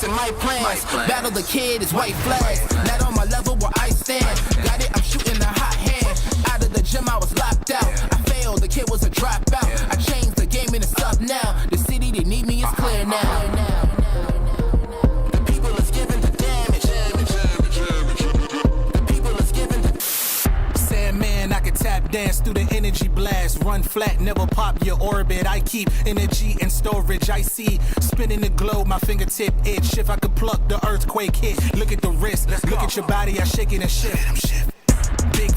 and my plans. Battle the kid is white flags. Not on my level where I stand. Got it, I'm shooting a hot hand. Out of the gym, I was locked out. I failed, the kid was a dropout. I changed the game and it's up now. The city, they need me, is clear now. The people is giving the damage. The people is giving the... Sandman, I can tap dance through the energy blast. Run flat, never pop your orbit. I keep energy in storage. I see spinning the globe, my fingertip itch. If I could pluck, the earthquake hit. Look at the wrist, look at your body, I shake it and shift. Big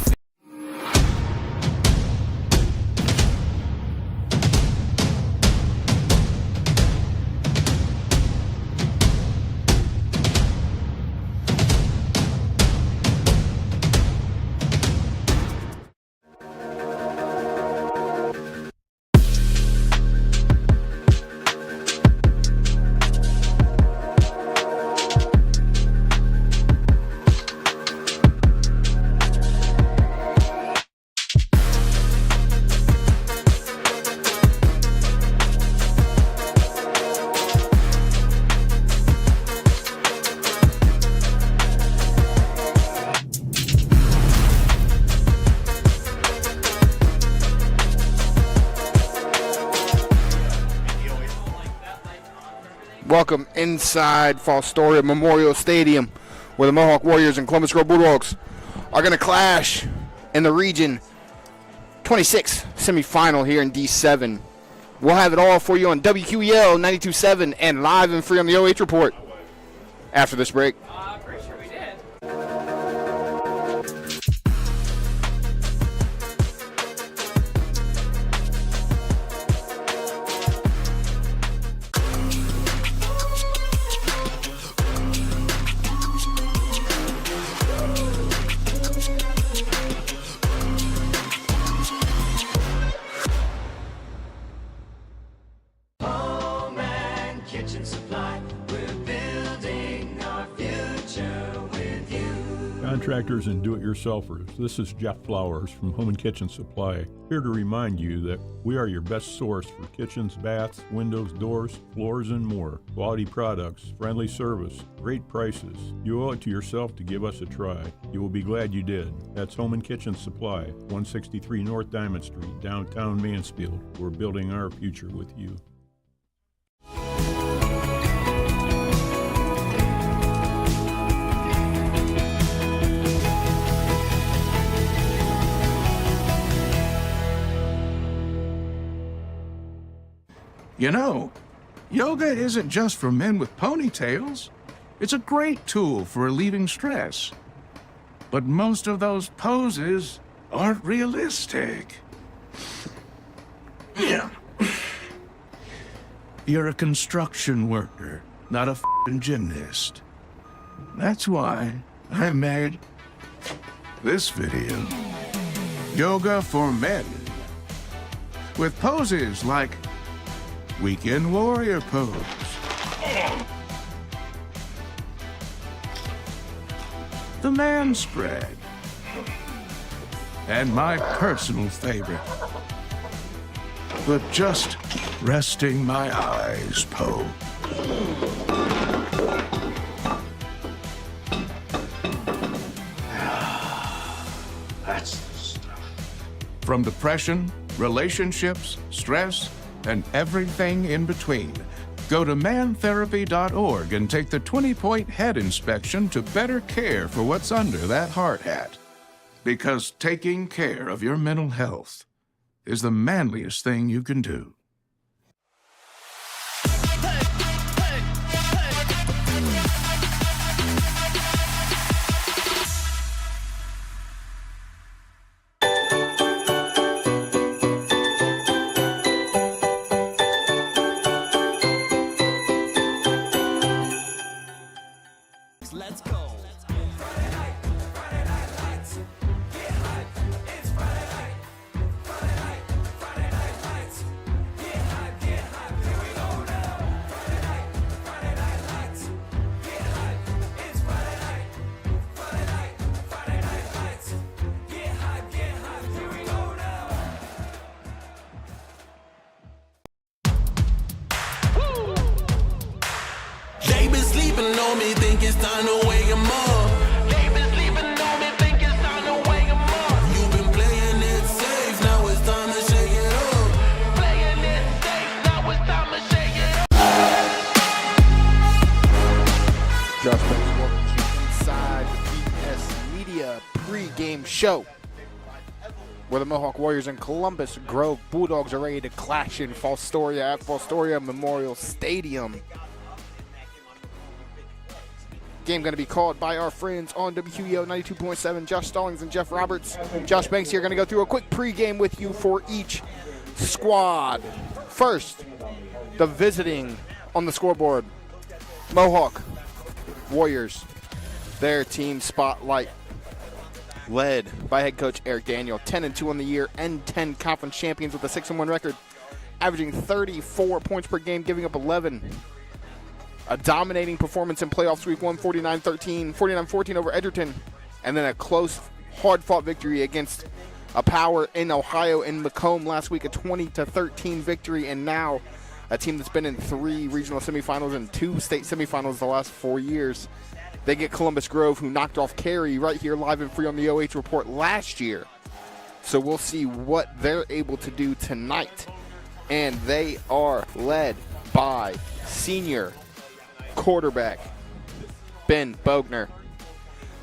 Welcome inside Fostoria Memorial Stadium, where the Mohawk Warriors and Columbus Grove Bulldogs are going to clash in the Region 26 semifinal here in D7. We'll have it all for you on WQEL 92.7 and live and free on the OH Report after this break. Pretty sure we did. Contractors and do-it-yourselfers, this is Jeff Flowers from Home and Kitchen Supply, here to remind you that we are your best source for kitchens, baths, windows, doors, floors, and more. Quality products, friendly service, great prices. You owe it to yourself to give us a try. You will be glad you did. That's Home and Kitchen Supply, 163 North Diamond Street, downtown Mansfield. We're building our future with you. You know, yoga isn't just for men with ponytails. It's a great tool for relieving stress. But most of those poses aren't realistic. Yeah. You're a construction worker, not a f***ing gymnast. That's why I made this video. Yoga for men. With poses like Weekend Warrior pose. The man spread. And my personal favorite. The just resting my eyes pose. That's the stuff. From depression, relationships, stress, and everything in between. Go to mantherapy.org and take the 20-point head inspection to better care for what's under that hard hat. Because taking care of your mental health is the manliest thing you can do. Let's go. on me, think it's time to wake 'em up. They been sleeping on me, think it's time to wake 'em up. You've been playing it safe, now it's time to shake it up. Playing it safe, now it's time to shake it up. Josh Banks, welcome to Inside the BS Media pregame show, where the Mohawk Warriors and Columbus Grove Bulldogs are ready to clash in Fostoria at Fostoria Memorial Stadium. Game going to be called by our friends on Wbco-Wqel 92.7, Josh Stallings and Jeff Roberts. Josh Banks here, going to go through a quick pregame with you for each squad. First, the visiting on the scoreboard, Mohawk Warriors, their team spotlight, led by head coach Eric Daniel, 10-2 on the year and 10 conference champions with a 6-1 record, averaging 34 points per game, giving up 11. A dominating performance in playoffs week 1, 49-14 over Edgerton, and then a close, hard-fought victory against a power in Ohio in Macomb last week, a 20-13 victory, and now a team that's been in 3 regional semifinals and 2 state semifinals the last 4 years. They get Columbus Grove, who knocked off Cary right here live and free on the OH Report last year. So we'll see what they're able to do tonight. And they are led by senior quarterback Ben Bogner.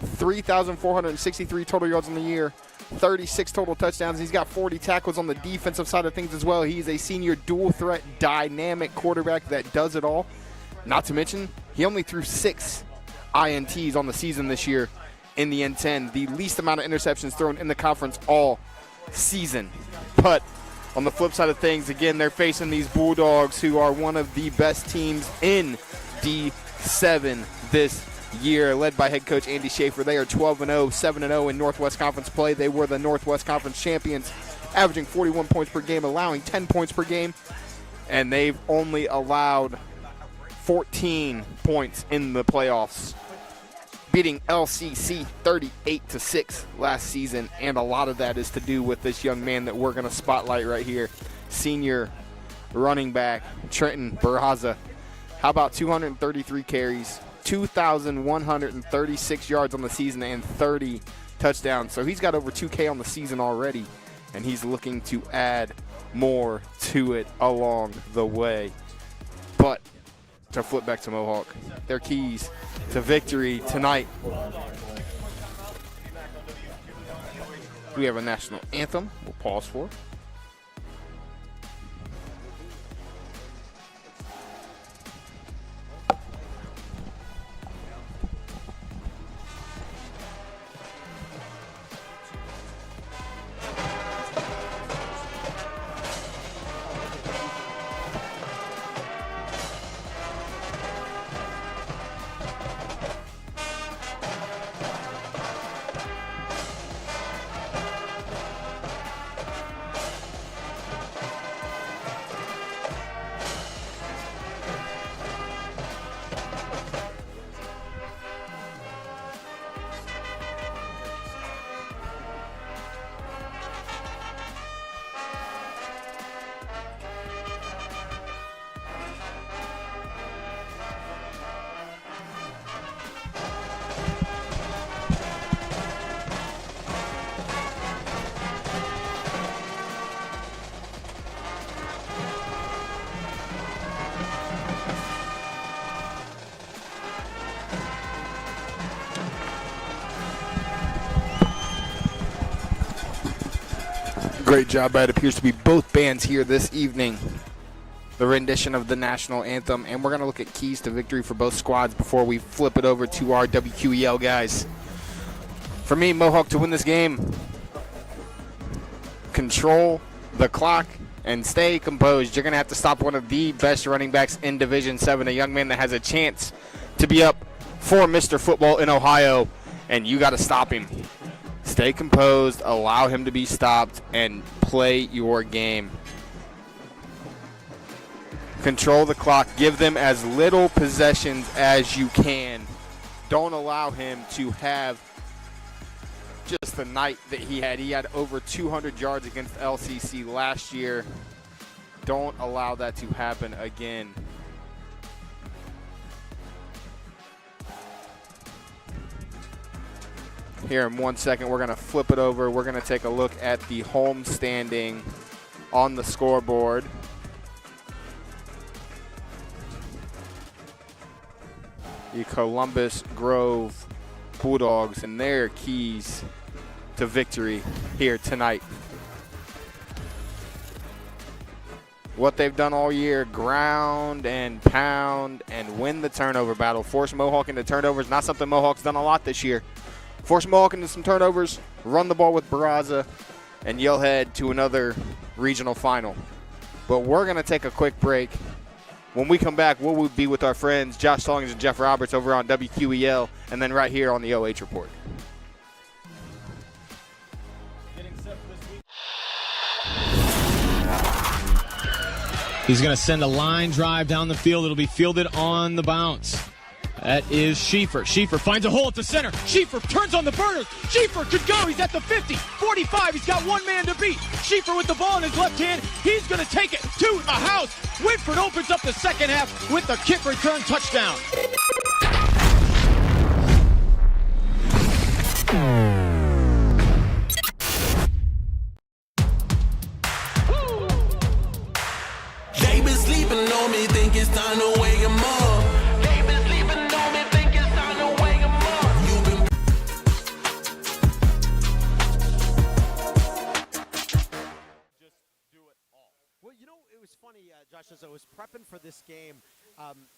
3,463 total yards in the year, 36 total touchdowns. He's got 40 tackles on the defensive side of things as well. He's a senior dual threat dynamic quarterback that does it all. Not to mention, he only threw 6 INTs on the season this year in the N10, the least amount of interceptions thrown in the conference all season. But on the flip side of things, again, they're facing these Bulldogs, who are one of the best teams in D7 this year, led by head coach Andy Schaefer. They are 12-0, 7-0 in Northwest Conference play. They were the Northwest Conference champions, averaging 41 points per game, allowing 10 points per game, and they've only allowed 14 points in the playoffs, beating LCC 38-6 last season, and a lot of that is to do with this young man that we're going to spotlight right here, senior running back Trenton Barraza. How about 233 carries, 2,136 yards on the season, and 30 touchdowns. So he's got over 2K on the season already, and he's looking to add more to it along the way. But to flip back to Mohawk, their keys to victory tonight. We have a national anthem we'll pause for. Great job by, it appears to be, both bands here this evening. The rendition of the national anthem, and we're going to look at keys to victory for both squads before we flip it over to our Wbco-Wqel guys. For me, Mohawk, to win this game, control the clock and stay composed. You're going to have to stop one of the best running backs in Division 7, a young man that has a chance to be up for Mr. Football in Ohio, and you got to stop him. Stay composed, allow him to be stopped, and play your game. Control the clock. Give them as little possessions as you can. Don't allow him to have just the night that he had. He had over 200 yards against LCC last year. Don't allow that to happen again. here in 1 second. We're going to flip it over. We're going to take a look at the home standing on the scoreboard. The Columbus Grove Bulldogs and their keys to victory here tonight. What they've done all year, ground and pound and win the turnover battle. Force Mohawk into turnovers, not something Mohawk's done a lot this year. Force Mohawk into some turnovers, run the ball with Barraza, and yell head to another regional final. But we're going to take a quick break. When we come back, we'll be with our friends Josh Stallings and Jeff Roberts over on Wbco-Wqel, and then right here on the OH Report. He's going to send a line drive down the field. It'll be fielded on the bounce. That is Schieffer. Schieffer finds a hole at the center. Schieffer turns on the burners. Schieffer could go. He's at the 50, 45. He's got one man to beat. Schieffer with the ball in his left hand. He's going to take it to the house. Whitford opens up the second half with the kick return touchdown. They been sleeping on me, think it's time to wake 'em up. They been sleeping on me, think it's time to wake 'em up. You've been just do it all. Well, you know, it was funny, Josh, as I was prepping for this game,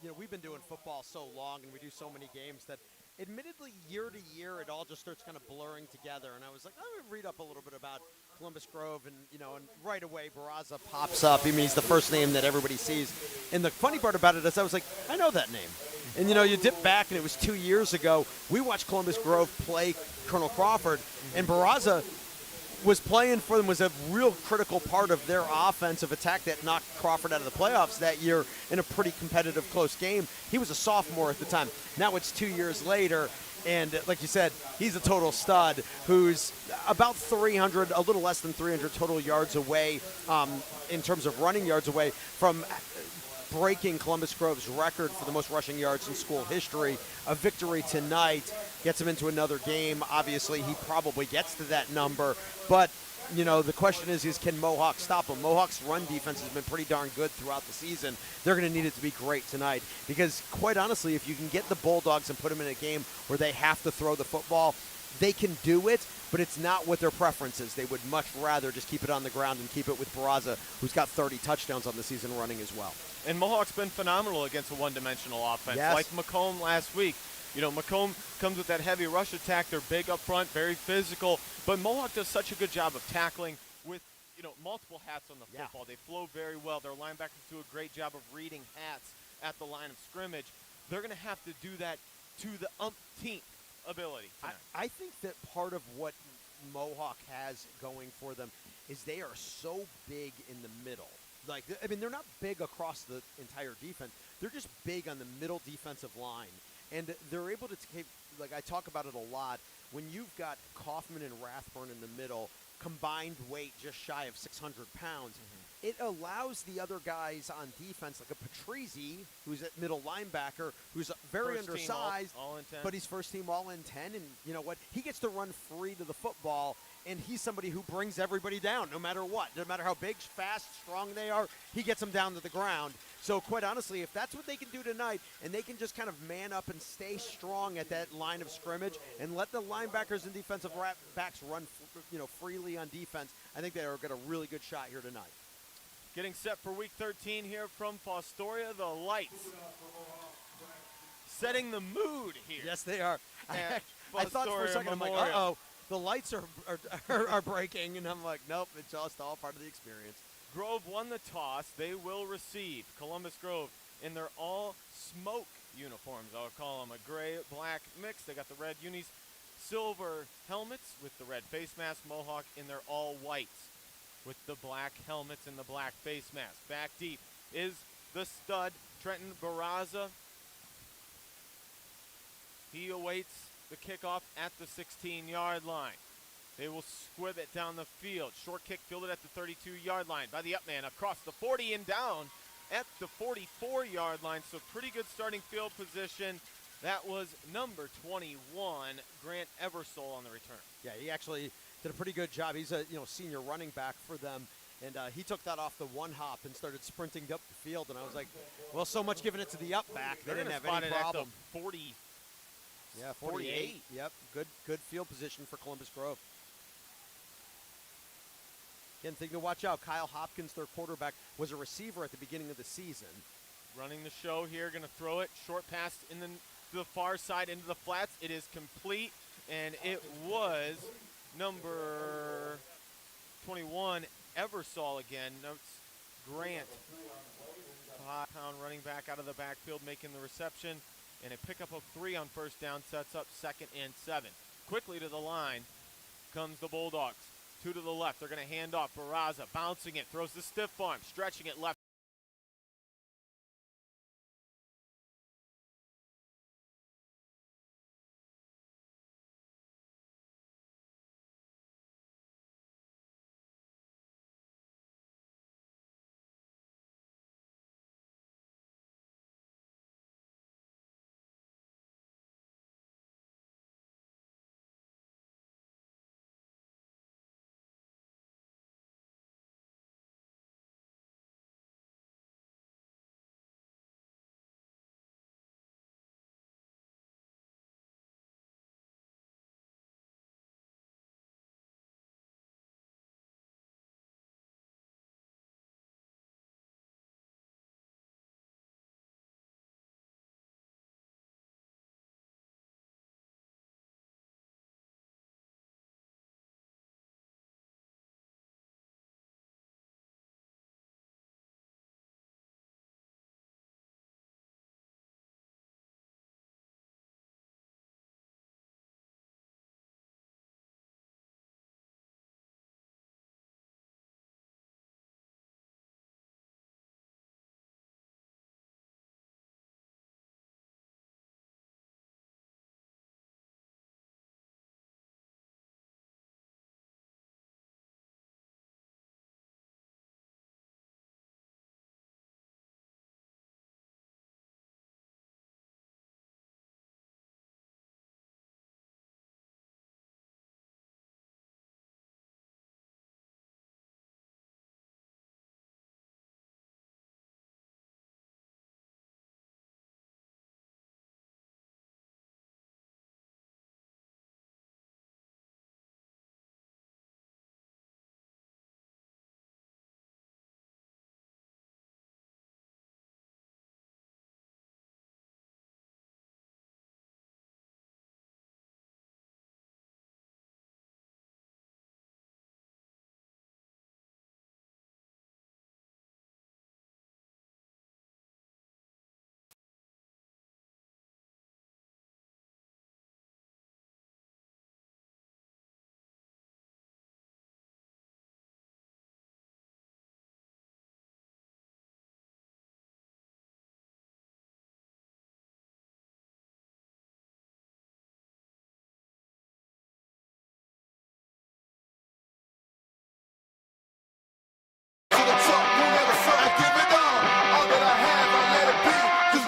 you know, we've been doing football so long and we do so many games that admittedly year to year it all just starts kind of blurring together. And I was like, I'm going to read up a little bit about Columbus Grove, and you know, and right away Barraza pops up. I mean, he's the first name that everybody sees. And the funny part about it is I was like, I know that name. And you know, you dip back and it was 2 years ago. We watched Columbus Grove play Colonel Crawford, and Barraza was playing for them, was a real critical part of their offensive attack that knocked Crawford out of the playoffs that year in a pretty competitive, close game. He was a sophomore at the time. Now it's 2 years later, and like you said, he's a total stud who's about 300, a little less than 300 total yards away in terms of running yards away from breaking Columbus Grove's record for the most rushing yards in school history. A victory tonight gets him into another game. Obviously, he probably gets to that number, but you know, the question is can Mohawk stop him? Mohawk's run defense has been pretty darn good throughout the season. They're going to need it to be great tonight because, quite honestly, if you can get the Bulldogs and put them in a game where they have to throw the football, they can do it, but it's not what their preference is. They would much rather just keep it on the ground and keep it with Barraza, who's got 30 touchdowns on the season running as well. And Mohawk's been phenomenal against a one-dimensional offense, Yes. like Macomb last week. You know, Macomb comes with that heavy rush attack. They're big up front, very physical. But Mohawk does such a good job of tackling with, you know, multiple hats on the football. They flow very well. Their linebackers do a great job of reading hats at the line of scrimmage. They're going to have to do that to the umpteenth ability tonight. I think that part of what Mohawk has going for them is they are so big in the middle. Like, I mean, they're not big across the entire defense. They're just big on the middle defensive line. And they're able to take, like I talk about it a lot, when you've got Kaufman and Rathburn in the middle, combined weight just shy of 600 pounds, it allows the other guys on defense, like a Patrizzi, who's at middle linebacker, who's very First team undersized, all in 10. but he's first team all in 10, and you know what? He gets to run free to the football, and he's somebody who brings everybody down no matter what. No matter how big, fast, strong they are, he gets them down to the ground. So quite honestly, if that's what they can do tonight, and they can just kind of man up and stay strong at that line of scrimmage and let the linebackers and defensive backs run, you know, freely on defense, I think they are got a really good shot here tonight. Getting set for week 13 here from Fostoria, the lights. Setting the mood here. Yes, they are. at I thought for a Fostoria second, I'm like, Memorial. uh-oh, the lights are breaking, and I'm like, nope, it's just all part of the experience. Grove won the toss. They will receive Columbus Grove in their all-smoke uniforms. I'll call them a gray-black mix. They got the red unis, silver helmets with the red face mask. Mohawk in their all-whites with the black helmets and the black face mask. Back deep is the stud, Trenton Barraza. He awaits the kickoff at the 16-yard line. They will squib it down the field. Short kick fielded at the 32-yard line by the up man across the 40 and down at the 44-yard line. So pretty good starting field position That was number 21, Grant Eversole on the return. Yeah, he actually did a pretty good job. He's a senior running back for them, and he took that off the one hop and started sprinting up the field. And I was like, well, so much giving it to the up back. They didn't have any problem. At the 40. Yeah, 48. Yep, good field position for Columbus Grove. Again, thing to watch out. Kyle Hopkins, their quarterback, was a receiver at the beginning of the season. Running the show here, going to throw it. Short pass to the far side into the flats. It is complete, and it was number 21, Eversole again. Notes Grant, 5-pound running back out of the backfield, making the reception, and a pickup of 3 on first down sets up 2nd and 7. Quickly to the line comes the Bulldogs. 2 to the left. They're going to hand off. Barraza bouncing it, throws the stiff arm, stretching it left.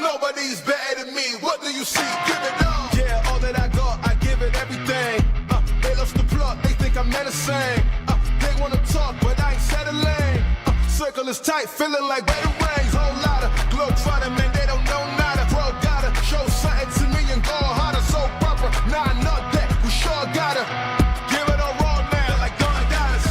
Nobody's better than me. What do you see? Give it all. Yeah, all that I got, I give it everything. They lost the plot, they think I'm menacing. They wanna talk, but I ain't settling. Circle is tight, feeling like better rings. Whole lot of globe trotting, man, they don't know nada. Bro, gotta show something to me and go harder. So proper, nah, not that. We sure gotta give it all raw now, like Don Dallas.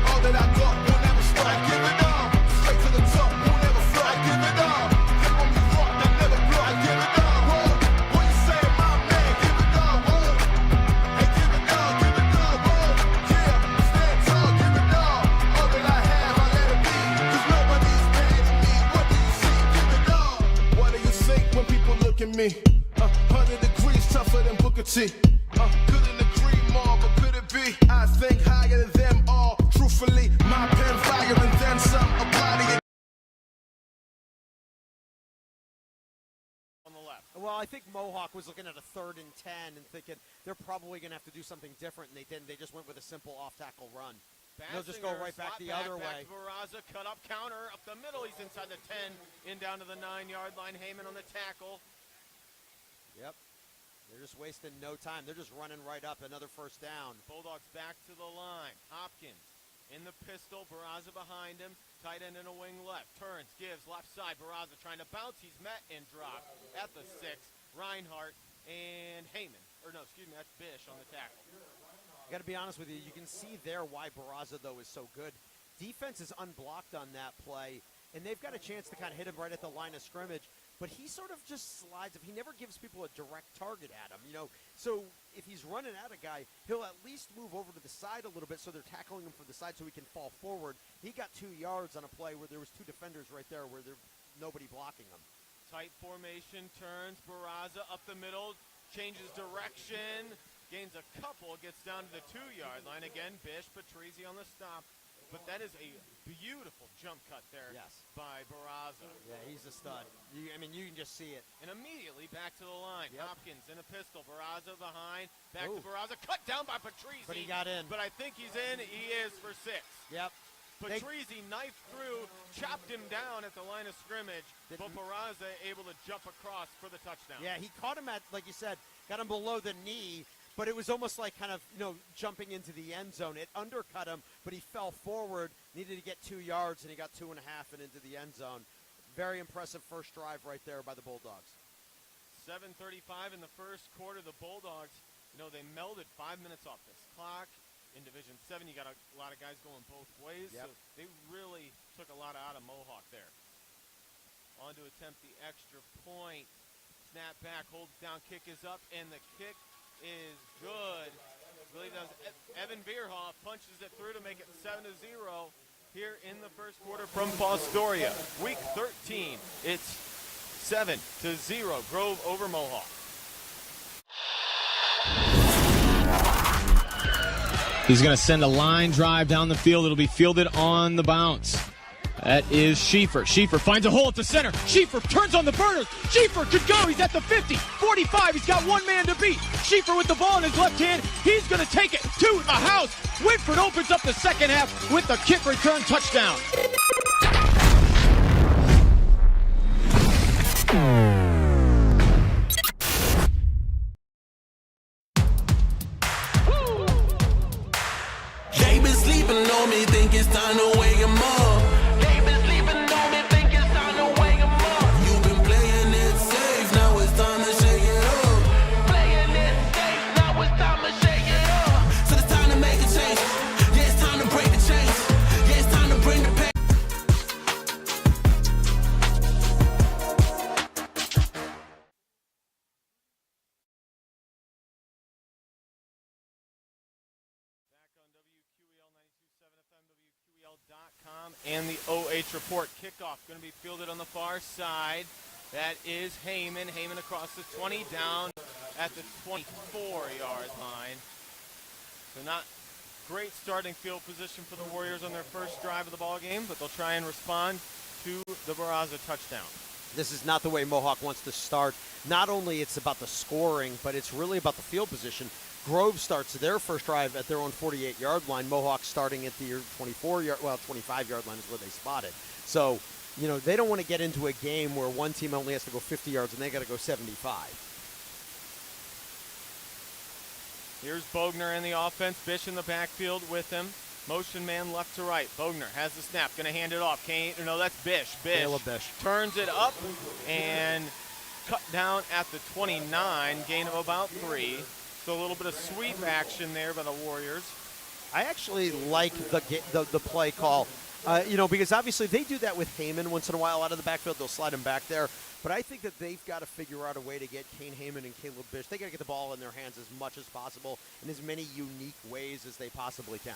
All that I got will never stop. I give it all. Straight to the top, will never fly. I give it all. They want me rock, they never blow. I give it all. Whoa. What you say, my man? Give it all. Whoa. Hey, give it all, give it all. Whoa. Yeah, stand tall, give it all. All that I have, I let it be. 'Cause nobody's better than me. What do you see? Give it all. What do you think when people look at me? 100 degrees tougher than Booker T. Couldn't agree more, but could it be? I think higher than them all. Truthfully, my pen fire and then some. A body. On the left. Well, I think Mohawk was looking at a 3rd and 10 and thinking they're probably going to have to do something different, and they didn't. They just went with a simple off-tackle run. They'll just go right back the other way. Back to Barraza, cut up counter up the middle. He's inside the 10, in down to the 9-yard line. Heyman on the tackle. Yep. They're just wasting no time. They're just running right up. Another first down. Bulldogs back to the line. Hopkins in the pistol. Barraza behind him. Tight end in a wing left. Turns, gives, left side. Barraza trying to bounce. He's met and dropped at the 6. Reinhardt and Heyman. Or no, excuse me, that's Bish on the tackle. I got to be honest with you. You can see there why Barraza, though, is so good. Defense is unblocked on that play, and they've got a chance to kind of hit him right at the line of scrimmage. But he sort of just slides. He never gives people a direct target at him, So if he's running at a guy, he'll at least move over to the side a little bit so they're tackling him from the side so he can fall forward. He got 2 yards on a play where there was 2 defenders right there where there's nobody blocking him. Tight formation, turns, Barraza up the middle, changes direction, gains a couple, gets down to the 2-yard line. Again, Bish, Patrizi on the stop. But that is a beautiful jump cut there by Barraza. Yeah, he's a stud. You can just see it. And immediately back to the line. Yep. Hopkins in a pistol. Barraza behind. Back to Barraza. Cut down by Patrizi. But he got in. But I think he's in. He is for 6. Yep. Patrizi knifed through, chopped him down at the line of scrimmage, but Barraza able to jump across for the touchdown. Yeah, he caught him at, like you said, got him below the knee, but it was almost like kind of, jumping into the end zone. It undercut him, but he fell forward, needed to get 2 yards, and he got 2.5 and into the end zone. Very impressive first drive right there by the Bulldogs. 7:35 in the first quarter. The Bulldogs, they melded 5 minutes off this clock. In Division 7, you got a lot of guys going both ways, so they really took a lot out of Mohawk there. On to attempt the extra point. Snap back, holds down, kick is up, and the kick is good. I believe that was Evan Bierhoff punches it through to make it 7-0 here in the first quarter from Fostoria. Week 13, it's 7-0, Grove over Mohawk. He's going to send a line drive down the field. It'll be fielded on the bounce. That is Schieffer. Schieffer finds a hole at the center. Schieffer turns on the burners. Schieffer could go. He's at the 50, 45. He's got one man to beat. Schieffer with the ball in his left hand. He's going to take it to the house. Whitford opens up the second half with the kick return touchdown. They been sleeping on me, think it's time to wake 'em up. They been sleeping on me, think it's time to wake 'em up. You've been playing it safe, now it's time to shake it up. Playing it safe, now it's time to shake it up. So it's time to make a change. Yeah, it's time to break the chains. Yeah, it's time to bring the pain. And the OH report kickoff going to be fielded on the far side. That is Heyman. Heyman across the 20, down at the 24-yard line. So not great starting field position for the Warriors on their first drive of the ball game, but they'll try and respond to the Barraza touchdown. This is not the way Mohawk wants to start. Not only it's about the scoring, but it's really about the field position. Grove starts their first drive at their own 48-yard line. Mohawk starting at the 25-yard line is where they spotted. So, they don't want to get into a game where one team only has to go 50 yards and they got to go 75. Here's Bogner in the offense. Bish in the backfield with him. Motion man left to right. Bogner has the snap. Going to hand it off. No, that's Bish. Caleb Bish turns it up and cut down at the 29. Gain of about 3. So a little bit of sweep action there by the Warriors. I actually like the play call, because obviously they do that with Heyman once in a while out of the backfield. They'll slide him back there. But I think that they've got to figure out a way to get Kane Heyman and Caleb Bish. They got to get the ball in their hands as much as possible in as many unique ways as they possibly can.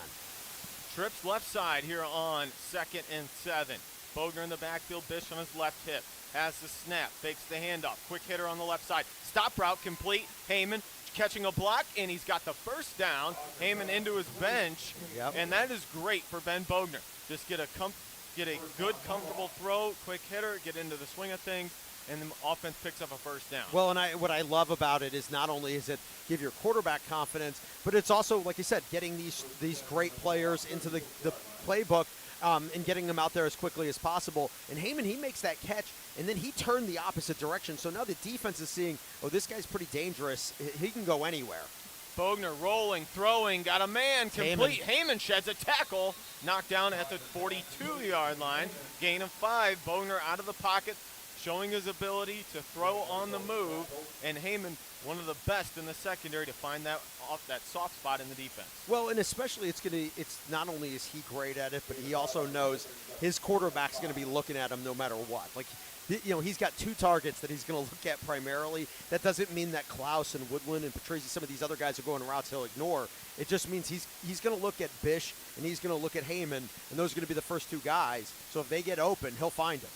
Trips left side here on 2nd and 7. Bogner in the backfield, Bish on his left hip. Has the snap, fakes the handoff. Quick hitter on the left side. Stop route complete. Heyman catching a block, and he's got the first down. Heyman into his bench, and that is great for Ben Bogner. Just get a good, comfortable throw, quick hitter, get into the swing of things, and the offense picks up a first down. Well, and what I love about it is not only is it give your quarterback confidence, but it's also, like you said, getting these great players into the playbook and getting him out there as quickly as possible. And Heyman, he makes that catch, and then he turned the opposite direction. So now the defense is seeing, oh, this guy's pretty dangerous. He can go anywhere. Bogner rolling, throwing, got a man complete. Heyman sheds a tackle, knocked down at the 42-yard line. Gain of 5. Bogner out of the pocket, showing his ability to throw on the move. And Heyman, one of the best in the secondary to find that soft spot in the defense. Well, and especially it's not only is he great at it, but he also knows his quarterback's going to be looking at him no matter what. Like, you know, he's got 2 targets that he's going to look at primarily. That doesn't mean that Clouse and Woodland and Patrizi, some of these other guys are going routes he'll ignore. It just means he's going to look at Bish and he's going to look at Heyman, and those are going to be the first 2 guys. So if they get open, he'll find them.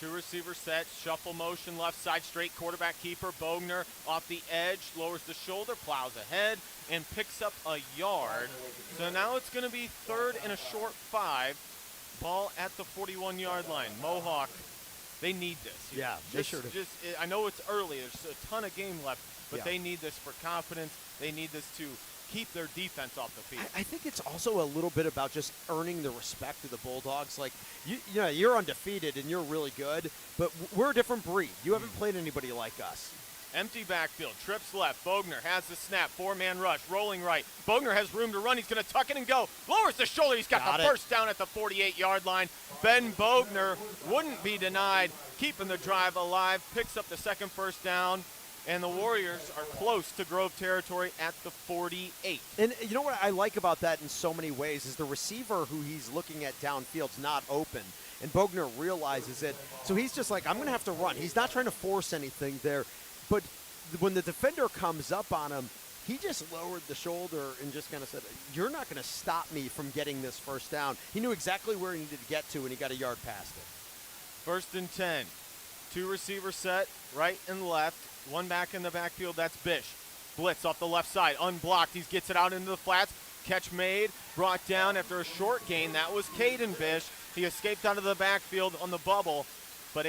2 receiver set, shuffle motion, left side straight, quarterback keeper. Bogner off the edge, lowers the shoulder, plows ahead, and picks up a yard. So now it's going to be 3rd and a short 5. Ball at the 41-yard line. Mohawk, they need this. Yeah, they sure do. I know it's early. There's a ton of game left, but Yeah. they need this for confidence. They need this to keep their defense off the field. I think it's also a little bit about just earning the respect of the Bulldogs. Like, you're undefeated and you're really good, but we're a different breed. You haven't played anybody like us. Empty backfield, trips left. Bogner has the snap, 4-man rush, rolling right. Bogner has room to run. He's going to tuck it and go. Lowers the shoulder. He's got the first down at the 48-yard line. Ben Bogner wouldn't be denied, keeping the drive alive, picks up the second first down, and the Warriors are close to Grove territory at the 48. And you know what I like about that in so many ways is the receiver who he's looking at downfield's not open. And Bogner realizes it. So he's just like, I'm going to have to run. He's not trying to force anything there. But when the defender comes up on him, he just lowered the shoulder and just kind of said, you're not going to stop me from getting this first down. He knew exactly where he needed to get to, and he got a yard past it. 1st and 10. 2 receiver set, right and left. 1 back in the backfield, that's Bish. Blitz off the left side, unblocked. He gets it out into the flats. Catch made, brought down after a short gain. That was Caden Bish. He escaped out of the backfield on the bubble, but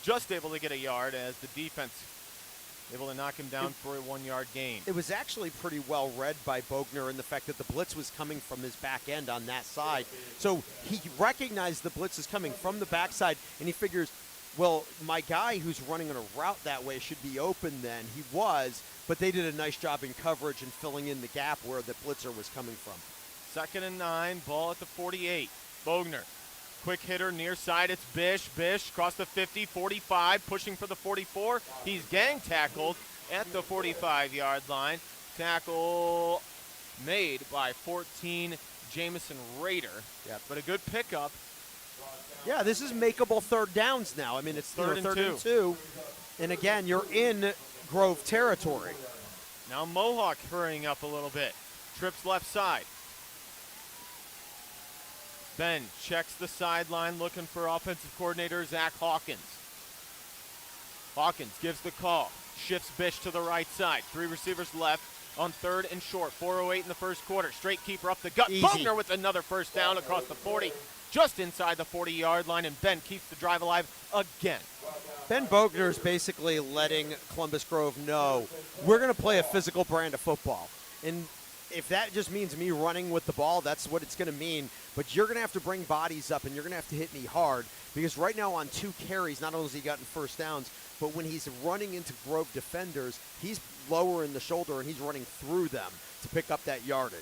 just able to get a yard as the defense able to knock him down for a 1-yard gain. It was actually pretty well read by Bogner in the fact that the blitz was coming from his back end on that side. So he recognized the blitz is coming from the backside, and he figures, well, my guy who's running on a route that way should be open then. He was, but they did a nice job in coverage and filling in the gap where the blitzer was coming from. 2nd and 9, ball at the 48. Bogner, quick hitter near side. It's Bish. Bish across the 50, 45, pushing for the 44. He's gang tackled at the 45-yard line. Tackle made by 14, Jamison Rader. Yeah, but a good pickup. Yeah, this is makeable 3rd downs now. I mean, it's 3rd and 2. And again, you're in Grove territory. Now Mohawk hurrying up a little bit. Trips left side. Ben checks the sideline, looking for offensive coordinator Zach Hawkins. Hawkins gives the call. Shifts Bish to the right side. 3 receivers left on 3rd and short. 4:08 in the first quarter. Straight keeper up the gut. Easy. Bogner with another first down across the 40. Just inside the 40-yard line, and Ben keeps the drive alive again. Ben Bogner is basically letting Columbus Grove know we're going to play a physical brand of football. And if that just means me running with the ball, that's what it's going to mean. But you're going to have to bring bodies up, and you're going to have to hit me hard. Because right now on 2 carries, not only has he gotten first downs, but when he's running into Grove defenders, he's lowering the shoulder, and he's running through them to pick up that yardage.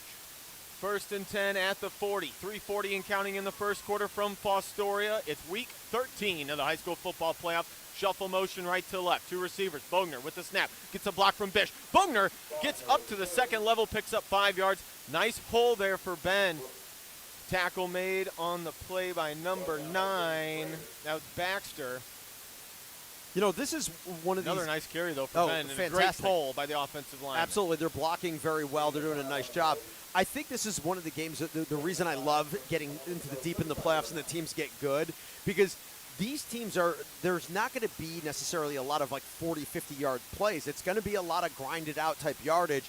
1st and 10 at the 40. 3:40 and counting in the first quarter from Fostoria. It's week 13 of the high school football playoff. Shuffle motion right to left. 2 receivers. Bogner with the snap. Gets a block from Bish. Bogner gets up to the second level, picks up 5 yards. Nice pull there for Ben. Tackle made on the play by number 9. That was Baxter. You know, this is one of Another nice carry, though, for Ben. And fantastic. a great pull by the offensive line. Absolutely. They're blocking very well. They're doing a nice job. I think this is one of the games that the reason I love getting into the deep in the playoffs and the teams get good, because these teams there's not going to be necessarily a lot of like 40, 50-yard plays. It's going to be a lot of grinded out type yardage.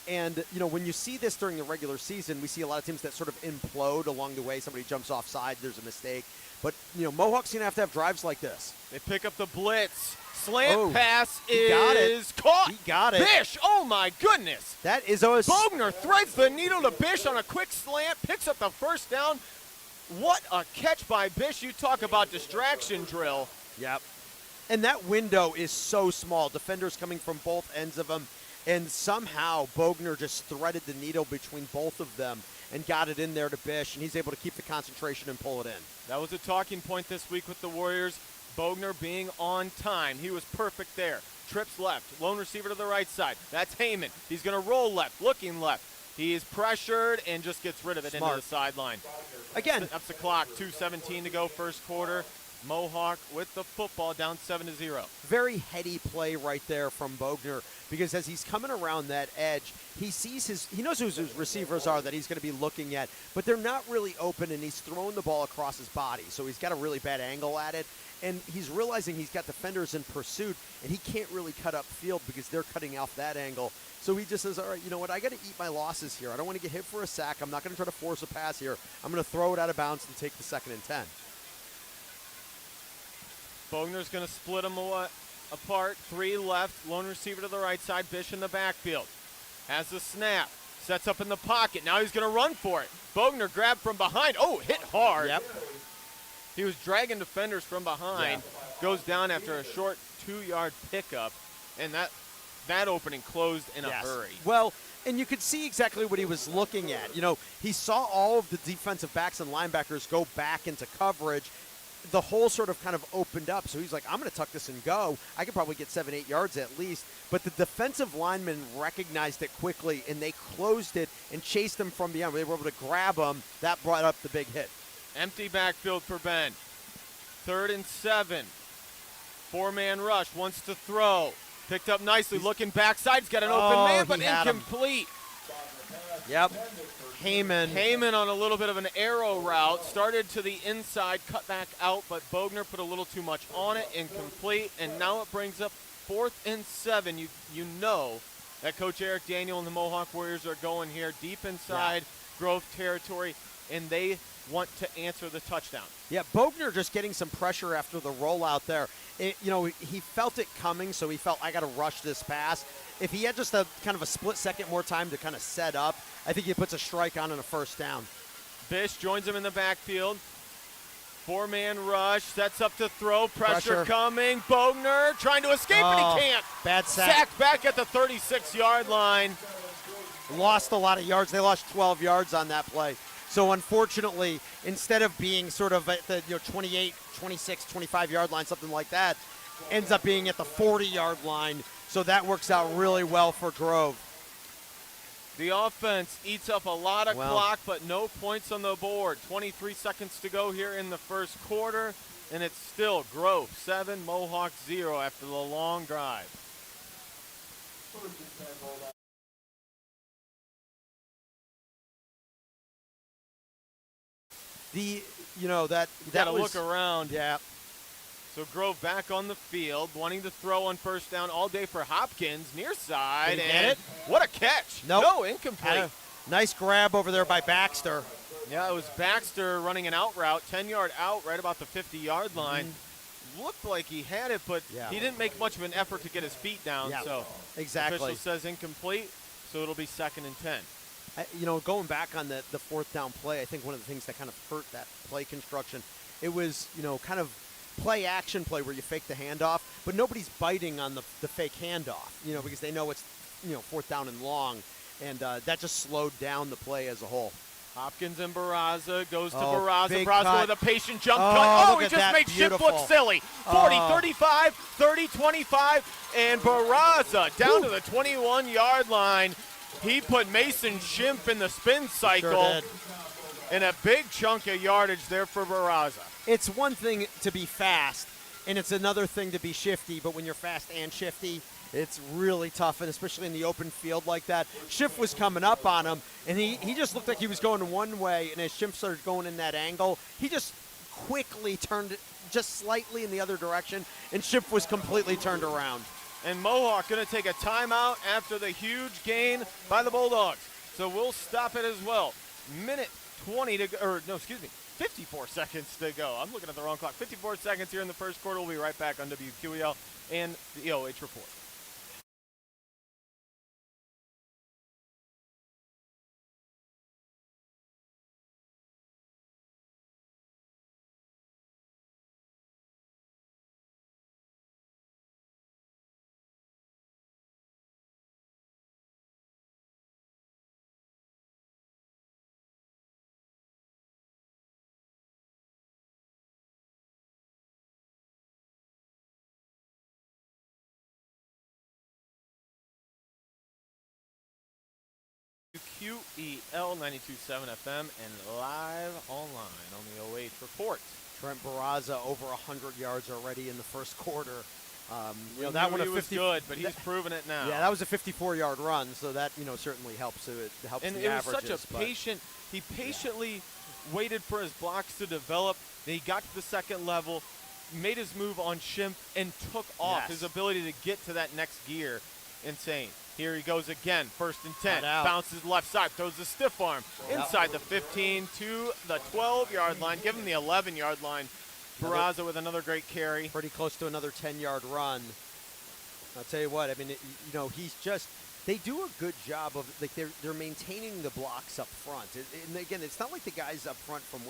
And, you know, when you see this during the regular season, we see a lot of teams that sort of implode along the way. Somebody jumps offside, there's a mistake. But, you know, Mohawk's going to have drives like this. They pick up the blitz. Slant pass got is caught. He got it. Bish, oh my goodness. That is always... Bogner threads the needle to Bish on a quick slant, picks up the first down. What a catch by Bish. You talk about distraction drill. Yep. And that window is so small. Defenders coming from both ends of him. And somehow Bogner just threaded the needle between both of them and got it in there to Bish, and he's able to keep the concentration and pull it in. That was a talking point this week with the Warriors. Bogner being on time. He was perfect there. Trips left. Lone receiver to the right side. That's Heyman. He's going to roll left, looking left. He is pressured and just gets rid of it into the sideline. Again. That's the clock. 2:17 to go first quarter. Mohawk with the football down 7-0. Very heady play right there from Bogner, because as he's coming around that edge, he knows who his receivers are that he's going to be looking at, but they're not really open, and he's throwing the ball across his body, so he's got a really bad angle at it, and he's realizing he's got defenders in pursuit, and he can't really cut up field because they're cutting off that angle. So he just says, all right, you know what, I got to eat my losses here. I don't want to get hit for a sack. I'm not going to try to force a pass here. I'm going to throw it out of bounds and take the 2nd and 10. Bogner's going to split them apart. 3 left. Lone receiver to the right side. Bish in the backfield. Has the snap. Sets up in the pocket. Now he's going to run for it. Bogner grabbed from behind. Oh, hit hard. Yep. He was dragging defenders from behind. Yeah. Goes down after a short 2-yard pickup. And that opening closed in a hurry. Well, and you could see exactly what he was looking at. You know, he saw all of the defensive backs and linebackers go back into coverage. The hole sort of kind of opened up, so he's like, I'm going to tuck this and go. I could probably get 7-8 yards at least. But the defensive linemen recognized it quickly, and they closed it and chased him from beyond. They were able to grab him. That brought up the big hit. Empty backfield for Ben. 3rd and 7. 4-man rush, wants to throw. Picked up nicely, looking backside. He's got an open man, but incomplete. Yep. Heyman on a little bit of an arrow route. Started to the inside, cut back out, but Bogner put a little too much on it, incomplete. And now it brings up 4th and 7. You know that Coach Eric Daniel and the Mohawk Warriors are going here deep inside Grove territory, and they want to answer the touchdown. Yeah, Bogner just getting some pressure after the rollout there. He felt it coming, so he felt, I got to rush this pass. If he had just a kind of a split second more time to kind of set up, I think he puts a strike on and a 1st down. Bish joins him in the backfield. 4-man rush, sets up to throw, pressure coming. Bogner trying to escape, and he can't. Bad sack. Sacked back at the 36-yard line. Lost a lot of yards. They lost 12 yards on that play. So unfortunately, instead of being sort of at the 28, 26, 25-yard line, something like that, ends up being at the 40-yard line. So that works out really well for Grove. The offense eats up a lot of clock, but no points on the board. 23 seconds to go here in the first quarter, and it's still Grove 7, Mohawk 0 after the long drive. That gotta was, look around. Yeah. So Grove back on the field, wanting to throw on 1st down all day for Hopkins, near side, and what a catch! Nope. No, incomplete. Nice grab over there by Baxter. Yeah, it was Baxter running an out route, 10-yard out, right about the 50-yard line. Looked like he had it, but he didn't make much of an effort to get his feet down. Yeah, so exactly. official says incomplete, so it'll be 2nd and 10. Going back on the 4th down play, I think one of the things that kind of hurt that play construction, it was, kind of play-action play where you fake the handoff, but nobody's biting on the fake handoff, because they know it's, 4th down and long, and that just slowed down the play as a whole. Hopkins and Barraza goes to Barraza. Big Barraza cut. with a patient jump cut. He just made Schiff look silly. 40, 35, 30, 25, and Barraza down to the 21-yard line. He put Mason Schimpf in the spin cycle. Sure did. And a big chunk of yardage there for Barraza. It's one thing to be fast, and it's another thing to be shifty, but when you're fast and shifty, it's really tough, and especially in the open field like that. Schiff was coming up on him, and he just looked like he was going one way, and as Schiff started going in that angle, he just quickly turned it just slightly in the other direction, and Schiff was completely turned around. And Mohawk going to take a timeout after the huge gain by the Bulldogs. So we'll stop it as well. 54 seconds to go. I'm looking at the wrong clock. 54 seconds here in the first quarter. We'll be right back on Wbco-Wqel and the OH Report. WQEL 92.7 FM and live online on the OH Report. Trent Barraza over 100 yards already in the first quarter. That one was good, but he's proven it now. Yeah, that was a 54-yard run, so that certainly helps. It helps and the it was averages. Such a patient. He patiently waited for his blocks to develop. Then he got to the second level, made his move on Shimp, and took off. Yes. His ability to get to that next gear, insane. Here he goes again, 1st and 10. Bounces left side, throws the stiff arm inside the 15 to the 12-yard line. Give him the 11-yard line. Barraza with another great carry. Pretty close to another 10-yard run. I'll tell you what, I mean, he's just, they do a good job of, like, they're maintaining the blocks up front. And again, it's not like the guys up front from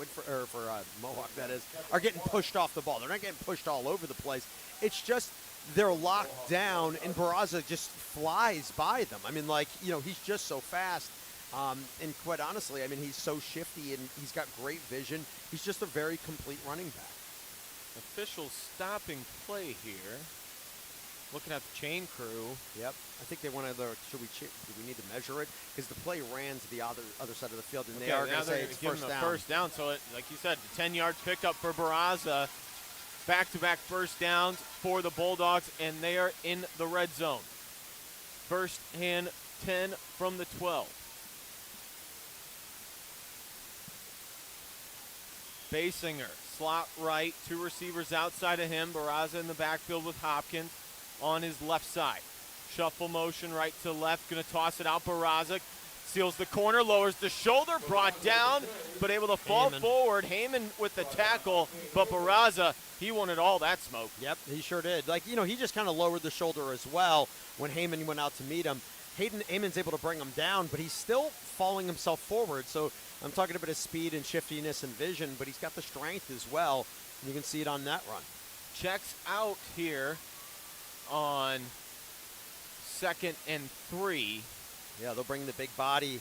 Mohawk, that is, are getting pushed off the ball. They're not getting pushed all over the place. It's just they're locked down, and Barraza just flies by them. I mean, he's just so fast. And quite honestly, I mean, he's so shifty, and he's got great vision. He's just a very complete running back. Official stopping play here. Looking at the chain crew. Yep. I think they want to. Do we need to measure it? Because the play ran to the other side of the field, and they are going to say it's first down. First down. So, like you said, the 10-yard pickup for Barraza. Back-to-back first downs for the Bulldogs, and they are in the red zone. First and 10 from the 12. Basinger, slot right, 2 receivers outside of him. Barraza in the backfield with Hopkins on his left side. Shuffle motion right to left, going to toss it out. Barraza seals the corner, lowers the shoulder, brought down, but able to fall forward. Heyman with the tackle, but Barraza, he wanted all that smoke. Yep, he sure did. He just kind of lowered the shoulder as well when Heyman went out to meet him. Heyman's able to bring him down, but he's still falling himself forward. So I'm talking about his speed and shiftiness and vision, but he's got the strength as well. You can see it on that run. Checks out here on 2nd and 3. Yeah, they'll bring the big body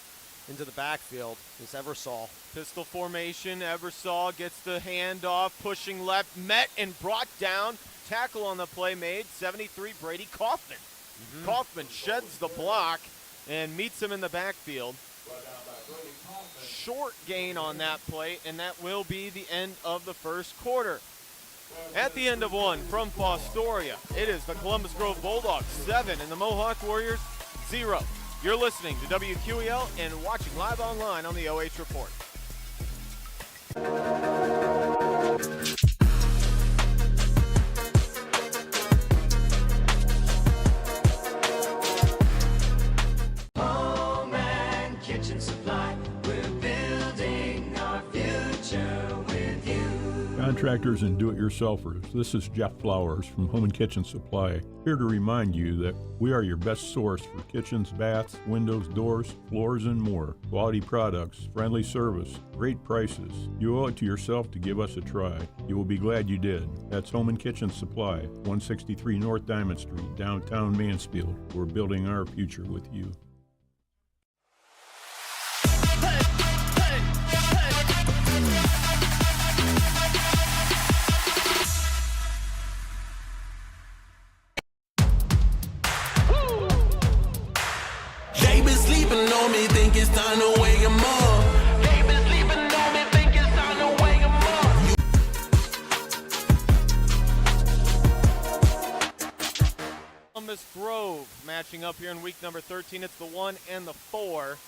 into the backfield. This Eversole. Pistol formation. Eversole gets the handoff, pushing left, met and brought down. Tackle on the play made. 73, Brady Kaufman. Kaufman sheds the block and meets him in the backfield. Short gain on that play, and that will be the end of the first quarter. At the end of one from Fostoria, it is the Columbus Grove Bulldogs 7 and the Mohawk Warriors 0. You're listening to WQEL and watching live online on the OH Report. Home and kitchen supply, we're building our future with you. Contractors and do-it-yourselfers, this is Jeff Flowers from Home and Kitchen Supply, here to remind you that we are your best source for kitchens, baths, windows, doors, floors, and more. Quality products, friendly service, great prices. You owe it to yourself to give us a try. You will be glad you did. That's Home and Kitchen Supply, 163 North Diamond Street, downtown Mansfield. We're building our future with you. They been sleeping on me, think it's time to wake 'em up. They been sleeping on me, think it's time to wake 'em up. Columbus Grove matching up here in week number 13. It's the 1 and the 4.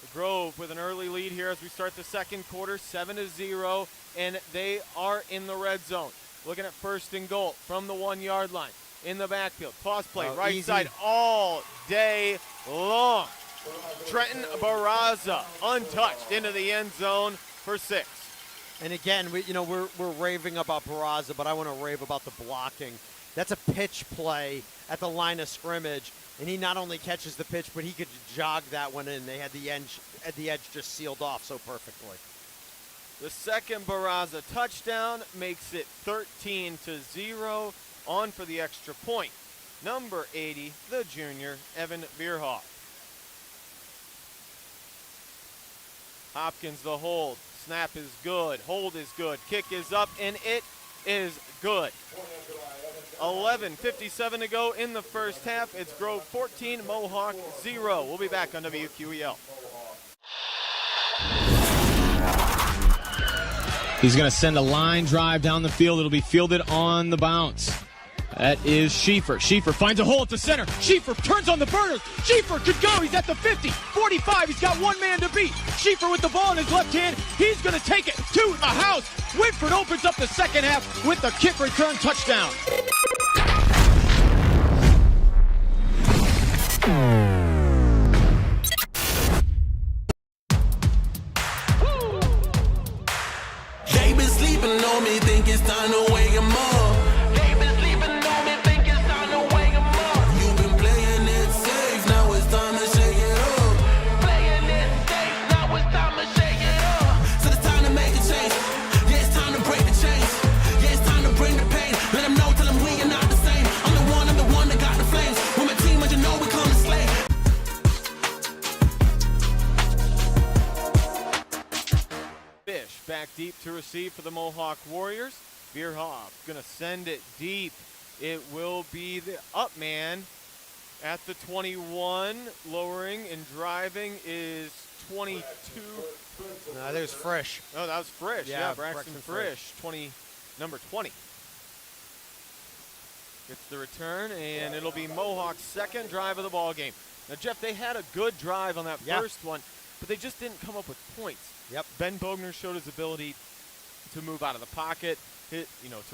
The Grove with an early lead here as we start the second quarter, 7-0, and they are in the red zone. Looking at 1st and goal from the 1-yard line. In the backfield, toss play, right side all day long. Trenton Barraza untouched into the end zone for 6. And again, we're raving about Barraza, but I want to rave about the blocking. That's a pitch play at the line of scrimmage, and he not only catches the pitch, but he could jog that one in. They had the edge just sealed off so perfectly. The second Barraza touchdown makes it 13-0. On for the extra point. Number 80, the junior, Evan Bierhoff. Hopkins the hold. Snap is good. Hold is good. Kick is up, and it is good. 11:57 to go in the first half. It's Grove 14, Mohawk 0. We'll be back on WQEL. He's going to send a line drive down the field. It'll be fielded on the bounce. That is Schieffer. Schieffer finds a hole at the center. Schieffer turns on the burners. Schieffer could go. He's at the 50, 45. He's got one man to beat. Schieffer with the ball in his left hand. He's going to take it to the house. Whitford opens up the second half with the kick return touchdown. They been sleeping on me, think it's time to wake 'em up. They been sleeping on me, think it's time to wake 'em up. You've been playing it safe, now it's time to shake it up. Playing it safe, now it's time to shake it up. So it's time to make a change. Yeah, it's time to break the chains. Yeah, it's time to bring the pain. Let them know, tell them we are not the same. I'm the one that got the flames. With my team, you know we come to slay. Fish back deep to receive for the Mohawk Warriors. Bierhoff gonna send it deep. It will be the up man at the 21. Lowering and driving is 22. I think it was Frisch. Oh, that was Frisch. Yeah, Braxton Frisch, number 20. Gets the return, and it'll be Mohawk's second drive of the ball game. Now, Jeff, they had a good drive on that first one, but they just didn't come up with points. Yep. Ben Bogner showed his ability to move out of the pocket, to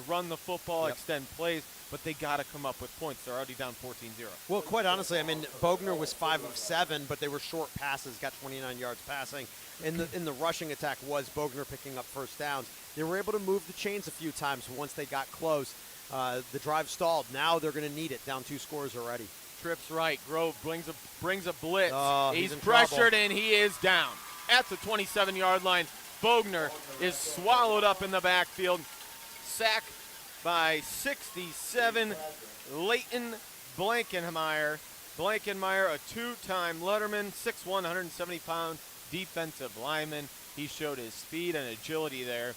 run the football, extend plays, but they got to come up with points. They're already down 14-0. Well, quite honestly, I mean, Bogner was 5 of 7, but they were short passes, got 29 yards passing. In the rushing attack was Bogner picking up first downs. They were able to move the chains a few times once they got close. The drive stalled. Now they're going to need it. Down 2 scores already. Trips right. Grove brings a blitz. Oh, he's in pressured, trouble. and he is down at the 27-yard line. Bogner is swallowed up in the backfield. Sack by 67, Leighton Blankenmeyer. Blankenmeyer, a 2-time Letterman, 6'1", 170-pound defensive lineman. He showed his speed and agility there.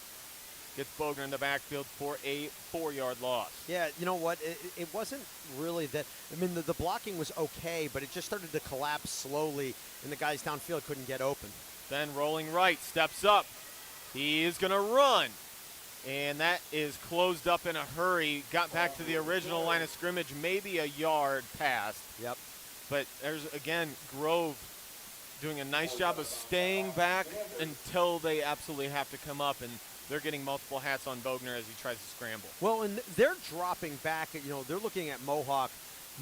Gets Bogner in the backfield for a 4-yard loss. Yeah, you know what? It wasn't really that. I mean, the blocking was okay, but it just started to collapse slowly, and the guys downfield couldn't get open. Then rolling right, steps up. He is going to run. And that is closed up in a hurry. Got back to the original line of scrimmage, maybe a yard past. Yep. But there's, again, Grove doing a nice job of staying back until they absolutely have to come up, and they're getting multiple hats on Bogner as he tries to scramble. Well, and they're dropping back. They're looking at Mohawk.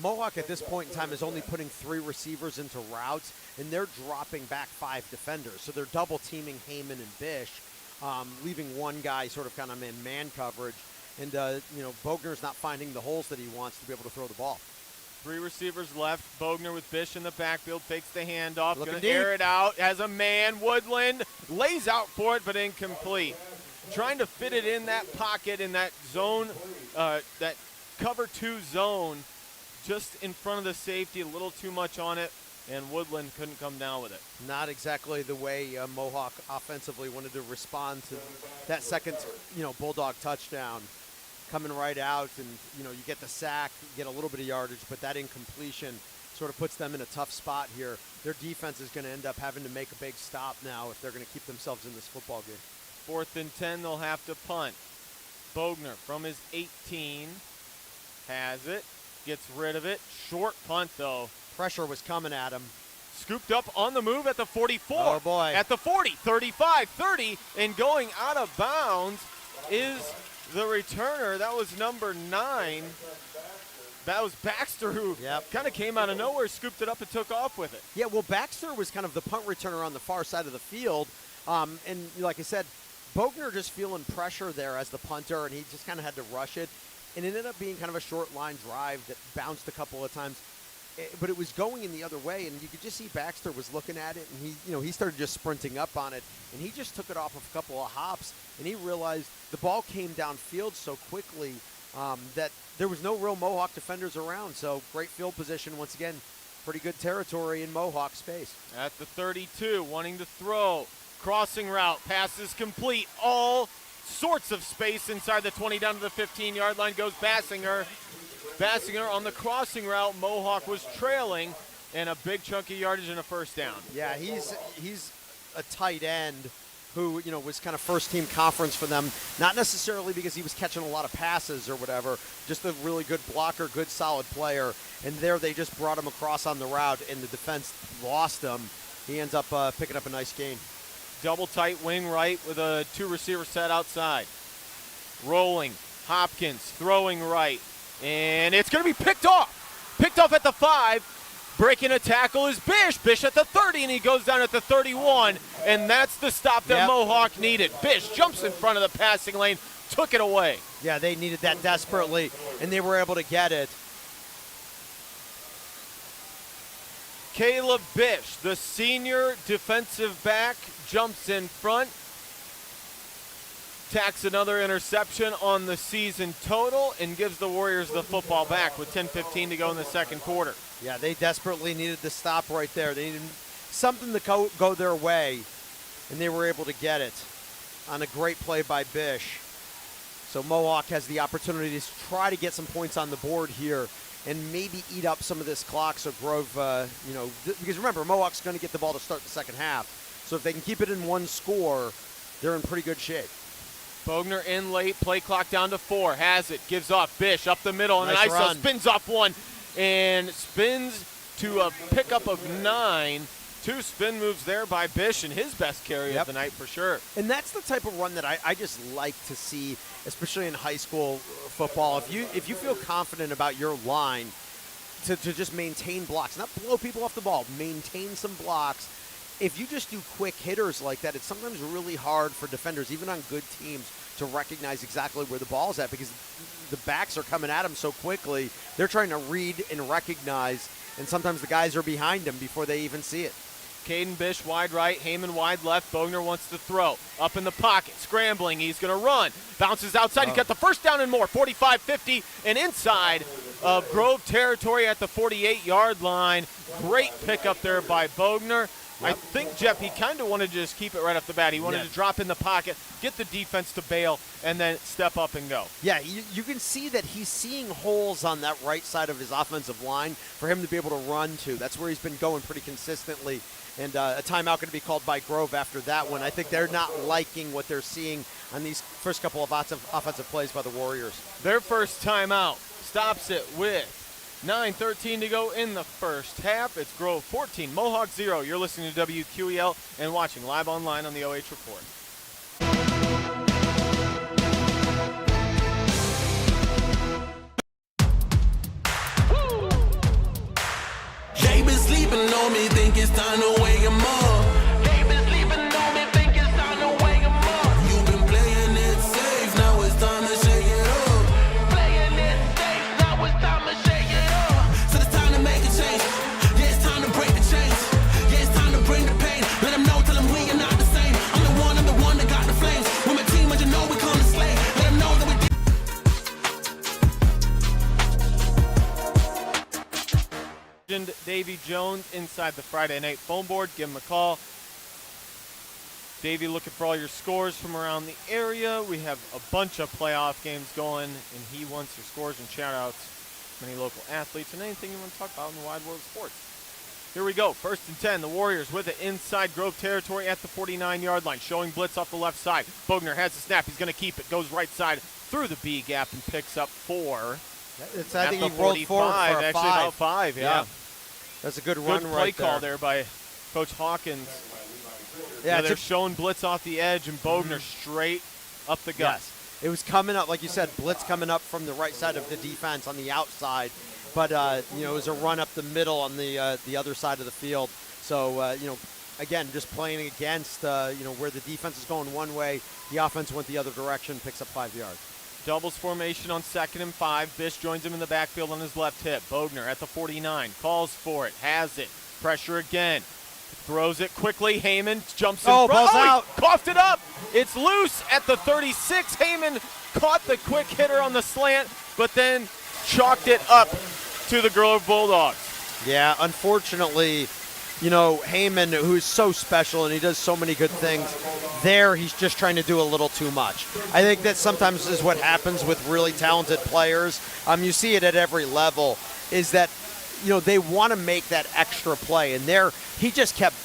Mohawk at this point in time is only putting 3 receivers into routes, and they're dropping back 5 defenders. So they're double teaming Heyman and Bish, leaving one guy sort of kind of in man coverage. And, Bogner's not finding the holes that he wants to be able to throw the ball. 3 receivers left. Bogner with Bish in the backfield, fakes the handoff, Looking going to deep. air it out. Has a man, Woodland, lays out for it, but incomplete. Trying to fit it in that pocket, in that zone, that cover 2 zone, just in front of the safety, a little too much on it, and Woodland couldn't come down with it. Not exactly the way Mohawk offensively wanted to respond to that second, Bulldog touchdown. Coming right out, and, you get the sack, get a little bit of yardage, but that incompletion sort of puts them in a tough spot here. Their defense is going to end up having to make a big stop now if they're going to keep themselves in this football game. 4th and 10, they'll have to punt. Bogner from his 18 has it, gets rid of it. Short punt, though. Pressure was coming at him. Scooped up on the move at the 44. Oh, boy. At the 40, 35, 30, and going out of bounds is the returner. That was number 9. That was Baxter, who kind of came out of nowhere, scooped it up, and took off with it. Yeah, well, Baxter was kind of the punt returner on the far side of the field. And like I said, Bogner just feeling pressure there as the punter, and he just kind of had to rush it. And it ended up being kind of a short line drive that bounced a couple of times. But it was going in the other way, and you could just see Baxter was looking at it, and he started just sprinting up on it, and he just took it off of a couple of hops, and he realized the ball came downfield so quickly that there was no real Mohawk defenders around. So great field position once again, pretty good territory in Mohawk space. At the 32, wanting to throw, crossing route, passes complete, all sorts of space inside the 20 down to the 15-yard line goes Bassinger. Bassinger on the crossing route. Mohawk was trailing, and a big chunk of yardage and a first down. Yeah, he's a tight end, who, was kind of first-team conference for them, not necessarily because he was catching a lot of passes or whatever, just a really good blocker, good solid player. And there they just brought him across on the route, and the defense lost him. He ends up picking up a nice gain. Double tight wing right with a 2-receiver set outside. Rolling, Hopkins throwing right, and it's going to be picked off. Picked off at the 5. Breaking a tackle is Bish. Bish at the 30, and he goes down at the 31, and that's the stop that Mohawk needed. Bish jumps in front of the passing lane, took it away. Yeah, they needed that desperately, and they were able to get it. Caleb Bish, the senior defensive back, jumps in front, tacks another interception on the season total, and gives the Warriors the football back with 10:15 to go in the second quarter. Yeah, they desperately needed the stop right there. They needed something to go their way, and they were able to get it on a great play by Bish. So Mohawk has the opportunity to try to get some points on the board here and maybe eat up some of this clock so Grove, because remember, Mohawk's going to get the ball to start the second half. So if they can keep it in one score, they're in pretty good shape. Bogner in late, play clock down to 4, has it, gives off Bish up the middle, and Nice an ISO run. spins off one, and spins to a pickup of 9. 2 spin moves there by Bish, and his best carry of the night for sure. And that's the type of run that I just like to see, especially in high school football. If you feel confident about your line to just maintain blocks, not blow people off the ball, maintain some blocks. If you just do quick hitters like that, it's sometimes really hard for defenders, even on good teams, to recognize exactly where the ball's at because the backs are coming at them so quickly. They're trying to read and recognize, and sometimes the guys are behind them before they even see it. Caden Bish wide right, Heyman wide left. Bogner wants to throw. Up in the pocket, scrambling. He's going to run. Bounces outside. He's got the first down and more. 45-50 and inside of Grove territory at the 48-yard line. Great pickup there by Bogner. I think, Jeff, he kind of wanted to just keep it right off the bat. He wanted to drop in the pocket, get the defense to bail, and then step up and go. Yeah, you can see that he's seeing holes on that right side of his offensive line for him to be able to run to. That's where he's been going pretty consistently. And a timeout going to be called by Grove after that one. I think they're not liking what they're seeing on these first couple of offensive plays by the Warriors. Their first timeout stops it with 9:13 to go in the first half. It's Grove 14, Mohawk 0. You're listening to WQEL and watching live online on the OH Report. They been sleeping on me, think it's time to wake 'em up. They been sleeping on me, think it's time to wake 'em up. You've been playing it safe, now it's time to shake it up. Playing it safe, now it's time to shake it up. So it's time to make a change. Yeah, it's time to break the chains. Yeah, it's time to bring the pain. Let them know, tell them we are not the same. I'm the one that got the flames. With my team, but you know we come to slay. Let them know that we Davy Jones inside the Friday night phone board. Give him a call. Davy looking for all your scores from around the area. We have a bunch of playoff games going, and he wants your scores and shout-outs from any local athletes and anything you want to talk about in the wide world of sports. Here we go. 1st and 10. The Warriors with it inside Grove territory at the 49-yard line. Showing blitz off the left side. Bogner has the snap. He's going to keep it. Goes right side through the B gap and picks up 4. I think he rolled forward for a 5. Actually, about 5, yeah. That's a good run Good right play there. call there by Coach Hawkins. Yeah, they're showing blitz off the edge, and Bogner straight up the gut. Yes. It was coming up, like you said, blitz coming up from the right side of the defense on the outside. But, it was a run up the middle on the other side of the field. So, again, just playing against, where the defense is going one way, the offense went the other direction, picks up 5 yards. Doubles formation on 2nd and 5. Bish joins him in the backfield on his left hip. Bogner at the 49. Calls for it. Has it. Pressure again. Throws it quickly. Heyman jumps in front. Ball's out. He coughed it up. It's loose at the 36. Heyman caught the quick hitter on the slant, but then chalked it up to the Grove Bulldogs. Yeah, unfortunately, Heyman, who's so special and he does so many good things, there he's just trying to do a little too much. I think that sometimes is what happens with really talented players. You see it at every level, is that, they want to make that extra play. And there he just kept,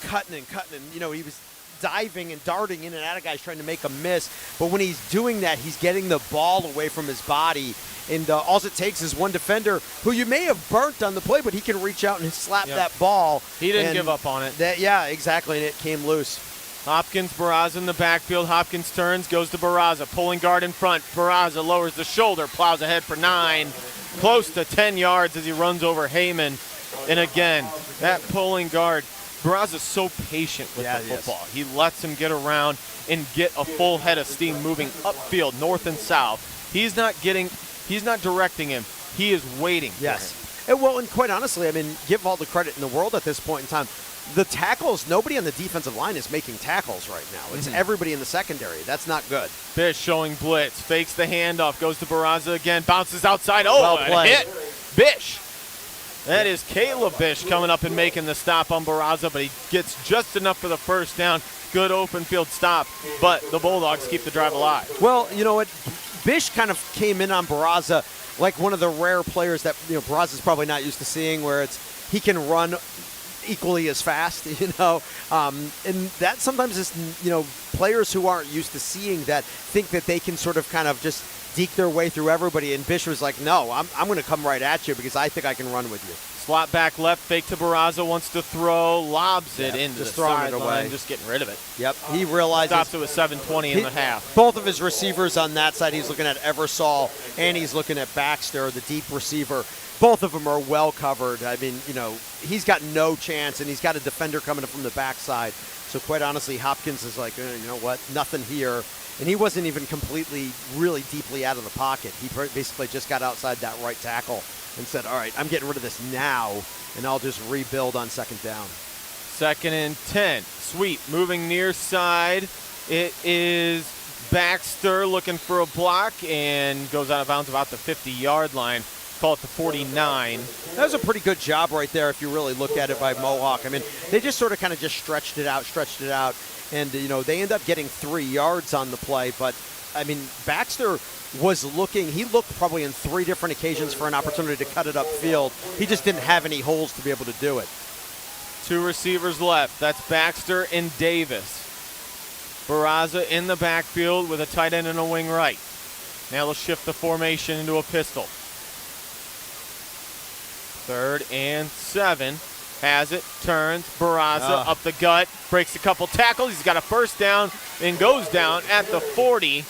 cutting and cutting. And, he was diving and darting in and out of guys trying to make a miss. But when he's doing that, he's getting the ball away from his body. And all it takes is one defender who you may have burnt on the play, but he can reach out and slap that ball. He didn't give up on it. Yeah, exactly, and it came loose. Hopkins, Barraza in the backfield. Hopkins turns, goes to Barraza. Pulling guard in front. Barraza lowers the shoulder, plows ahead for 9. Close to 10 yards as he runs over Heyman. And again, that pulling guard, Barraza's so patient with the football. He lets him get around and get a full head of steam moving upfield, north and south. He's not directing him. He is waiting for him. And quite honestly, I mean, give all the credit in the world at this point in time. The tackles, nobody on the defensive line is making tackles right now. It's everybody in the secondary. That's not good. Bish showing blitz, fakes the handoff, goes to Barraza again, bounces outside. Oh, well played. Hit. Bish. That is Caleb Bish coming up and making the stop on Barraza, but he gets just enough for the first down. Good open field stop, but the Bulldogs keep the drive alive. Well, you know what? Bish kind of came in on Barraza like one of the rare players that, Barraza's probably not used to seeing, where he can run equally as fast, and that sometimes is, players who aren't used to seeing that think that they can sort of kind of just deke their way through everybody, and Bish was like, no, I'm going to come right at you because I think I can run with you. Slot back left, fake to Barraza, wants to throw, lobs it into the sideline, just getting rid of it. Yep, he realizes. Stops it with 7:20 in the half. Both of his receivers on that side, he's looking at Eversole and he's looking at Baxter, the deep receiver. Both of them are well covered. I mean, he's got no chance, and he's got a defender coming from the backside. So quite honestly, Hopkins is like, you know what, nothing here. And he wasn't even completely, really deeply out of the pocket. He basically just got outside that right tackle and said, all right, I'm getting rid of this now, and I'll just rebuild on second down. 2nd and 10. Sweep, moving near side. It is Baxter looking for a block and goes out of bounds about the 50-yard line. Call it the 49. That was a pretty good job right there if you really look at it by Mohawk. I mean, they just sort of kind of just stretched it out. And, they end up getting 3 yards on the play. But, I mean, Baxter was he looked probably in 3 different occasions for an opportunity to cut it upfield. He just didn't have any holes to be able to do it. 2 receivers left. That's Baxter and Davis. Barraza in the backfield with a tight end and a wing right. Now they'll shift the formation into a pistol. 3rd and 7. Has it, turns, Barraza up the gut, breaks a couple tackles. He's got a first down and goes down at the 40.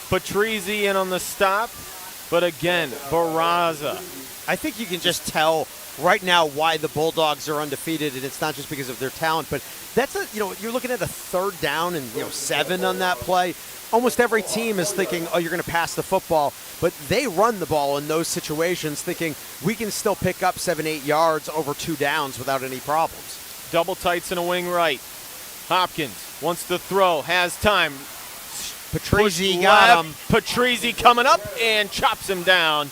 Patrizi in on the stop, but again, Barraza. I think you can just tell right now why the Bulldogs are undefeated, and it's not just because of their talent, but that's you're looking at a 3rd down and 7 on that play. Almost every team is thinking, oh, you're going to pass the football, but they run the ball in those situations thinking we can still pick up 7-8 yards over 2 downs without any problems. Double tights and a wing right. Hopkins wants to throw, has time. Patrizi got him. Patrizi coming up and chops him down.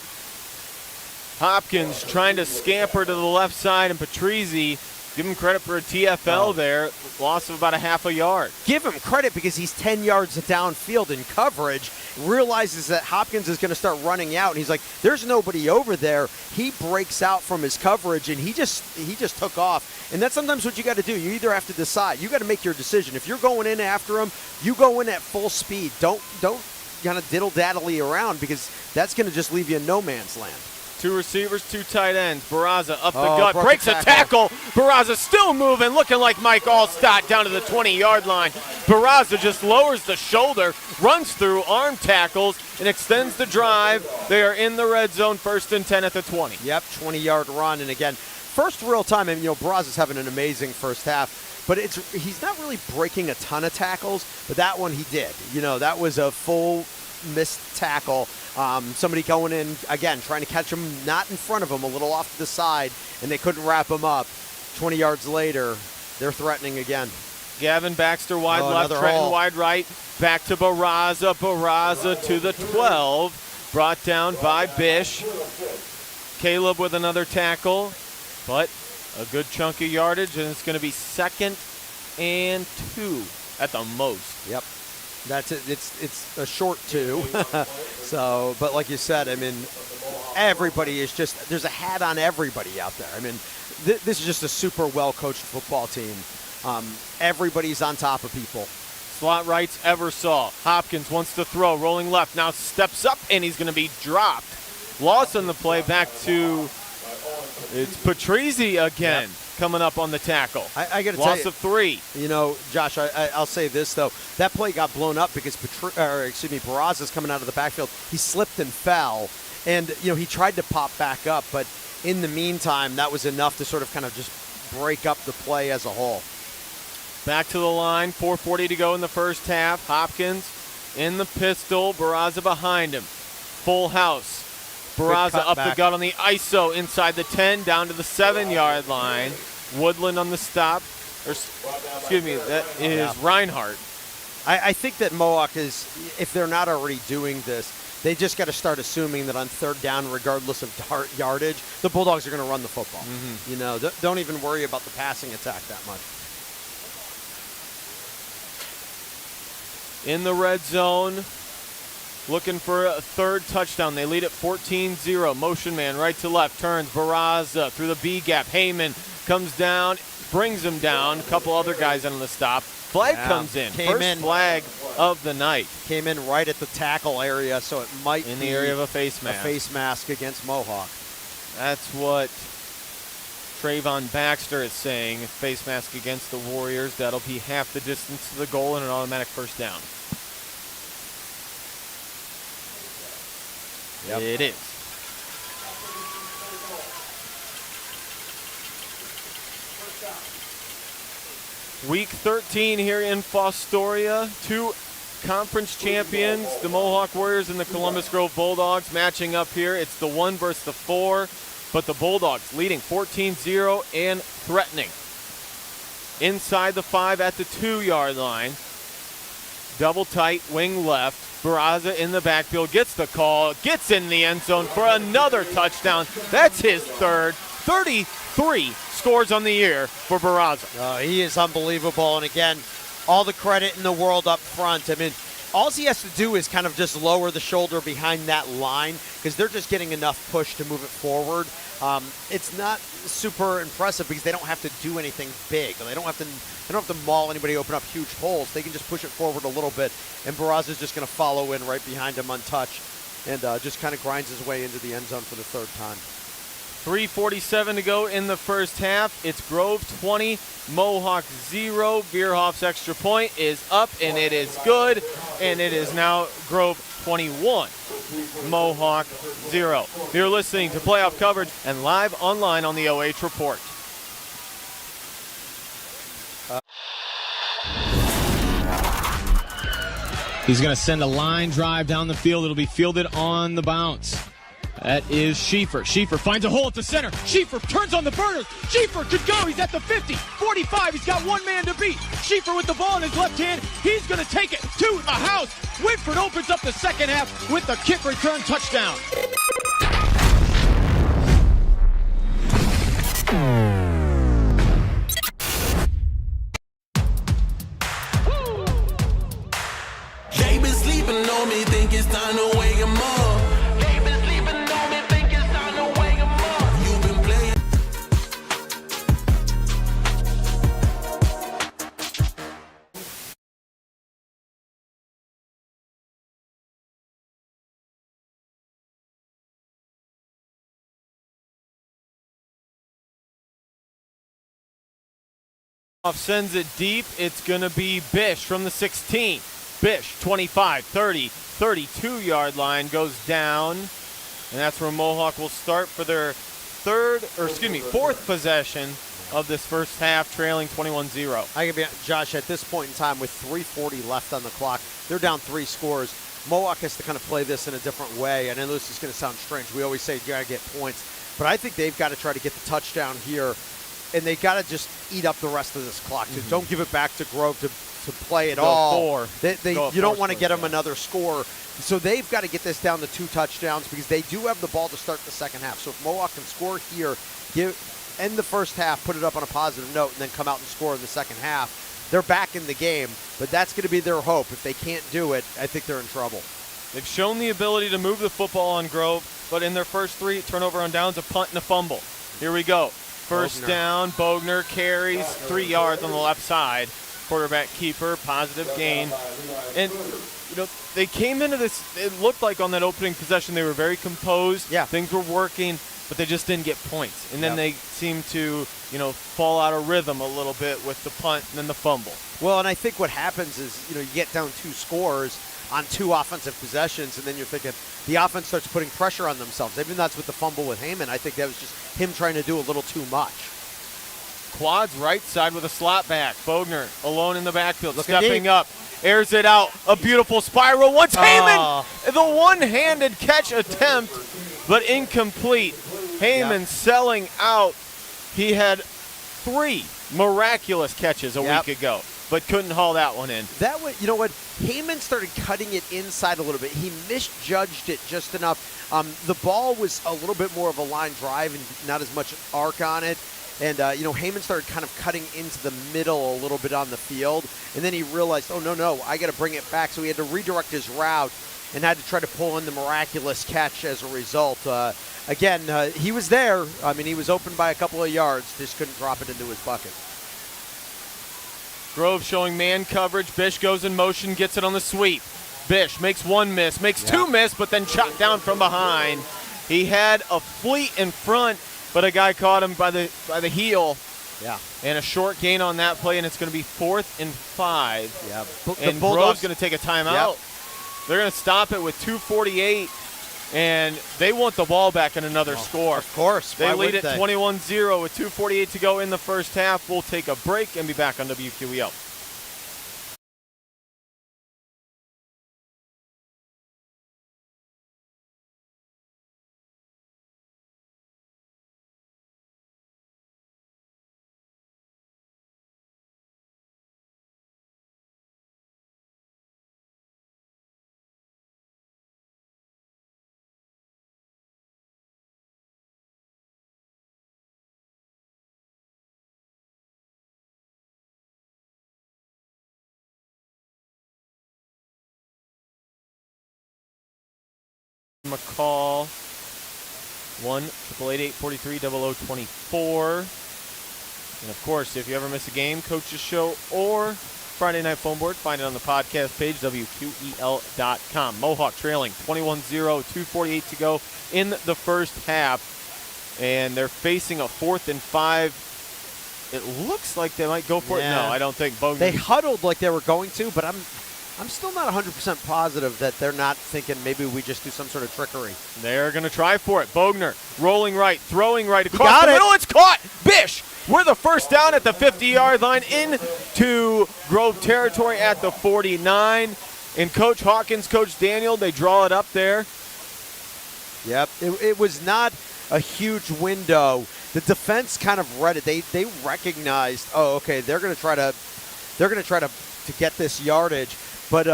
Hopkins trying to scamper to the left side, and Patrizi, give him credit for a TFL there. Loss of about a half a yard. Give him credit because he's 10 yards downfield in coverage, realizes that Hopkins is going to start running out, and he's like, there's nobody over there. He breaks out from his coverage, and he just took off. And that's sometimes what you got to do. You either have to decide. You got to make your decision. If you're going in after him, you go in at full speed. Don't kind of diddle-daddly around because that's going to just leave you in no man's land. 2 receivers, 2 tight ends. Barraza up the gut, breaks a tackle. Barraza still moving, looking like Mike Allstott down to the 20-yard line. Barraza just lowers the shoulder, runs through arm tackles, and extends the drive. They are in the red zone, 1st and 10 at the 20. Yep, 20-yard run. And again, first real time, and Barraza's having an amazing first half. But he's not really breaking a ton of tackles, but that one he did. That was a full missed tackle. Somebody going in, again, trying to catch him, not in front of him, a little off to the side, and they couldn't wrap him up. 20 yards later, they're threatening again. Gavin Baxter wide left, Trenton wide right, back to Barraza. Barraza to the 12, brought down by Bish. Caleb with another tackle, but a good chunk of yardage, and it's going to be 2nd and 2 at the most. Yep. That's it. It's a short 2. So, but like you said, I mean, everybody is just, there's a hat on everybody out there. I mean, this is just a super well-coached football team. Everybody's on top of people. Slot right's Eversole. Hopkins wants to throw, rolling left, now steps up, and he's going to be dropped. Loss on the play, back to, it's Patrizzi again. Coming up on the tackle. I got to tell you. Loss of 3. You know, Josh, I'll say this, though. That play got blown up because Barraza's coming out of the backfield. He slipped and fell, and, you know, he tried to pop back up, but in the meantime, that was enough to sort of kind of just break up the play as a whole. Back to the line, 4:40 to go in the first half. Hopkins in the pistol, Barraza behind him. Full house. Barraza up the gut on the ISO inside the 10, down to the 7-yard line. Woodland on the stop. Excuse me, that is Reinhardt. I think that Mohawk is, if they're not already doing this, they just got to start assuming that on third down, regardless of yardage, the Bulldogs are going to run the football. You know, don't even worry about the passing attack that much. In the red zone, looking for a third touchdown. They lead at 14-0. Motion man right to left, turns. Barraza through the B gap. Heyman comes down, brings him down. A couple other guys on the stop. Flag comes in. First flag of the night. Came in right at the tackle area, so it might in be the area of a face mask. A face mask against Mohawk. That's what Trayvon Baxter is saying. Face mask against the Warriors. That'll be half the distance to the goal and an automatic first down. Yep. It is. Week 13 here in Fostoria. 2 conference champions, the Mohawk Warriors and the Columbus Grove Bulldogs, matching up here. It's the 1 versus the 4, but the Bulldogs leading 14-0 and threatening. Inside the 5 at the 2-yard line. Double tight, wing left. Barraza in the backfield, gets the call, gets in the end zone for another touchdown. That's his third. 33 scores on the year for Barraza. He is unbelievable, and again, all the credit in the world up front. I mean, all he has to do is kind of just lower the shoulder behind that line because they're just getting enough push to move it forward. It's not super impressive because they don't have to do anything big. They don't have to maul anybody, open up huge holes. They can just push it forward a little bit, and Barraza's just going to follow in right behind him untouched and just kind of grinds his way into the end zone for the third time. 3:47 to go in the first half. It's Grove 20, Mohawk 0. Bierhoff's extra point is up, and it is good, and it is now Grove 21, Mohawk 0. You're listening to playoff coverage and live online on the OH Report. He's going to send a line drive down the field. It'll be fielded on the bounce. That is Schieffer. Schieffer finds a hole at the center. Schieffer turns on the burners. Schieffer could go. He's at the 50, 45. He's got one man to beat. Schieffer with the ball in his left hand. He's going to take it to the house. Whitford opens up the second half with the kick return touchdown. They been sleeping on me, think it's time to wake 'em up. They been sleeping on me, think it's time to wake 'em up. You've been playing. Sends it deep. It's going to be Bish from the 16. Bish, 25, 30, 32-yard line, goes down. And that's where Mohawk will start for their fourth possession of this first half, trailing 21-0. I can be, Josh, at this point in time with 3:40 left on the clock, they're down 3 scores. Mohawk has to kind of play this in a different way. I know this is going to sound strange. We always say you got to get points. But I think they've got to try to get the touchdown here. And they got to just eat up the rest of this clock. Mm-hmm. Don't give it back to Grove to play at all. You don't want to get them another score. So they've got to get this down to 2 touchdowns because they do have the ball to start the second half. So if Mohawk can score here, end the first half, put it up on a positive note, and then come out and score in the second half, they're back in the game. But that's going to be their hope. If they can't do it, I think they're in trouble. They've shown the ability to move the football on Grove, but in their first 3, turnover on downs, a punt and a fumble. Here we go. first down. Bogner carries 3 yards on the left side. Quarterback keeper, positive gain. And, they came into this, it looked like on that opening possession they were very composed. Yeah. Things were working, but they just didn't get points. And then they seemed to, fall out of rhythm a little bit with the punt and then the fumble. Well, and I think what happens is, you get down 2 scores on 2 offensive possessions, and then you're thinking the offense starts putting pressure on themselves. Maybe that's with the fumble with Heyman. I think that was just him trying to do a little too much. Quads right side with a slot back. Bogner alone in the backfield, Looking stepping deep. up, airs it out. A beautiful spiral. Once Heyman, the one-handed catch attempt, but incomplete. Heyman selling out. He had 3 miraculous catches a week ago, but couldn't haul that one in. That way, you know what? Heyman started cutting it inside a little bit. He misjudged it just enough. The ball was a little bit more of a line drive and not as much arc on it. And, Heyman started kind of cutting into the middle a little bit on the field. And then he realized, oh, no, I got to bring it back. So he had to redirect his route and had to try to pull in the miraculous catch as a result. Again, he was there. I mean, he was open by a couple of yards. Just couldn't drop it into his bucket. Grove showing man coverage. Bish goes in motion, gets it on the sweep. Bish makes 1 miss, makes 2 miss, but then chopped down from behind. He had a fleet in front, but a guy caught him by the heel. Yeah. And a short gain on that play, and it's going to be 4th and 5. Yeah. And Grove's going to take a timeout. Yep. They're going to stop it with 2:48, and they want the ball back in another score. Of course. They lead at 21-0 with 2:48 to go in the first half. We'll take a break and be back on WQEL. McCall, 1-888-843-0024. And of course, if you ever miss a game, Coach's Show, or Friday Night Phone Board, find it on the podcast page, WQEL.com. Mohawk trailing 21-0, 2:48 to go in the first half. And they're facing a 4th and 5. It looks like they might go for it. No, I don't think. Bogner. They huddled like they were going to, but I'm still not 100% positive that they're not thinking maybe we just do some sort of trickery. They're going to try for it. Bogner rolling right, throwing right across the middle. It's caught. Bish with a first down at the 50-yard line into Grove territory at the 49. And Coach Hawkins, Coach Daniel, they draw it up there. Yep. It was not a huge window. The defense kind of read it. They recognized, they're going to try to get this yardage. But,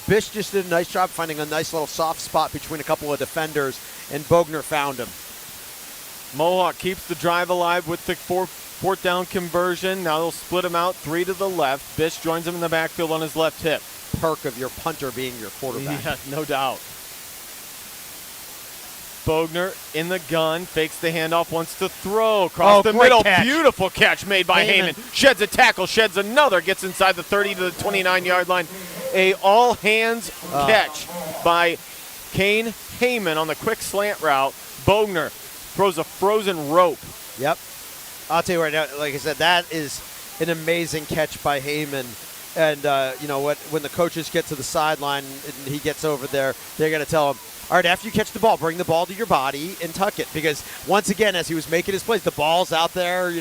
Bish just did a nice job finding a nice little soft spot between a couple of defenders, and Bogner found him. Mohawk keeps the drive alive with the fourth down conversion. Now they'll split him out, 3 to the left. Bish joins him in the backfield on his left hip. Perk of your punter being your quarterback. Yeah, no doubt. Bogner in the gun, fakes the handoff, wants to throw across the middle. Catch. Beautiful catch made by Heyman. Sheds a tackle, sheds another, gets inside the 30 to the 29-yard line. A all-hands catch by Kane Heyman on the quick slant route. Bogner throws a frozen rope. Yep. I'll tell you right now, like I said, that is an amazing catch by Heyman. And you know what? When the coaches get to the sideline and he gets over there, they're going to tell him, all right, after you catch the ball, bring the ball to your body and tuck it. Because once again, as he was making his plays, the ball's out there,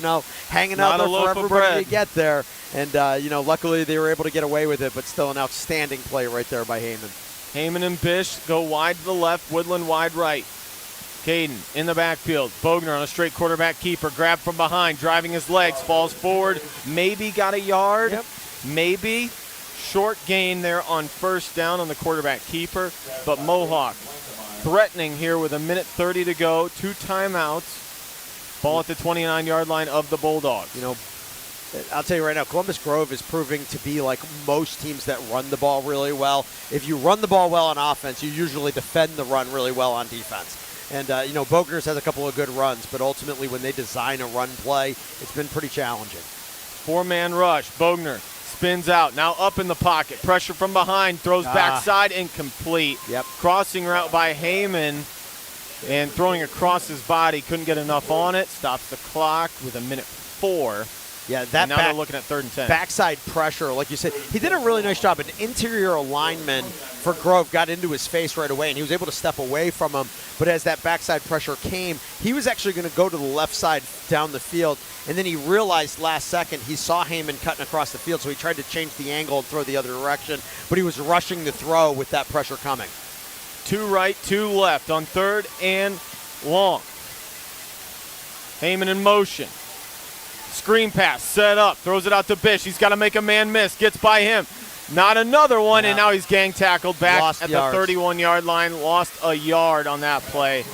hanging out there for everybody to get there. And, luckily they were able to get away with it, but still an outstanding play right there by Heyman. Heyman and Bish go wide to the left, Woodland wide right. Caden in the backfield. Bogner on a straight quarterback keeper. Grab from behind, driving his legs, falls forward. Maybe got a yard. Yep. Maybe. Short gain there on first down on the quarterback keeper. But Mohawk threatening here with 1:30 to go. 2 timeouts. Ball at the 29-yard line of the Bulldogs. I'll tell you right now, Columbus Grove is proving to be like most teams that run the ball really well. If you run the ball well on offense, you usually defend the run really well on defense. And, Bogner's had a couple of good runs, but ultimately when they design a run play, it's been pretty challenging. 4-man rush. Bogner spins out. Now up in the pocket. Pressure from behind. Throws backside. Incomplete. Yep. Crossing route by Heyman. And throwing across his body. Couldn't get enough on it. Stops the clock with 1:04. Yeah, and now they're looking at 3rd and 10. Backside pressure, like you said. He did a really nice job. An interior lineman for Grove got into his face right away, and he was able to step away from him. But as that backside pressure came, he was actually going to go to the left side down the field, and then he realized last second he saw Heyman cutting across the field, so he tried to change the angle and throw the other direction, but he was rushing the throw with that pressure coming. 2 right, 2 left on 3rd and long. Heyman in motion. Screen pass, set up, throws it out to Bish. He's got to make a man miss, gets by him. Not another one, and now he's gang tackled back at the 31-yard line. Lost a yard on that play,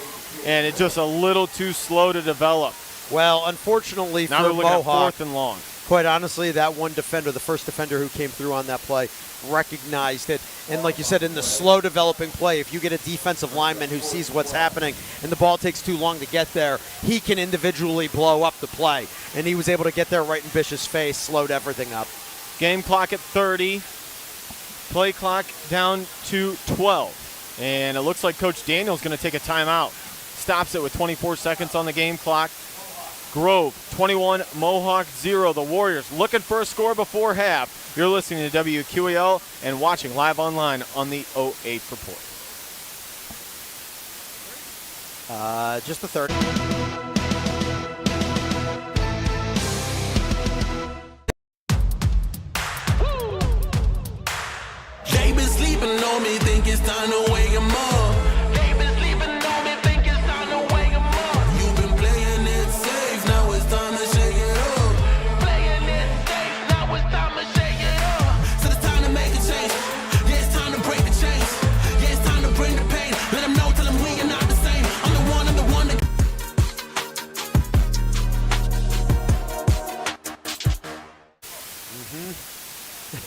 and it's just a little too slow to develop. Well, unfortunately now for we're looking Mohawk, at 4th and long. Quite honestly, that one defender, the first defender who came through on that play, recognized it. And like you said, in the slow developing play, if you get a defensive lineman who sees what's happening and the ball takes too long to get there, he can individually blow up the play. And he was able to get there right in Bish's face, slowed everything up. Game clock at 30. Play clock down to 12. And it looks like Coach Daniel's going to take a timeout. Stops it with 24 seconds on the game clock. Grove 21, Mohawk 0. The Warriors looking for a score before half. You're listening to WQEL and watching live online on the OH Report. Just the 30. They been sleeping on me, think it's time to wake 'em up. They been sleeping on me, think it's time to wake 'em up. You've been playing it safe, now it's time to shake it up. Playing it safe, now it's time to shake it up. So it's time to make a change. Yeah, it's time to break the chains. Yeah, it's time to bring the pain. Let them know, tell them we are not the same. I'm the one that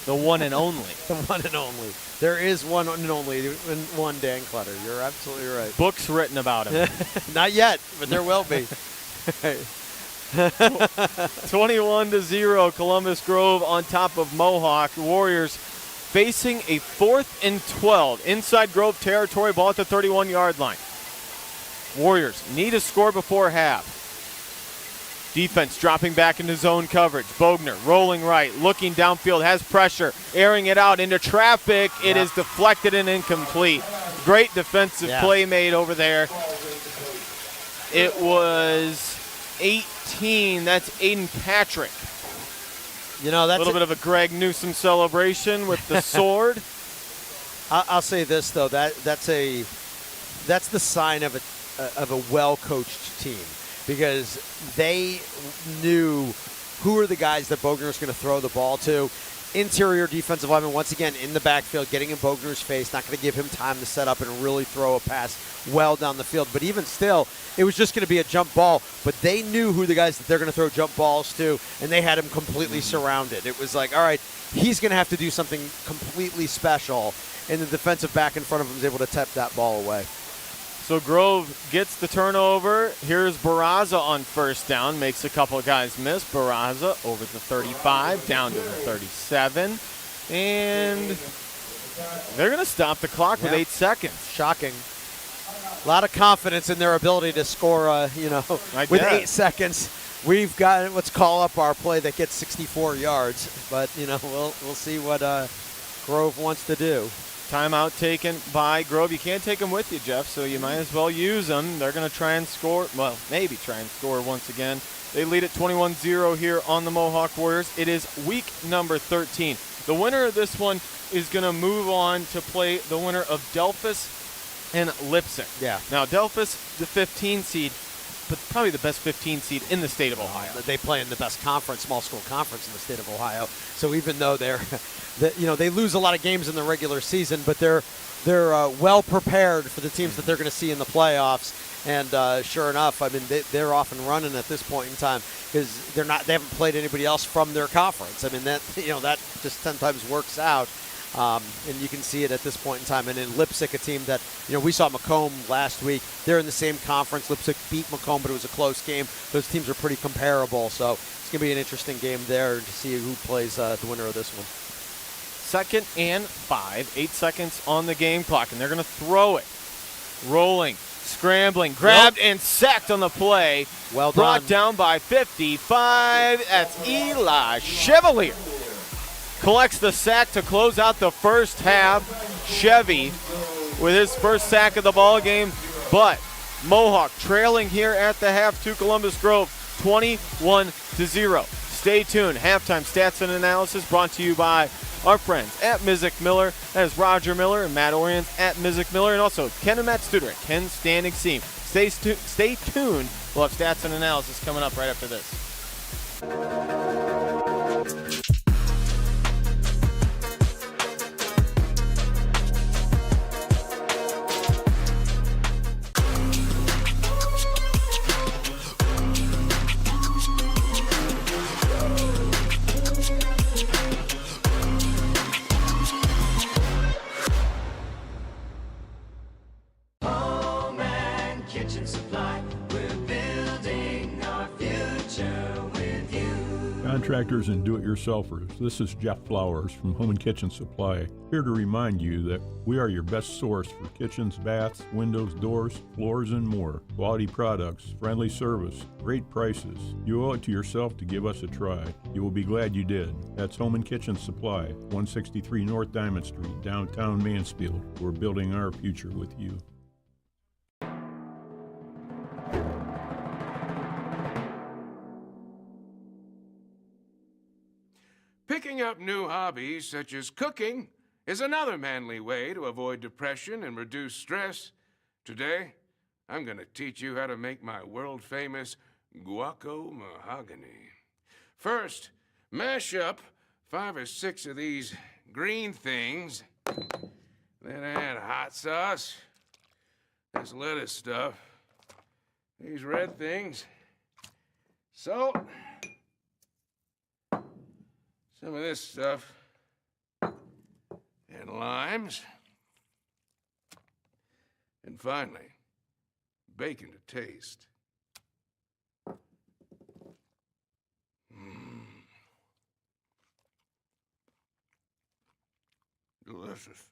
The one and only. The one and only. There is one and only one Dan Clutter. You're absolutely right. Books written about him. Not yet, but there will be. 21-0, Columbus Grove on top of Mohawk. Warriors facing a 4th and 12. Inside Grove territory, ball at the 31-yard line. Warriors need a score before half. Defense dropping back into zone coverage. Bogner rolling right, looking downfield, has pressure, airing it out into traffic. It is deflected and incomplete. Great defensive play made over there. It was 18. That's Aiden Patrick. You know, that's a little bit of a Greg Newsom celebration with the sword. I'll say this though, that's the sign of a well-coached team, because they knew who are the guys that Bogner was going to throw the ball to. Interior defensive lineman, once again, in the backfield, getting in Bogner's face, not going to give him time to set up and really throw a pass well down the field. But even still, it was just going to be a jump ball. But they knew who the guys that they're going to throw jump balls to, and they had him completely surrounded. It was like, all right, he's going to have to do something completely special, and the defensive back in front of him was able to tap that ball away. So Grove gets the turnover. Here's Barraza on 1st down. Makes a couple of guys miss. Barraza over the 35, down to the 37. And they're going to stop the clock with 8 seconds. Shocking. A lot of confidence in their ability to score, with 8 seconds. We've got, let's call up our play that gets 64 yards. But, we'll see what Grove wants to do. Timeout taken by Grove. You can't take them with you, Jeff, so you might as well use them. They're going to try and score, well, maybe try and score once again. They lead at 21-0 here on the Mohawk Warriors. It is week number 13. The winner of this one is going to move on to play the winner of Delphus and Lipsick. Yeah. Now, Delphus, the 15 seed, but probably the best 15 seed in the state of Ohio. They play in the best conference, small school conference in the state of Ohio. So even though they lose a lot of games in the regular season, but they're well prepared for the teams that they're going to see in the playoffs. And sure enough, I mean, they're off and running at this point in time, because they haven't played anybody else from their conference. I mean, that just 10 times works out. And you can see it at this point in time. And in Leipzig, a team that, we saw Macomb last week. They're in the same conference. Leipzig beat Macomb, but it was a close game. Those teams are pretty comparable. So it's going to be an interesting game there to see who plays the winner of this one. 2nd and 5, 8 seconds on the game clock, and they're going to throw it. Rolling, scrambling, grabbed and sacked on the play. Well done. Brought down by 55. That's Eli Chevalier. Collects the sack to close out the first half. Chevy with his first sack of the ball game, but Mohawk trailing here at the half to Columbus Grove, 21-0. Stay tuned. Halftime stats and analysis brought to you by our friends at Mizik Miller. That is Roger Miller and Matt Oriens at Mizik Miller, and also Ken and Matt Studer at Ken Standing Seam. Stay tuned. We'll have stats and analysis coming up right after this. Home and kitchen supply. We're building our future with you. Contractors and do-it-yourselfers, this is Jeff Flowers from Home and Kitchen Supply, here to remind you that we are your best source for kitchens, baths, windows, doors, floors, and more. Quality products, friendly service, great prices. You owe it to yourself to give us a try. You will be glad you did. That's Home and Kitchen Supply, 163 North Diamond Street, downtown Mansfield. We're building our future with you. Picking up new hobbies such as cooking is another manly way to avoid depression and reduce stress. Today, I'm going to teach you how to make my world-famous guaco mahogany. First, mash up 5 or 6 of these green things. Then add hot sauce, this lettuce stuff, these red things, salt, some of this stuff, and limes, and finally, bacon to taste. Delicious.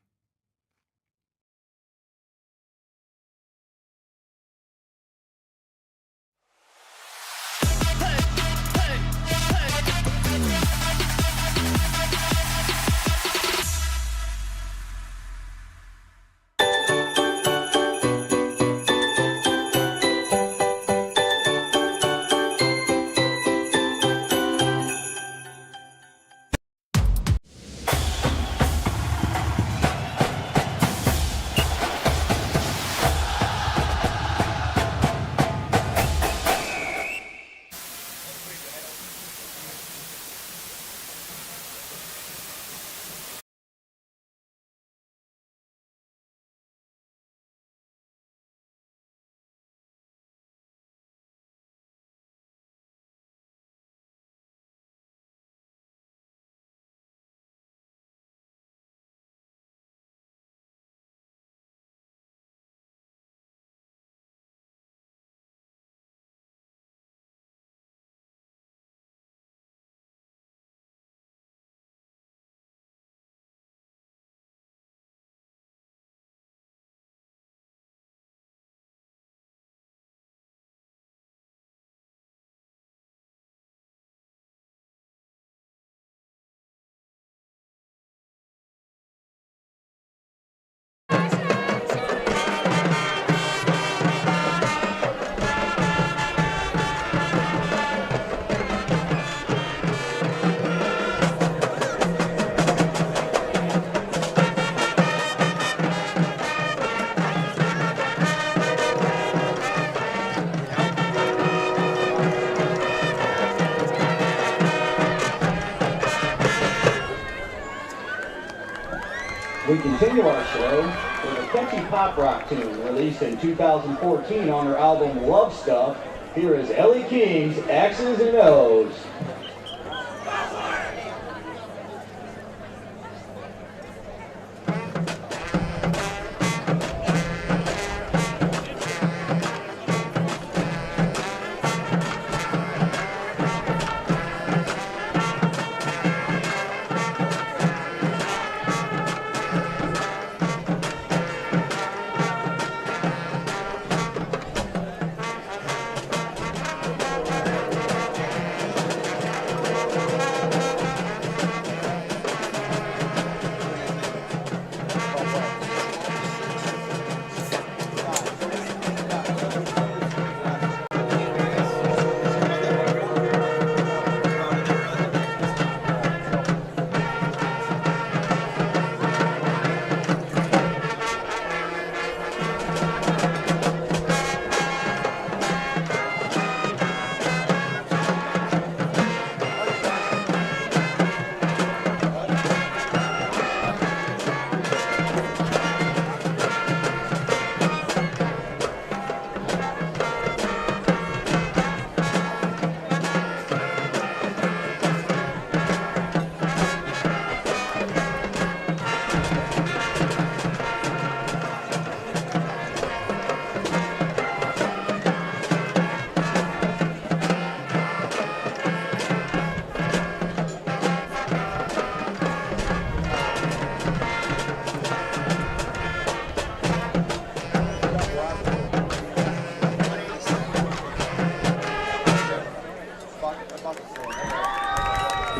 We continue our show with a catchy pop rock tune released in 2014 on her album Love Stuff. Here is Ellie King's X's and O's.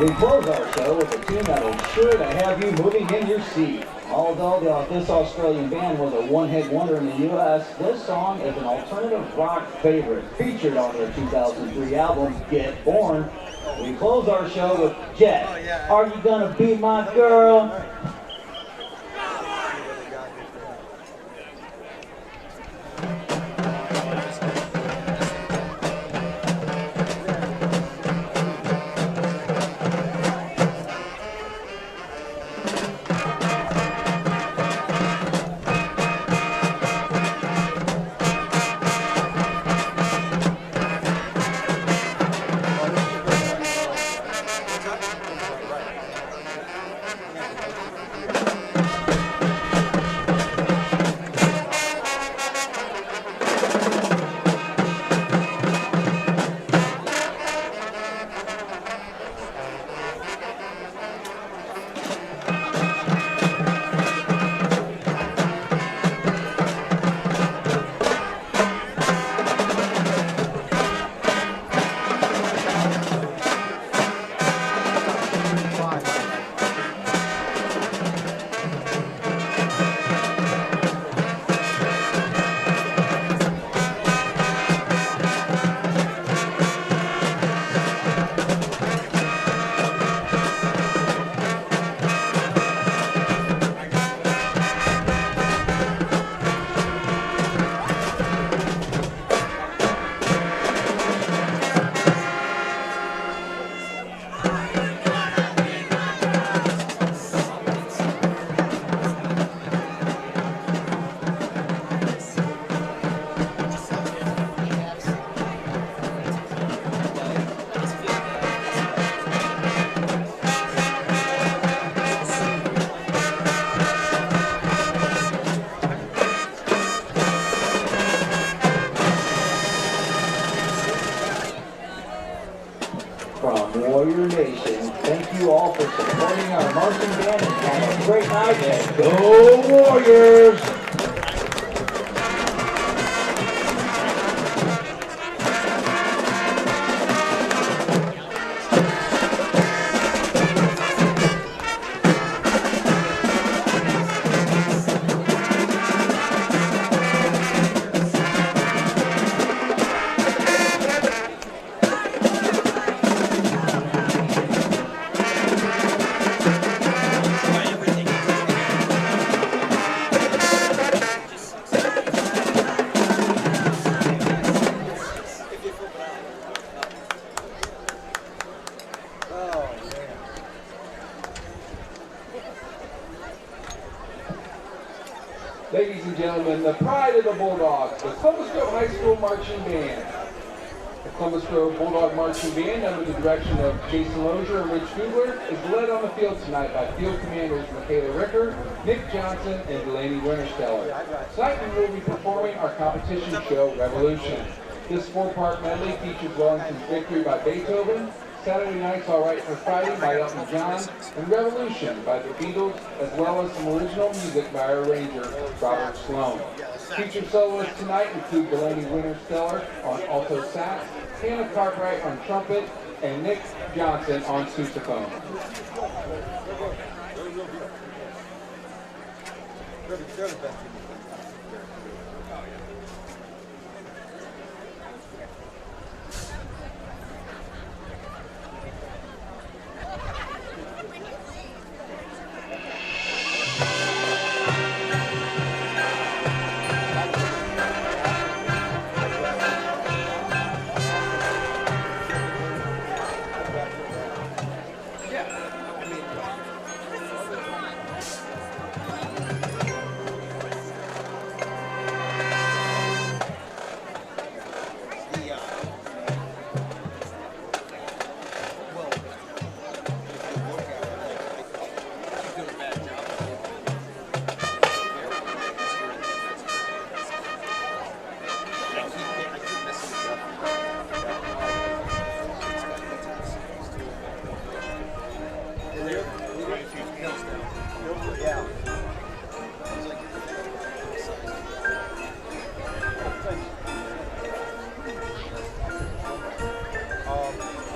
We close our show with a tune that'll sure to have you moving in your seat. Although this Australian band was a one-hit wonder in the U.S., this song is an alternative rock favorite featured on their 2003 album, Get Born. We close our show with Jet. Are you gonna be my girl? Warrior Nation, thank you all for supporting our marching band and have a great night and go Warriors! Ladies and gentlemen, the pride of the Bulldogs, the Columbus Grove High School Marching Band. The Columbus Grove Bulldog Marching Band, under the direction of Jason Lozier and Rich Googler, is led on the field tonight by field commanders Michaela Ricker, Nick Johnson, and Delaney Wintersteller. Tonight we will be performing our competition show, Revolution. This four-part medley features Wellington's Victory by Beethoven, Saturday Night's All Right for Friday by Elton John, and Revolution by the Beatles, as well as some original music by our arranger, Robert Sloan. Featured soloists tonight include Delaney Wintersteller on alto sax, Hannah Cartwright on trumpet, and Nick Johnson on sousaphone.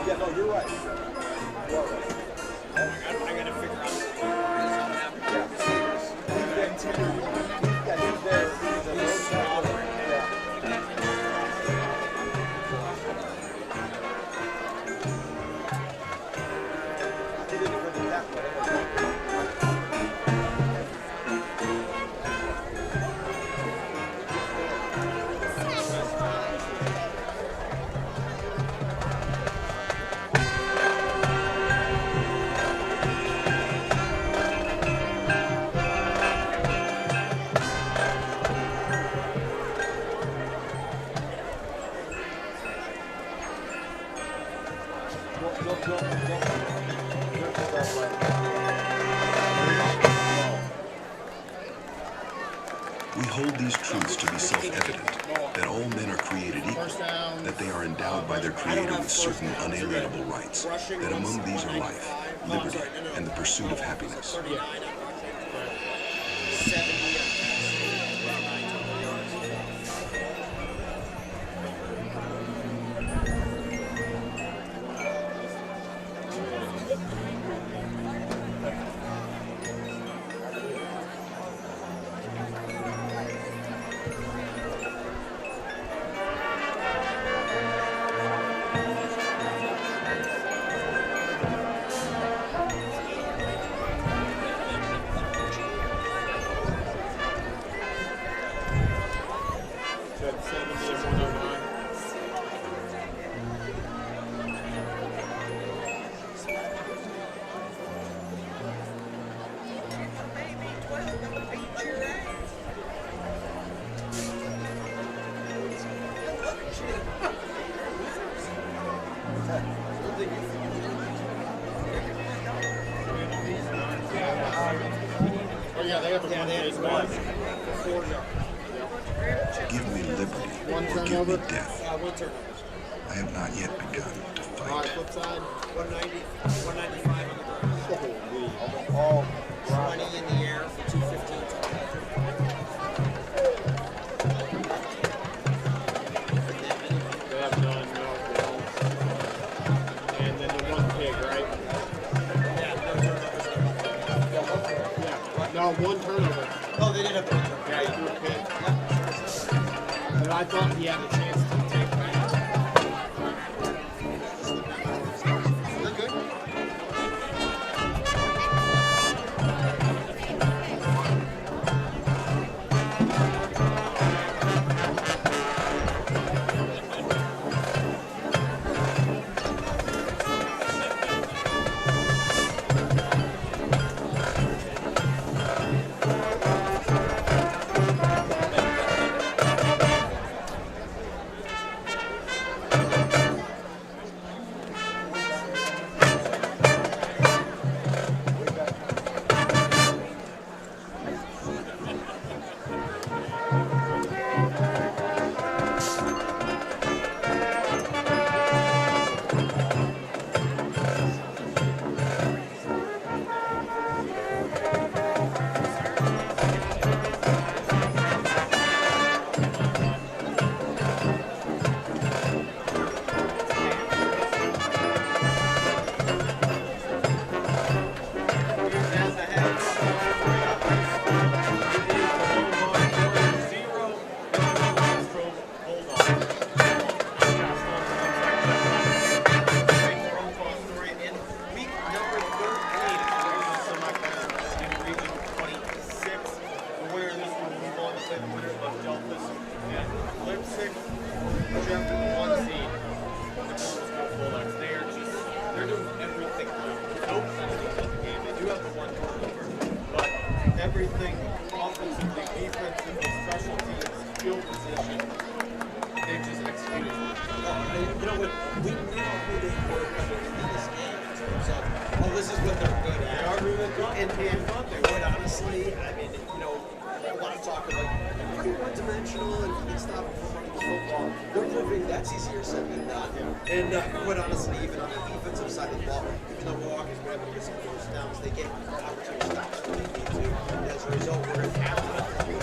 Yeah, no, you're right. We hold these truths to be self-evident, that all men are created equal, that they are endowed by their Creator with certain unalienable rights, that among these are life, liberty, and the pursuit of happiness. Give me liberty, or give me death. I have not yet begun to fight. Flip side, 190, 195 on the ground. 20 in the air for 215. They have done and then the one pig, right? No, one turnover. Oh, they did have one turnover. Yeah, he threw a pig. But I thought he had a chance to take back. They're good. Everything offensively, defensively, special teams, field position, they just executed. You know what? We knew who they were coming into this game in terms of, oh, this is what they're good at. They are really good. And quite honestly, I mean, you know, a lot of talk about you're one-dimensional and you can stop them from running the football. They're proving that's easier said than done. And quite honestly, even on the defensive side of the ball, even though Mohawk has been able to get some first downs, they get opportunity stops when they need to. And as a result, we're in half of it.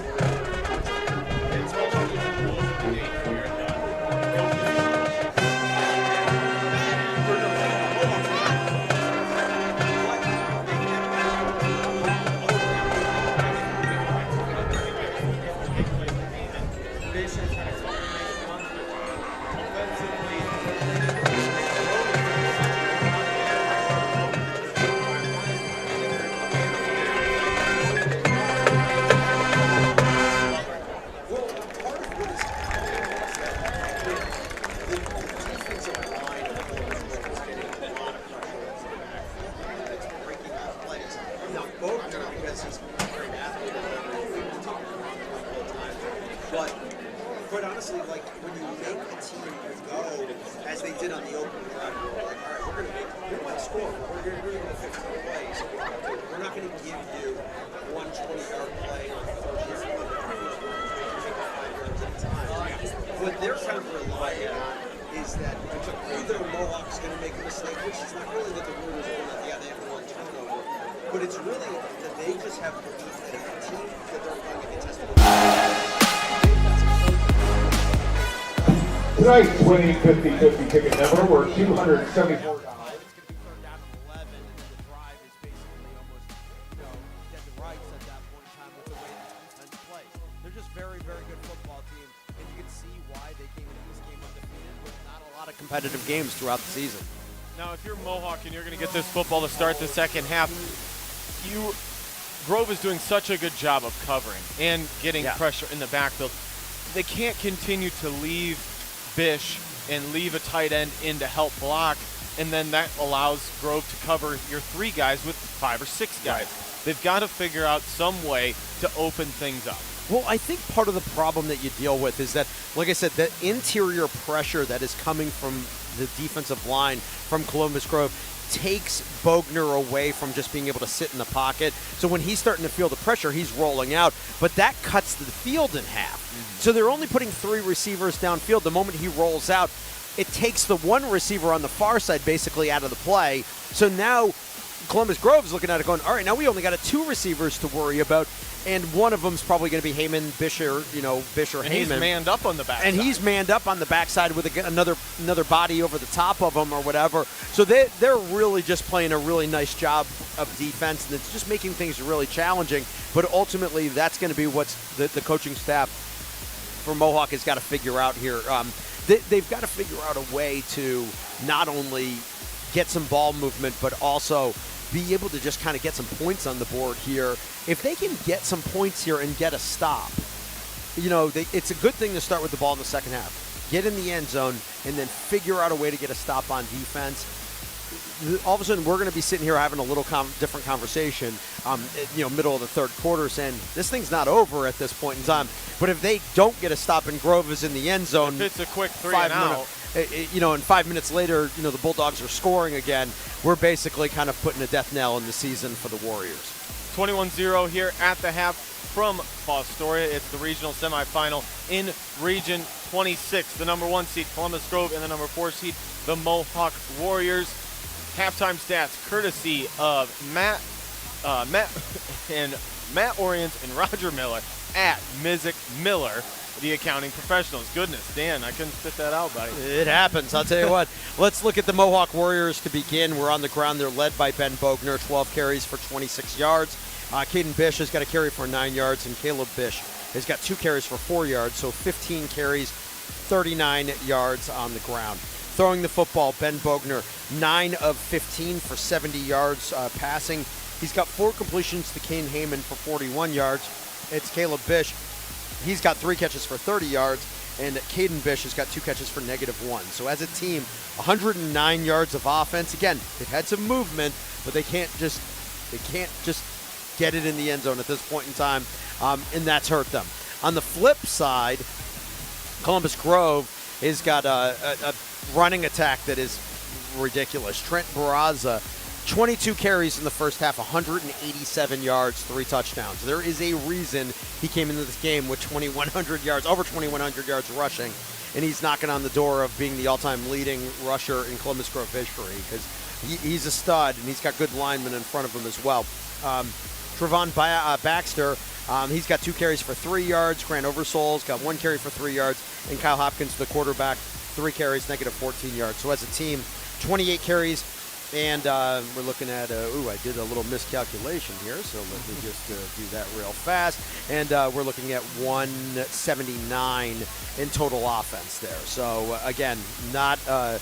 they did on the opening drive. We were like, all right, we might score. We're going to 15 plays. We're not going to give you one 20-yard play or 30-yard play. What they're kind of relying on is that either Mohawk's going to make a mistake, which is not really that the rule is going that they have to one turnover, but it's really that they just have belief that if the team that they're going to get tested Tonight's winning 50-50 ticket number were $274. competitive games throughout the season. Now, if you're Mohawk and you're going to get this football to start the second half, Grove is doing such a good job of covering and getting pressure in the backfield. They can't continue to leave Bish and leave a tight end in to help block, and then that allows Grove to cover your 3 guys with 5 or 6 guys. They've got to figure out some way to open things up. Well, I think part of the problem that you deal with is that, like I said, the interior pressure that is coming from the defensive line from Columbus Grove takes Bogner away from just being able to sit in the pocket. So when he's starting to feel the pressure, he's rolling out, but that cuts the field in half. So they're only putting 3 receivers downfield. The moment he rolls out, it takes the 1 receiver on the far side basically out of the play. So now Columbus Grove is looking at it going, all right, now we only got 2 receivers to worry about, and one of them's probably going to be Heyman, Bish or Heyman. He's manned up on the backside. And he's manned up on the backside with another body over the top of him or whatever. So they're really just playing a really nice job of defense, and it's just making things really challenging. But ultimately, that's going to be what's the coaching staff for Mohawk has got to figure out here. They've got to figure out a way to not only get some ball movement, but also be able to just kind of get some points on the board here. If they can get some points here and get a stop, it's a good thing to start with the ball in the second half. Get in the end zone and then figure out a way to get a stop on defense. All of a sudden, we're going to be sitting here having a little different conversation, middle of the third quarter, saying this thing's not over at this point in time. But if they don't get a stop and Grove is in the end zone, if it's a quick 3 and out, and 5 minutes later, the Bulldogs are scoring again, we're basically kind of putting a death knell in the season for the Warriors. 21-0 here at the half from Fostoria. It's the regional semifinal in Region 26. The number 1 seed, Columbus Grove, and the number 4 seed, the Mohawk Warriors. Halftime stats courtesy of Matt Oriens and Roger Miller at Mizik Miller, the accounting professionals. Goodness, Dan, I couldn't spit that out, buddy. It happens. I'll tell you what. Let's look at the Mohawk Warriors to begin. We're on the ground. They're led by Ben Bogner, 12 carries for 26 yards. Caden Bish has got a carry for 9 yards, and Caleb Bish has got 2 carries for 4 yards, so 15 carries, 39 yards on the ground. Throwing the football, Ben Bogner, 9 of 15 for 70 yards passing. He's got 4 completions to Kane Heyman for 41 yards. It's Caleb Bish. He's got 3 catches for 30 yards, and Caden Bish has got 2 catches for -1. So as a team, 109 yards of offense. Again, they've had some movement, but they can't just get it in the end zone at this point in time, and that's hurt them. On the flip side, Columbus Grove has got a running attack that is ridiculous. Trenton Barraza, 22 carries in the first half, 187 yards, 3 touchdowns. There is a reason he came into this game with 2,100 yards, over 2,100 yards rushing, and he's knocking on the door of being the all-time leading rusher in Columbus Grove history because he's a stud, and he's got good linemen in front of him as well. Trevon Baxter, he's got 2 carries for 3 yards. Grant Oversoul's got 1 carry for 3 yards, and Kyle Hopkins, the quarterback, 3 carries, -14 yards. So as a team, 28 carries, and we're looking at, I did a little miscalculation here, so let me just do that real fast. And we're looking at 179 in total offense there. So again, not a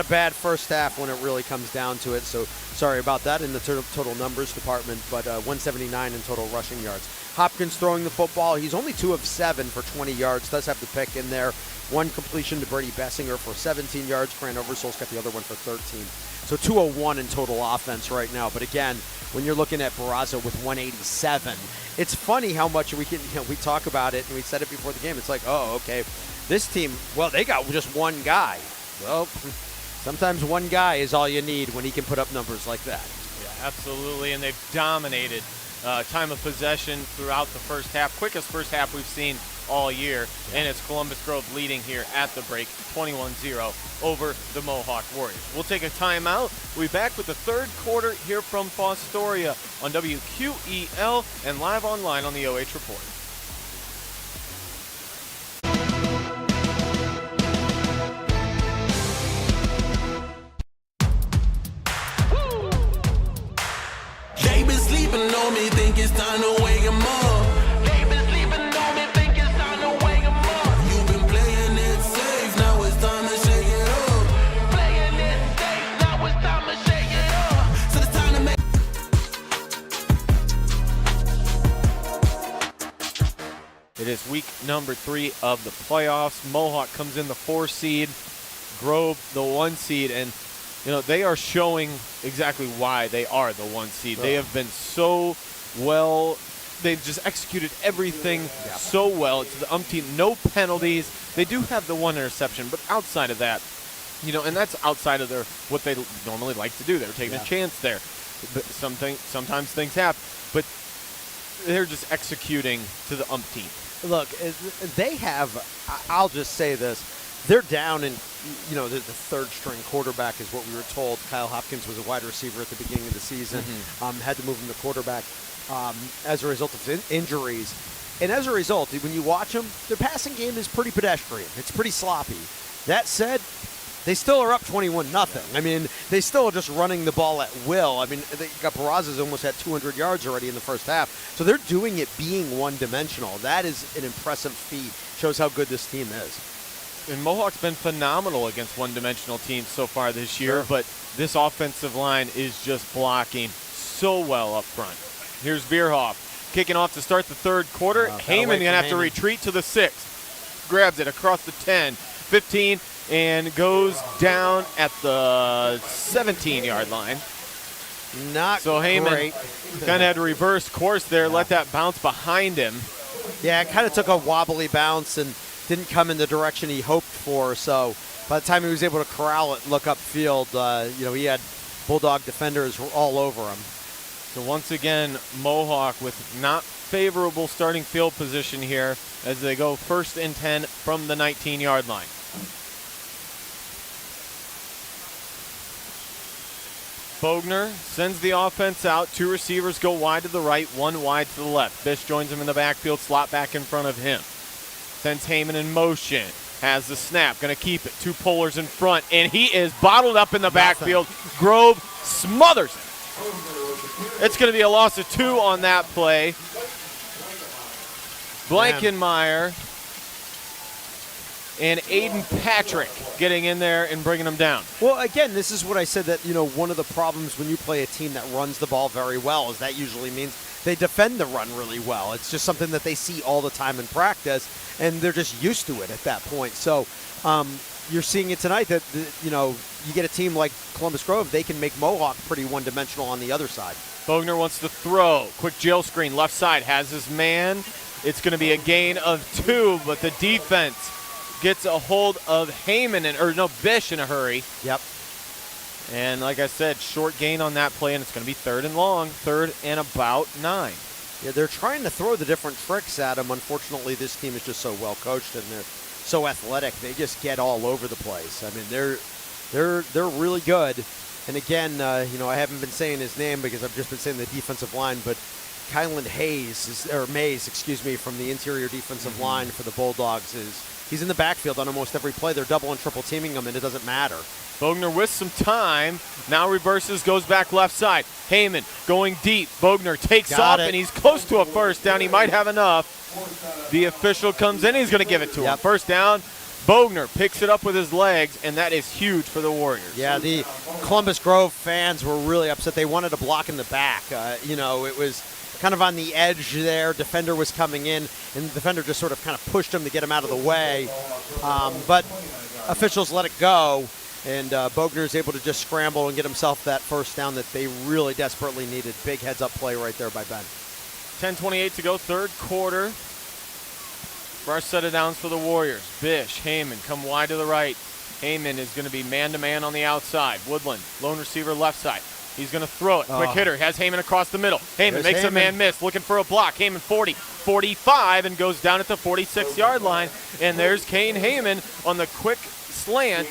bad first half when it really comes down to it. So sorry about that in the total numbers department, but 179 in total rushing yards. Hopkins throwing the football. He's only 2 of 7 for 20 yards. Does have the pick in there. 1 completion to Brady Bessinger for 17 yards. Grant Oversoul's got the other one for 13. So 201 in total offense right now. But again, when you're looking at Barraza with 187, it's funny how much we talk about it, and we said it before the game. It's like, oh, okay, this team, well, they got just one guy. Well, sometimes one guy is all you need when he can put up numbers like that. Yeah, absolutely, and they've dominated time of possession throughout the first half. Quickest first half we've seen all year, and it's Columbus Grove leading here at the break, 21-0 over the Mohawk Warriors. We'll take a timeout. We'll be back with the third quarter here from Fostoria on WQEL and live online on the OH Report. They been sleeping on me, think it's time to wake 'em up. They been sleeping on me, think it's time to wake 'em up. You've been playing it safe, now it's time to shake it up. Playing it safe, now it's time to shake it up. So it's time to make. It is week number 3 of the playoffs. Mohawk comes in the 4 seed, Grove the 1 seed, and they are showing exactly why they are the 1 seed. They have been so well. They've just executed everything so well. It's the umpteen, no penalties. They do have the 1 interception, but outside of that, and that's outside of what they normally like to do. They're taking a chance there. But sometimes things happen, but they're just executing to the umpteen. Look, they have, I'll just say this, they're down in, the third-string quarterback is what we were told. Kyle Hopkins was a wide receiver at the beginning of the season, had to move him to quarterback as a result of injuries. And as a result, when you watch them, their passing game is pretty pedestrian. It's pretty sloppy. That said, they still are up 21-0. I mean, they still are just running the ball at will. I mean, they got Barraza's almost at 200 yards already in the first half. So they're doing it being one-dimensional. That is an impressive feat. Shows how good this team is. And Mohawk's been phenomenal against one-dimensional teams so far this year, but this offensive line is just blocking so well up front. Here's Bierhoff kicking off to start the third quarter. Heyman going to have to retreat to the 6. Grabs it across the 10, 15, and goes down at the 17-yard line. Not so Heyman kind of had to reverse course there, let that bounce behind him. Yeah, it kind of took a wobbly bounce and didn't come in the direction he hoped for. So by the time he was able to corral it and look upfield, he had Bulldog defenders all over him. So once again, Mohawk with not favorable starting field position here as they go 1st and 10 from the 19-yard line. Bogner sends the offense out. 2 receivers go wide to the right, 1 wide to the left. Bish joins him in the backfield, slot back in front of him. Sends Heyman in motion. Has the snap, going to keep it. 2 pullers in front, and he is bottled up in the backfield. Grove smothers it. It's going to be a loss of 2 on that play. Blankenmeyer and Aiden Patrick getting in there and bringing them down. Well, again, this is what I said that, one of the problems when you play a team that runs the ball very well is that usually means they defend the run really well. It's just something that they see all the time in practice, and they're just used to it at that point. So you're seeing it tonight that, you get a team like Columbus Grove, they can make Mohawk pretty one-dimensional on the other side. Bogner wants to throw. Quick jail screen, left side, has his man. It's going to be a gain of 2, but the defense gets a hold of Bish in a hurry. Yep. And like I said, short gain on that play, and it's going to be 3rd and long, 3rd and about 9. Yeah, they're trying to throw the different tricks at him. Unfortunately, this team is just so well coached and they're so athletic. They just get all over the place. I mean, they're really good. And again, I haven't been saying his name because I've just been saying the defensive line, but Kylan Mays, from the interior defensive line for the Bulldogs he's in the backfield on almost every play. They're double and triple teaming him, and it doesn't matter. Bogner with some time. Now reverses, goes back left side. Heyman going deep. Bogner takes off, and he's close to a first down. He might have enough. The official comes in. He's going to give it to him. First down. Bogner picks it up with his legs, and that is huge for the Warriors. Yeah, the Columbus Grove fans were really upset. They wanted a block in the back. It was kind of on the edge there. Defender was coming in, and the defender just sort of kind of pushed him to get him out of the way. But officials let it go, and Bogner is able to just scramble and get himself that first down that they really desperately needed. Big heads-up play right there by Ben. 10:28 to go, third quarter. Fresh set of downs for the Warriors. Bish, Heyman come wide to the right. Heyman is going to be man-to-man on the outside. Woodland, lone receiver left side. He's going to throw it. Quick hitter. Has Heyman across the middle. Heyman makes a man miss. Looking for a block. Heyman 40, 45, and goes down at the 46-yard line. And there's Kane Heyman on the quick slant.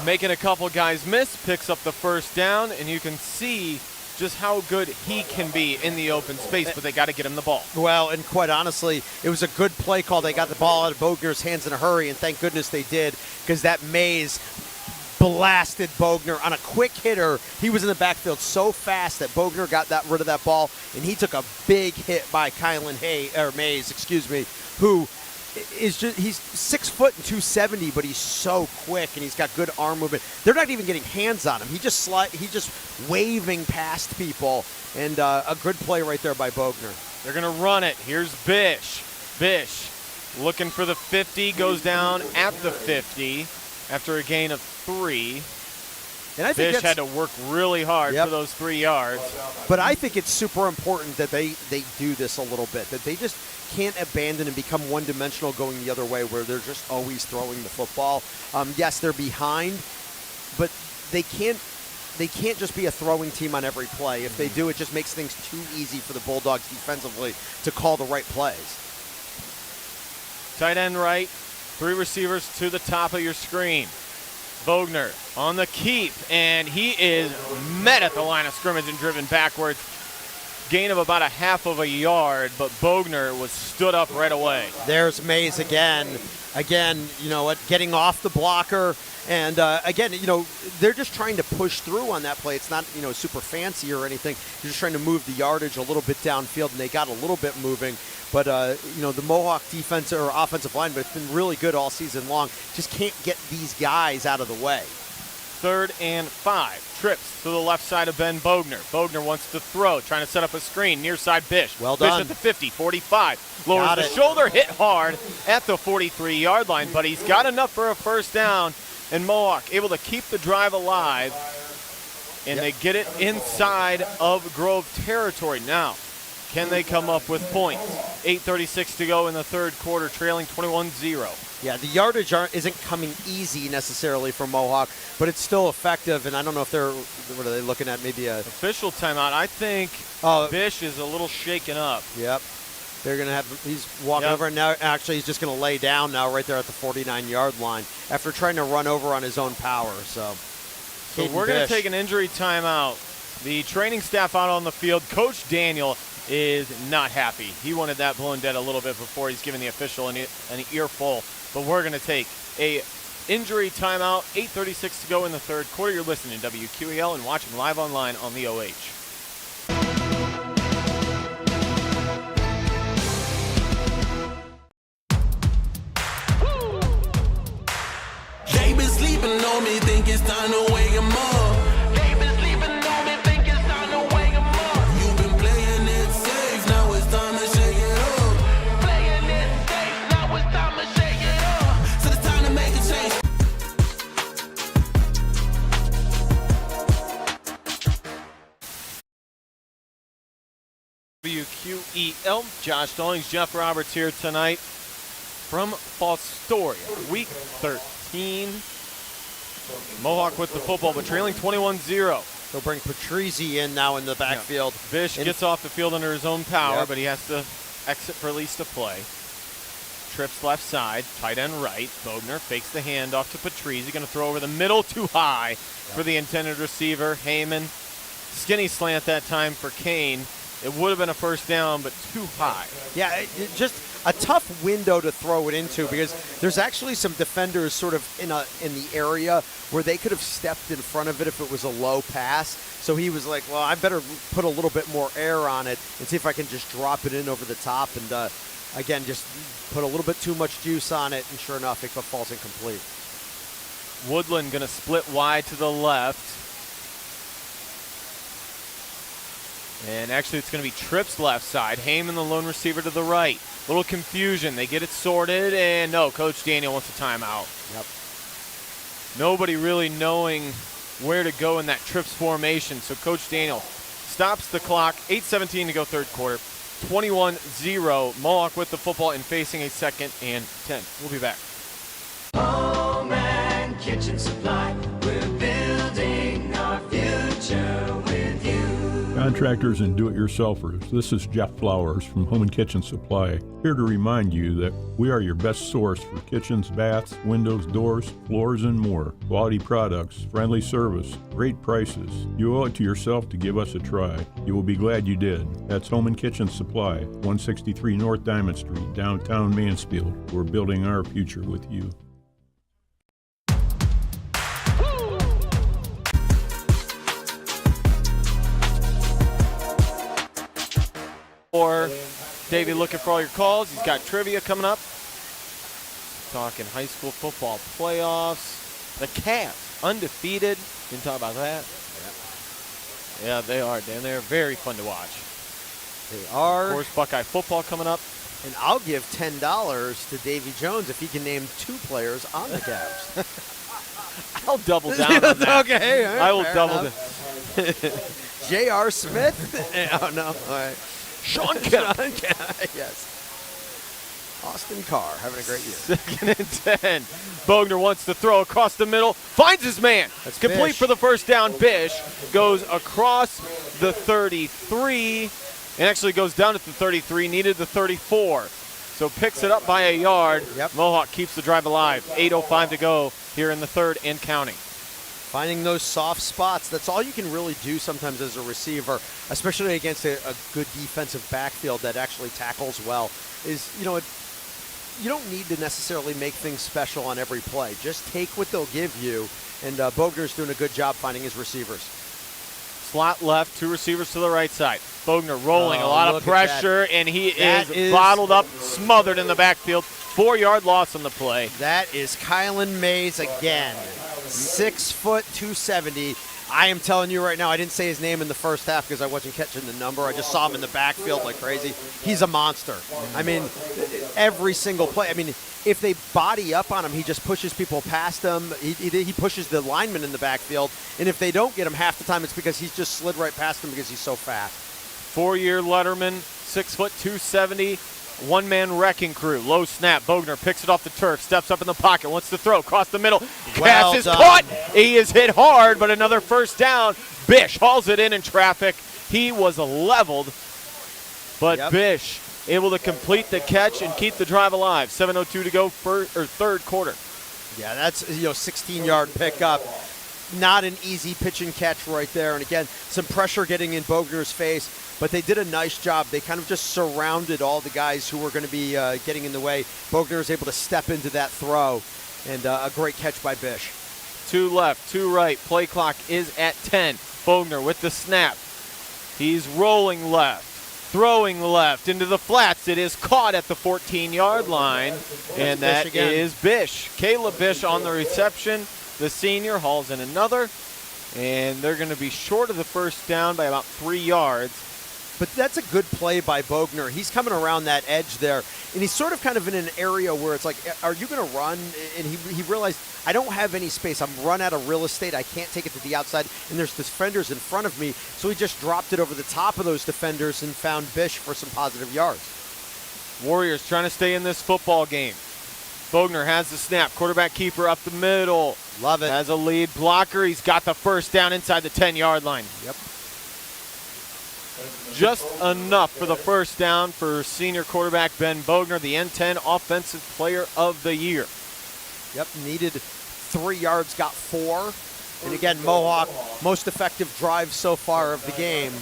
Making a couple guys miss. Picks up the first down. And you can see just how good he can be in the open space, but they got to get him the ball. Well, and quite honestly, it was a good play call. They got the ball out of Bogner's hands in a hurry, and thank goodness they did, because that Mays blasted Bogner on a quick hitter. He was in the backfield so fast that Bogner got rid of that ball, and he took a big hit by Mays, who is he's 6 foot and 270, but he's so quick and he's got good arm movement. They're not even getting hands on him. He's just waving past people, and a good play right there by Bogner. They're gonna run it. Here's Bish. Bish looking for the 50, goes down at the 50 after a gain of 3. And I think Bish had to work really hard for those 3 yards. But I think it's super important that they do this a little bit, that they just can't abandon and become one-dimensional going the other way where they're just always throwing the football. Yes, they're behind, but they can't just be a throwing team on every play. If they do, it just makes things too easy for the Bulldogs defensively to call the right plays. Tight end right, 3 receivers to the top of your screen. Bogner on the keep, and he is met at the line of scrimmage and driven backwards. Gain of about a half of a yard, but Bogner was stood up right away. There's Mays again. Again, you know what, getting off the blocker. And again, you know, they're just trying to push through on that play. It's not, you know, super fancy or anything. They're just trying to move the yardage a little bit downfield, and they got a little bit moving. But, you know, the Mohawk defense or offensive line, but it's been really good all season long. Just can't get these guys out of the way. 3rd and 5. Trips to the left side of Ben Bogner. Bogner wants to throw, trying to set up a screen. Near side Bish. Well done. Bish at the 50, 45. Lowers the shoulder, hit hard at the 43-yard line, but he's got enough for a first down. And Mohawk able to keep the drive alive, and they get it inside of Grove territory. Now, can they come up with points? 8:36 to go in the third quarter, trailing 21-0. Yeah, the yardage isn't coming easy necessarily for Mohawk, but it's still effective, and I don't know if what are they looking at, maybe a official timeout. I think Bish is a little shaken up. Yep. They're going to have, he's walking over, and now actually he's just going to lay down now right there at the 49-yard line after trying to run over on his own power. So we're going to take an injury timeout. The training staff out on the field, Coach Daniel is not happy. He wanted that blown dead a little bit before he's giving the official an earful. But we're going to take a injury timeout. 8:36 to go in the third quarter. You're listening to WQEL and watching live online on the OH. They been sleeping on me, think it's time to wake 'em up. They been sleeping on me, think it's time to wake 'em up. You've been playing it safe, now it's time to shake it up. Playing it safe, now it's time to shake it up. So it's time to make a change. WQEL, Josh Stallings, Jeff Roberts here tonight from Fostoria, week 13. Mohawk with the football, but trailing 21-0. They'll bring Patrizzi in now in the backfield. Bish gets off the field under his own power, but he has to exit for at least a play. Trips left side, tight end right. Bogner fakes the handoff to Patrizzi. Going to throw over the middle, too high for the intended receiver. Heyman, skinny slant that time for Kane. It would have been a first down, but too high. Yeah, just a tough window to throw it into, because there's actually some defenders sort of in the area where they could have stepped in front of it if it was a low pass. So he was like, well, I better put a little bit more air on it and see if I can just drop it in over the top. And again, just put a little bit too much juice on it, and sure enough, it falls incomplete. Woodland going to split wide to the left. And actually, it's going to be Trips left side. Heyman, the lone receiver, to the right. Little confusion. They get it sorted, and no, Coach Daniel wants a timeout. Yep. Nobody really knowing where to go in that Trips formation, so Coach Daniel stops the clock. 8:17 to go third quarter. 21-0. Mohawk with the football and facing a 2nd and 10. We'll be back. Oh, man. Kitchen Supply. We're building our future with you. Contractors and do-it-yourselfers, this is Jeff Flowers from Home and Kitchen Supply, here to remind you that we are your best source for kitchens, baths, windows, doors, floors, and more. Quality products, friendly service, great prices. You owe it to yourself to give us a try. You will be glad you did. That's Home and Kitchen Supply, 163 North Diamond Street, downtown Mansfield. We're building our future with you. Or Davey looking for all your calls. He's got trivia coming up. Talking high school football playoffs. The Cavs, undefeated. Didn't talk about that. Yeah, they are, Dan. They're very fun to watch. They are. Of course, Buckeye football coming up. And I'll give $10 to Davy Jones if he can name 2 players on the Cavs. I'll double down on that. Okay. All right, I will fair double enough. J.R. Smith? Oh, no. All right. Sean Kemp. Yes. Austin Carr having a great year. 2nd and 10. Bogner wants to throw across the middle. Finds his man. That's complete Bish. for the first down. Bish goes across the 33 and actually goes down at the 33. Needed the 34. So picks it up by a yard. Yep. Mohawk keeps the drive alive. 8:05 to go here in the third and counting. Finding those soft spots, that's all you can really do sometimes as a receiver, especially against a good defensive backfield that actually tackles well, is, you don't need to necessarily make things special on every play. Just take what they'll give you, and Bogner's doing a good job finding his receivers. Slot left, 2 receivers to the right side. Bogner rolling, a lot of pressure, and he is bottled up, smothered in the backfield. 4-yard loss on the play. That is Kylan Mays again. 6 foot, 270. I am telling you right now, I didn't say his name in the first half because I wasn't catching the number. I just saw him in the backfield like crazy. He's a monster. I mean, every single play. I mean, if they body up on him, he just pushes people past them. He pushes the linemen in the backfield. And if they don't get him half the time, it's because he's just slid right past them because he's so fast. 4-year letterman, 6 foot, 270. One-man wrecking crew. Low snap. Bogner picks it off the turf. Steps up in the pocket. Wants to throw. Across the middle. Pass is caught. He is hit hard, but another first down. Bish hauls it in traffic. He was leveled, but Bish able to complete the catch and keep the drive alive. 7:02 to go, third quarter. Yeah, that's 16-yard pickup. Not an easy pitch and catch right there. And again, some pressure getting in Bogner's face. But they did a nice job. They kind of just surrounded all the guys who were going to be getting in the way. Bogner was able to step into that throw, and a great catch by Bish. 2 left, 2 right. Play clock is at 10. Bogner with the snap. He's rolling left, throwing left into the flats. It is caught at the 14-yard line, and that is Bish. Caleb Bish on the reception. The senior hauls in another, and they're going to be short of the first down by about 3 yards. But that's a good play by Bogner. He's coming around that edge there, and he's sort of kind of in an area where it's like, are you going to run? And he realized, I don't have any space. I'm run out of real estate. I can't take it to the outside, and there's defenders in front of me. So he just dropped it over the top of those defenders and found Bish for some positive yards. Warriors trying to stay in this football game. Bogner has the snap. Quarterback keeper up the middle. Love it. Has a lead blocker. He's got the first down inside the 10-yard line. Yep. Just enough for the first down for senior quarterback Ben Bogner, the N10 Offensive Player of the Year. Yep, needed 3 yards, got 4. And again, Mohawk, most effective drive so far of the game.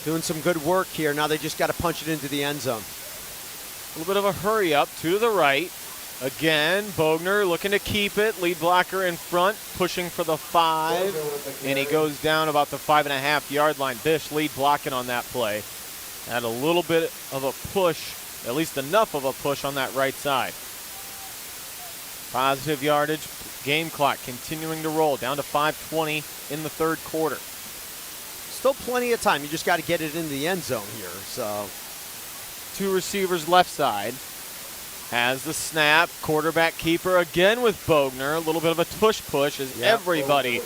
Doing some good work here. Now they just got to punch it into the end zone. A little bit of a hurry up to the right. Again, Bogner looking to keep it. Lead blocker in front, pushing for the 5. And he goes down about the 5.5-yard line. Bish lead blocking on that play. Had a little bit of a push, at least enough of a push on that right side. Positive yardage. Game clock continuing to roll. Down to 5:20 in the third quarter. Still plenty of time. You just got to get it into the end zone here. So, 2 receivers left side. Has the snap. Quarterback keeper again with Bogner. A little bit of a tush push as everybody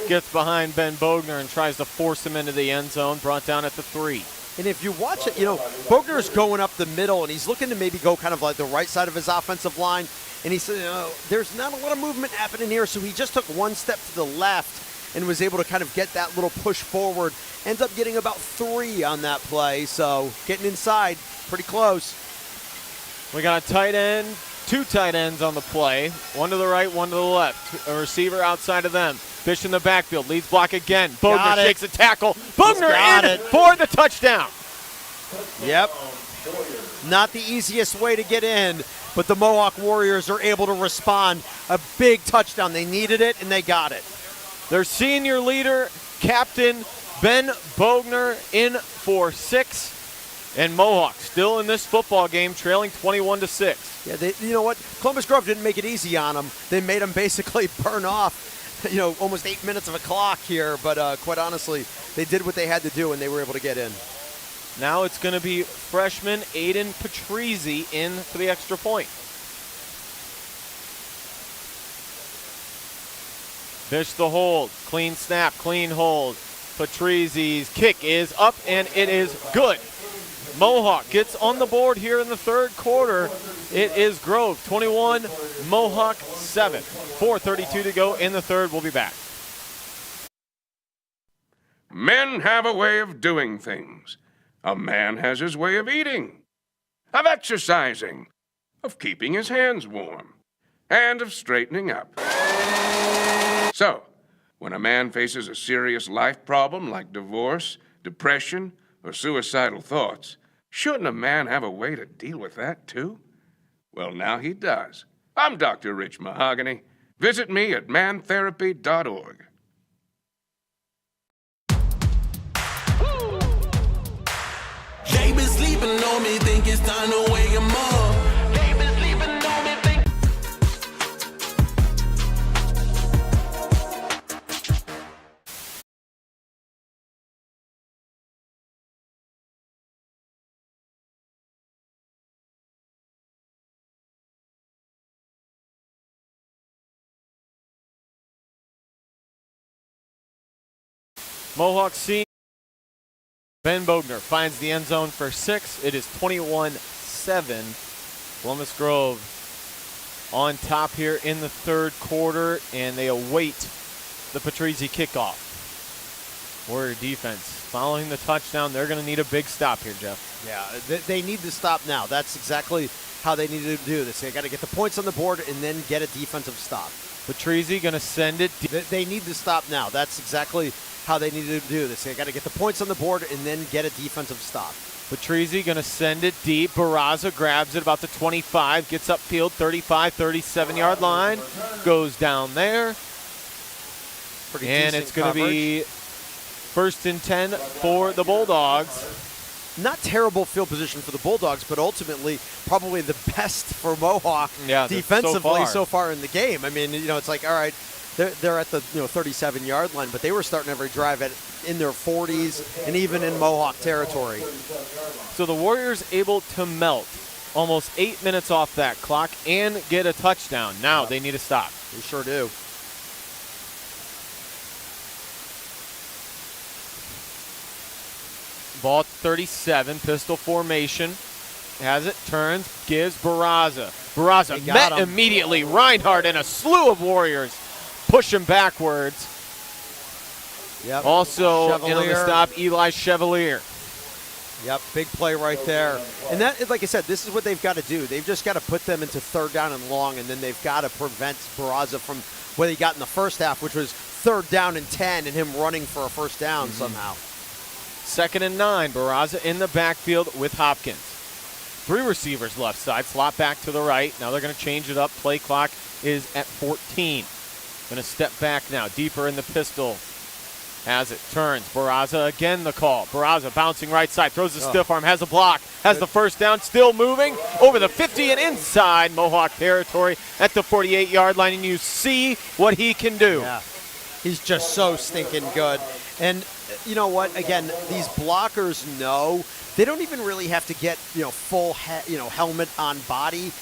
gets behind Ben Bogner and tries to force him into the end zone. Brought down at the 3. And if you watch it, Bogner is going up the middle, and he's looking to maybe go kind of like the right side of his offensive line. and he said, there's not a lot of movement happening here, so he just took one step to the left and was able to kind of get that little push forward. Ends up getting about 3 on that play, so getting inside, pretty close. We got a tight end, 2 tight ends on the play, one to the right, one to the left. A receiver outside of them. Fish in the backfield, leads block again. Bogner shakes a tackle. Bogner in for the touchdown. Yep. Not the easiest way to get in, but the Mohawk Warriors are able to respond. A big touchdown. They needed it, and they got it. Their senior leader, Captain Ben Bogner, in for 6. And Mohawk still in this football game, trailing 21-6. Yeah, you know what? Columbus Grove didn't make it easy on them. They made them basically burn off, almost 8 minutes of a clock here. But quite honestly, they did what they had to do, and they were able to get in. Now it's going to be freshman Aiden Patrizzi in for the extra point. Fish the hold. Clean snap, clean hold. Patrizzi's kick is up, and it is good. Mohawk gets on the board here in the third quarter. It is Grove 21, Mohawk 7. 4:32 to go in the third. We'll be back. Men have a way of doing things. A man has his way of eating, of exercising, of keeping his hands warm, and of straightening up. So, when a man faces a serious life problem like divorce, depression, or suicidal thoughts, shouldn't a man have a way to deal with that, too? Well, now he does. I'm Dr. Rich Mahogany. Visit me at mantherapy.org. They been sleeping on me, think it's time to wake 'em up. They been sleeping on me, think. Mohawk C. Ben Bogner finds the end zone for 6. It is 21-7. Columbus Grove on top here in the third quarter, and they await the Patrizzi kickoff. Warrior defense following the touchdown. They're going to need a big stop here, Jeff. Yeah, they need to stop now. That's exactly how they needed to do this. They got to get the points on the board and then get a defensive stop. Patrizzi going to send it. They need to stop now. That's exactly how they needed to do this. They got to get the points on the board and then get a defensive stop. Patrizzi going to send it deep. Barraza grabs it about the 25, gets upfield, 35, 37-yard line, goes down there. And it's going to be first and 10 for the Bulldogs. Not terrible field position for the Bulldogs, but ultimately probably the best for Mohawk defensively so far in the game. I mean, it's like, all right, they're at the 37-yard line, but they were starting every drive in their 40s and even in Mohawk territory. So the Warriors able to melt almost 8 minutes off that clock and get a touchdown. Now they need to stop. They sure do. Ball 37, pistol formation. Has it, turns, gives Barraza. Barraza met immediately. Reinhardt and a slew of Warriors push him backwards. Yep. Also in on the stop, Eli Chevalier. Yep, big play right there. And that, like I said, this is what they've got to do. They've just got to put them into third down and long, and then they've got to prevent Barraza from what he got in the first half, which was third down and 10 and him running for a first down somehow. 2nd and 9, Barraza in the backfield with Hopkins. 3 receivers left side, slot back to the right. Now they're going to change it up. Play clock is at 14. Going to step back now, deeper in the pistol. Has it, turns, Barraza again the call. Barraza bouncing right side, throws the stiff arm, has a block, has the first down, still moving over the 50 and inside Mohawk territory at the 48-yard line, and you see what he can do. Yeah, he's just so stinking good. And you know what? Again, these blockers know they don't even really have to get full helmet on body.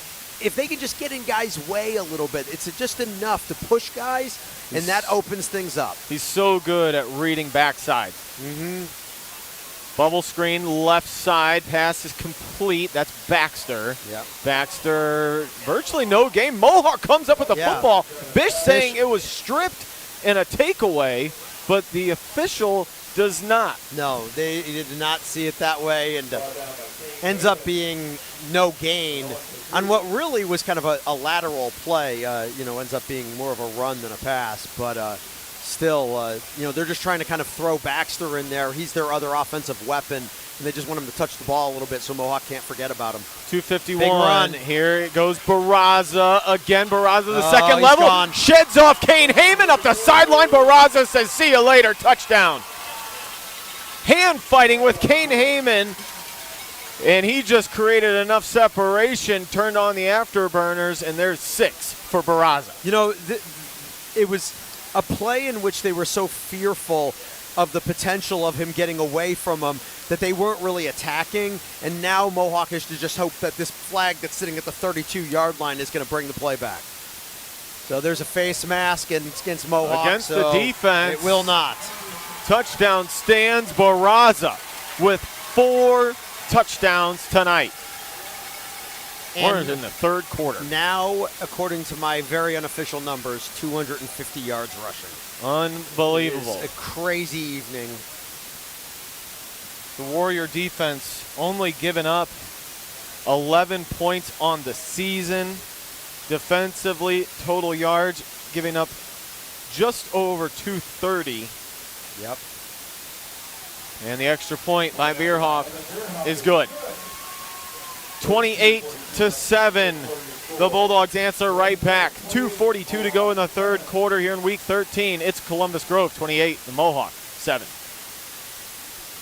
If they can just get in guys' way a little bit, it's just enough to push guys, and that opens things up. He's so good at reading backsides. Bubble screen left side. Pass is complete. That's Baxter. Yep. Baxter, virtually no game. Mohawk comes up with the football. Bish saying it was stripped and a takeaway, but the official does not. No, they did not see it that way, and ends up being no gain on what really was kind of a lateral play. Ends up being more of a run than a pass, but still, they're just trying to kind of throw Baxter in there. He's their other offensive weapon, and they just want him to touch the ball a little bit so Mohawk can't forget about him. 2:51. Big run. Here it goes Barraza. Again, Barraza, the second he's level. gone. Sheds off Kane Heyman up the sideline. Barraza says, see you later. Touchdown. Hand fighting with Kane Heyman. And he just created enough separation, turned on the afterburners, and there's 6 for Barraza. It was a play in which they were so fearful of the potential of him getting away from them that they weren't really attacking, and now Mohawk is to just hope that this flag that's sitting at the 32-yard line is going to bring the play back. So there's a face mask against Mohawk. Against the defense. It will not. Touchdown stands Barraza with 4 touchdowns tonight. We're in the third quarter. Now, according to my very unofficial numbers, 250 yards rushing. Unbelievable. It is a crazy evening. The Warrior defense only giving up 11 points on the season. Defensively, total yards giving up just over 230. Yep. And the extra point by Bierhoff is good. 28-7. The Bulldogs answer right back. 2:42 to go in the third quarter here in week 13. It's Columbus Grove 28, the Mohawk 7.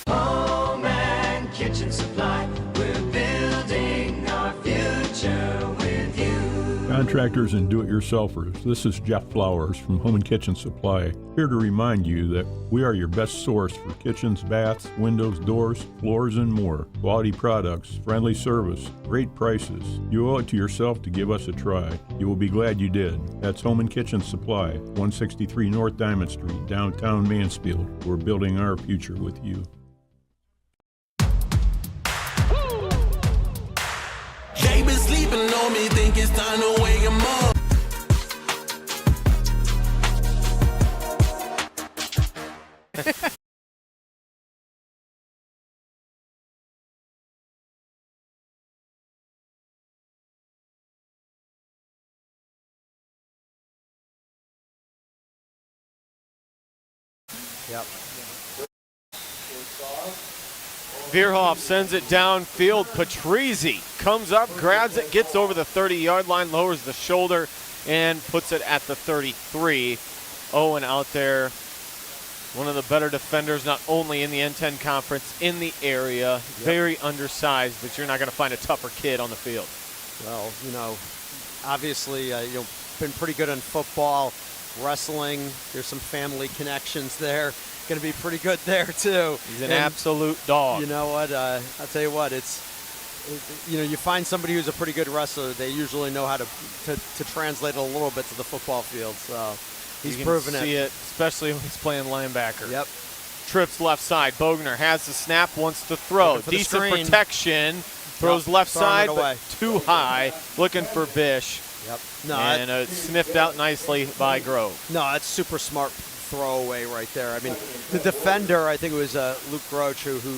Home and Kitchen Supply. We're building our future with you. Contractors and do-it-yourselfers, this is Jeff Flowers from Home and Kitchen Supply, here to remind you that we are your best source for kitchens, baths, windows, doors, floors, and more. Quality products, friendly service, great prices. You owe it to yourself to give us a try. You will be glad you did. That's Home and Kitchen Supply, 163 North Diamond Street, downtown Mansfield. We're building our future with you. They been sleeping on me, think it's time to wake 'em up. Yep. Bierhoff sends it downfield. Patrizi comes up, grabs it, gets over the 30-yard line, lowers the shoulder, and puts it at the 33. Owen out there, one of the better defenders, not only in the N10 conference, in the area. Yep. Very undersized, but you're not going to find a tougher kid on the field. Well, obviously, been pretty good in football, wrestling. There's some family connections there. Going to be pretty good there too. He's an absolute dog. You know what? I'll tell you what. You find somebody who's a pretty good wrestler. They usually know how to translate it a little bit to the football field. So he's proven it. See it, especially when he's playing linebacker. Yep. Trips left side. Bogner has the snap, wants to throw. Decent protection. Throws left side, but too high. Looking for Bish. Yep. And it's sniffed out nicely by Grove. No, that's super smart throwaway right there. I mean, the defender, I think it was Luke Groch, who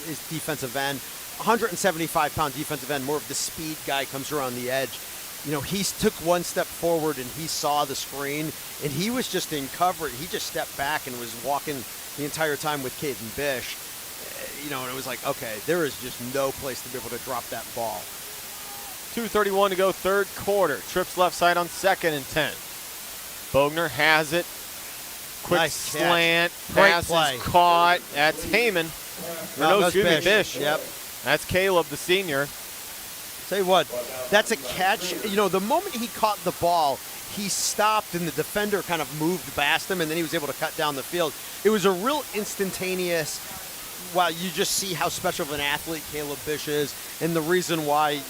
is defensive end, 175-pound defensive end, more of the speed guy, comes around the edge. He took one step forward and he saw the screen, and he was just in cover. He just stepped back and was walking the entire time with Caden Bish. And it was like, okay, there is just no place to be able to drop that ball. 2:31 to go, third quarter. Trips left side on 2nd and 10. Bogner has it. Quick nice slant. Pass is caught. That's Heyman. Bish. Yep. That's Caleb, the senior. Tell you what, that's a catch. The moment he caught the ball, he stopped and the defender kind of moved past him, and then he was able to cut down the field. It was a real instantaneous wow, you just see how special of an athlete Caleb Bish is, and the reason why,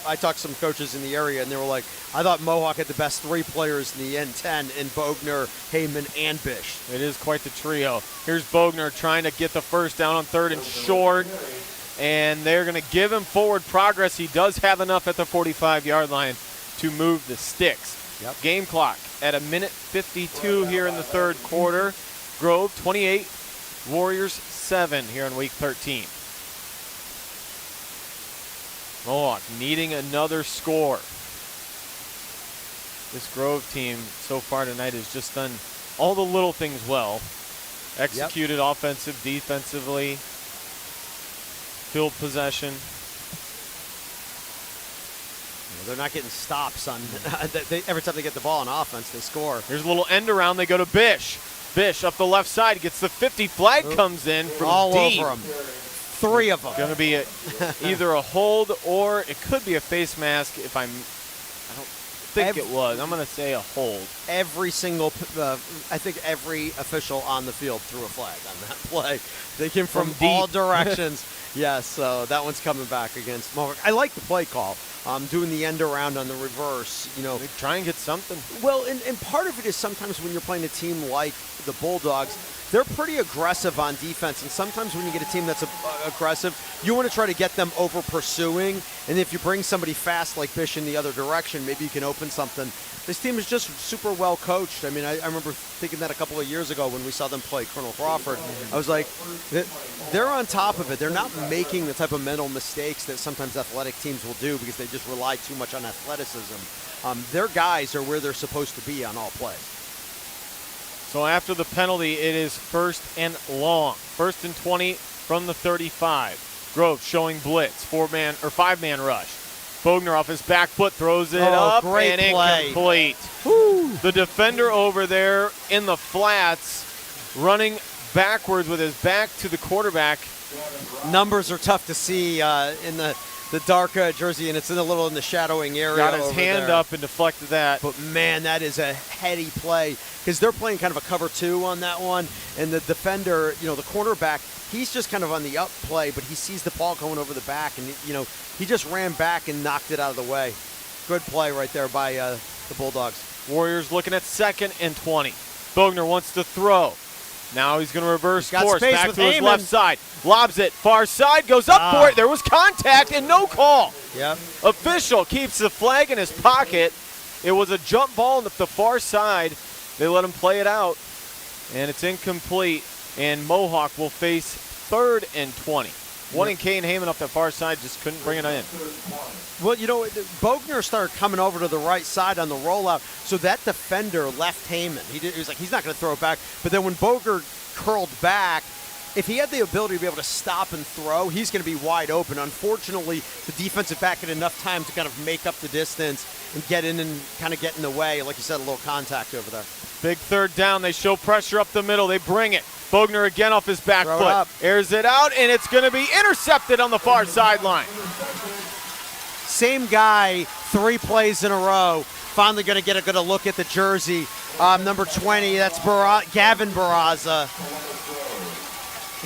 I talked to some coaches in the area, and they were like, I thought Mohawk had the best 3 players in the N10 in Bogner, Heyman, and Bish. It is quite the trio. Here's Bogner trying to get the first down on 3rd and short, and they're going to give him forward progress. He does have enough at the 45-yard line to move the sticks. Yep. Game clock at 1:52 here in the 3rd quarter. Grove 28, Warriors 7 here in week 13. Mohawk needing another score. This Grove team so far tonight has just done all the little things well. Executed offensive, defensively, field possession. They're not getting stops on every time they get the ball on offense, they score. Here's a little end around. They go to Bish. Bish up the left side gets the 50. Flag comes in from all deep. over them. 3 of them. Going to be either a hold or it could be a face mask. I don't think it was. I'm going to say a hold. Every single, I think every official on the field threw a flag on that play. They came from all directions. Yes, so that one's coming back against Mohawk. I like the play call. Doing the end around on the reverse, They try and get something. Well, and part of it is sometimes when you're playing a team like the Bulldogs, they're pretty aggressive on defense. And sometimes when you get a team that's aggressive, you want to try to get them over pursuing. And if you bring somebody fast like Bish in the other direction, maybe you can open something. This team is just super well coached. I mean, I remember thinking that a couple of years ago when we saw them play Colonel Crawford. I was like, they're on top of it. They're not making the type of mental mistakes that sometimes athletic teams will do because they just rely too much on athleticism. Their guys are where they're supposed to be on all plays. So after the penalty, it is 1st and long. 1st and 20 from the 35. Grove showing blitz, 5-man rush. Bogner off his back foot throws it up great and play. incomplete. The defender over there in the flats running backwards with his back to the quarterback. Numbers are tough to see in the dark jersey, and it's in the shadowing area. Got his hand up and deflected that. But man, that is a heady play because they're playing kind of a cover 2 on that one, and the defender, the cornerback, he's just kind of on the up play, but he sees the ball going over the back, and he just ran back and knocked it out of the way. Good play right there by the Bulldogs. Warriors looking at 2nd and 20. Bogner wants to throw. Now he's going to reverse course back to his left side. Lobs it. Far side goes up for it. There was contact and no call. Yep. Official keeps the flag in his pocket. It was a jump ball on the far side. They let him play it out, and it's incomplete. And Mohawk will face 3rd and 20. One in Kane Heyman up the far side just couldn't bring it in. Well, Bogner started coming over to the right side on the rollout, so that defender left Heyman. He was like, he's not going to throw it back. But then when Bogner curled back, if he had the ability to be able to stop and throw, he's going to be wide open. Unfortunately, the defensive back had enough time to kind of make up the distance and get in and kind of get in the way. Like you said, a little contact over there. Big 3rd down. They show pressure up the middle. They bring it. Bogner again off his back foot. Airs it out, and it's going to be intercepted on the far sideline. Same guy, 3 plays in a row. Finally going to get a good look at the jersey. Number 20, that's Gavin Barraza.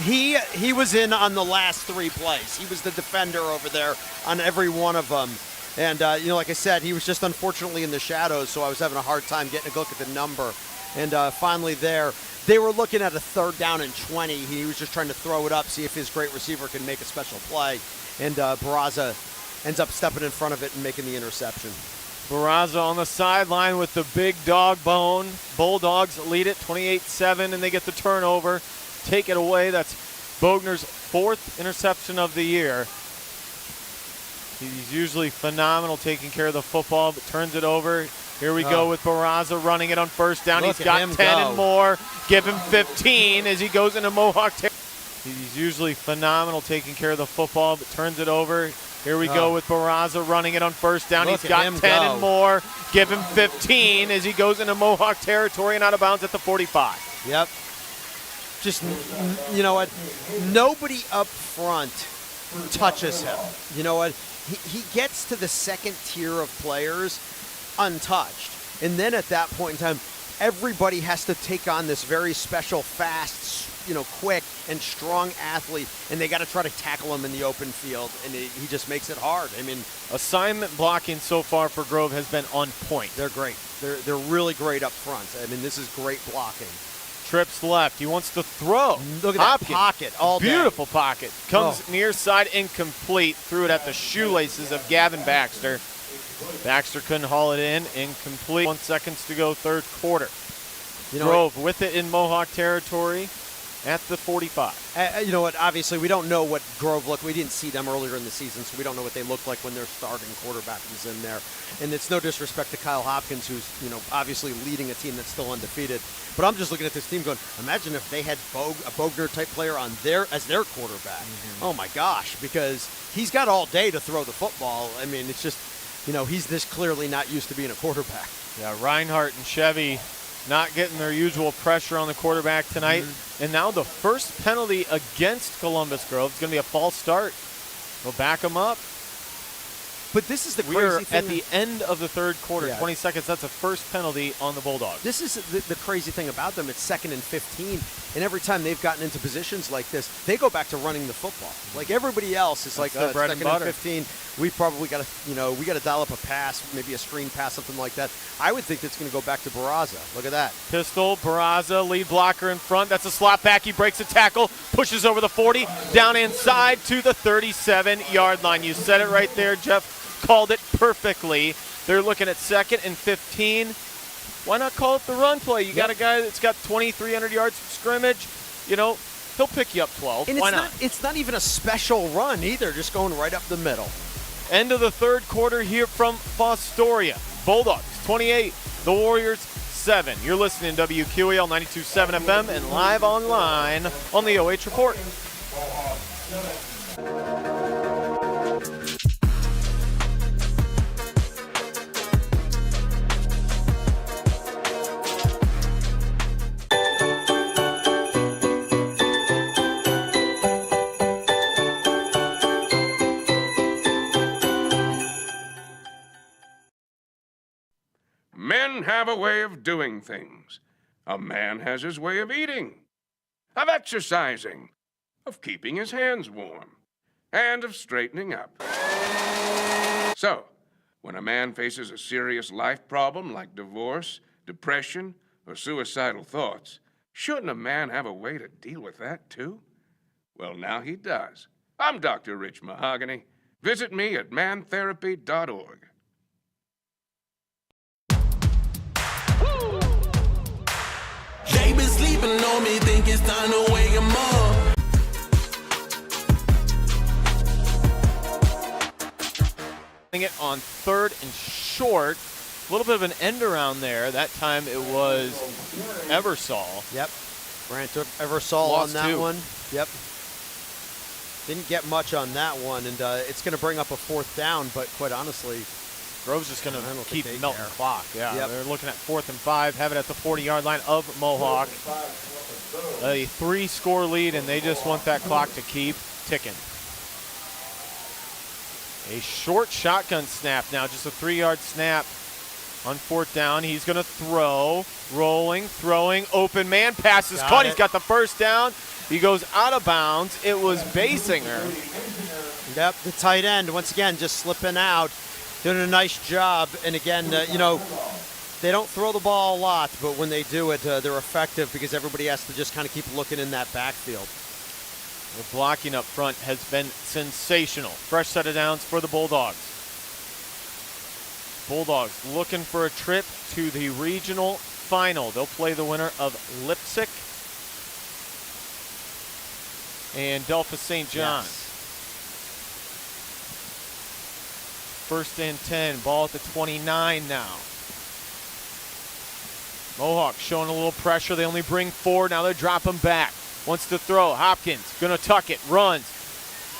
He was in on the last 3 plays. He was the defender over there on every one of them. And, like I said, he was just unfortunately in the shadows, so I was having a hard time getting a look at the number. And finally there, they were looking at a 3rd down and 20. He was just trying to throw it up, see if his great receiver can make a special play. And Barraza ends up stepping in front of it and making the interception. Barraza on the sideline with the big dog bone. Bulldogs lead it 28-7, and they get the turnover. Take it away. That's Bogner's 4th interception of the year. He's usually phenomenal taking care of the football, but turns it over. Here we go with Barraza running it on 1st down. He's got 10 and more. Give him 15 as he goes into Mohawk territory. He's usually phenomenal taking care of the football, but turns it over. Here we go with Barraza running it on 1st down. He's got 10 and more. Give him 15 as he goes into Mohawk territory and out of bounds at the 45. Yep. Just, you know what? Nobody up front touches him. You know what? He gets to the 2nd tier of players untouched. And then at that point in time, everybody has to take on this very special, fast, quick and strong athlete, and they got to try to tackle him in the open field, and he just makes it hard. I mean, assignment blocking so far for Grove has been on point. They're great. They're really great up front. I mean, this is great blocking. Trips left. He wants to throw. Look at that pocket all day. Beautiful pocket. Comes near side, incomplete. Threw it at the shoelaces of Gavin Baxter. Baxter couldn't haul it in. Incomplete. 1 second to go, third quarter. Grove with it in Mohawk territory at the 45. You know what? Obviously, we don't know what Grove looked. We didn't see them earlier in the season, so we don't know what they look like when their starting quarterback was in there. And it's no disrespect to Kyle Hopkins, who's obviously leading a team that's still undefeated. But I'm just looking at this team going, imagine if they had a Bogner type player as their quarterback. Oh my gosh, because he's got all day to throw the football. I mean, it's just he's this clearly not used to being a quarterback. Yeah, Reinhardt and Chevy not getting their usual pressure on the quarterback tonight. And now the first penalty against Columbus Grove is going to be a false start. They'll back them up. But this is the crazy We're thing. at the end of the third quarter, 20 seconds. That's a first penalty on the Bulldogs. This is the crazy thing about them. It's 2nd and 15, and every time they've gotten into positions like this, they go back to running the football. Like everybody else, it's like bread and 2nd butter. and 15. We probably got to, we got to dial up a pass, maybe a screen pass, something like that. I would think that's going to go back to Barraza. Look at that. Pistol, Barraza, lead blocker in front. That's a slot back. He breaks a tackle, pushes over the 40, down inside to the 37-yard line. You said it right there, Jeff. Called it perfectly. They're looking at 2nd and 15. Why not call it the run play? You got a guy that's got 2,300 yards from scrimmage. He'll pick you up 12. And Why not? It's not even a special run either, just going right up the middle. End of the third quarter here from Fostoria. Bulldogs 28, the Warriors 7. You're listening to WQEL 92.7 FM and live online on the OH Report. Men have a way of doing things. A man has his way of eating, of exercising, of keeping his hands warm, and of straightening up. So, when a man faces a serious life problem like divorce, depression, or suicidal thoughts, shouldn't a man have a way to deal with that too? Well, now he does. I'm Dr. Rich Mahogany. Visit me at mantherapy.org. They been sleeping on me, think it's time to wake 'em up. It on 3rd and short. A little bit of an end around there. That time it was Eversole. Yep. Brant Eversole on that 2. one. Yep. Didn't get much on that one, and it's going to bring up a 4th down, but quite honestly, Grove's just going to keep melting the clock. Yeah, Yep. They're looking at 4th and 5, have it at the 40-yard line of Mohawk. A 3-score lead, and they just want that clock to keep ticking. A short shotgun snap now, just a 3-yard snap on 4th down. He's going to throw, rolling, throwing, open man, passes caught. He's got the first down. He goes out of bounds. It was Basinger. Yep, the tight end, once again, just slipping out. Doing a nice job, and again, they don't throw the ball a lot, but when they do it, they're effective because everybody has to just kind of keep looking in that backfield. The blocking up front has been sensational. Fresh set of downs for the Bulldogs. Bulldogs looking for a trip to the regional final. They'll play the winner of Leipzig and Delphos St. John. Yes. 1st and 10, ball at the 29 now. Mohawk showing a little pressure. They only bring 4. Now they're dropping back. Wants to throw. Hopkins going to tuck it. Runs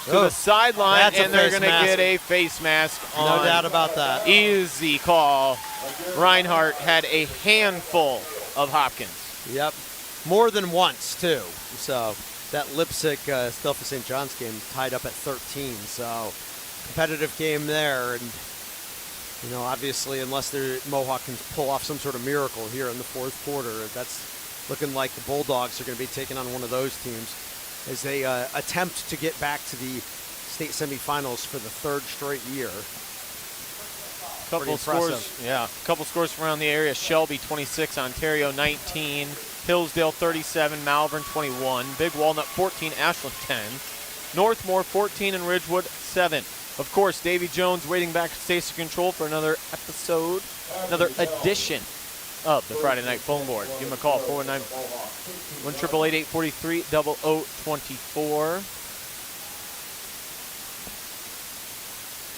to the sideline, and they're going to get a face mask on. No doubt about that. Easy call. Reinhardt had a handful of Hopkins. Yep. More than once, too. So that Leipzig Delphos St. John's game tied up at 13. So competitive game there, and obviously, unless Mohawk can pull off some sort of miracle here in the 4th quarter, looking like the Bulldogs are going to be taking on one of those teams as they attempt to get back to the state semifinals for the 3rd straight year. Couple scores, yeah. Couple scores from around the area. Shelby 26, Ontario 19, Hillsdale 37, Malvern 21, Big Walnut 14, Ashland 10, Northmore 14, and Ridgewood 7. Of course, Davy Jones waiting back at station control for another episode, another edition of the Friday Night Phone Board. Give him a call, 419-188-843-0024.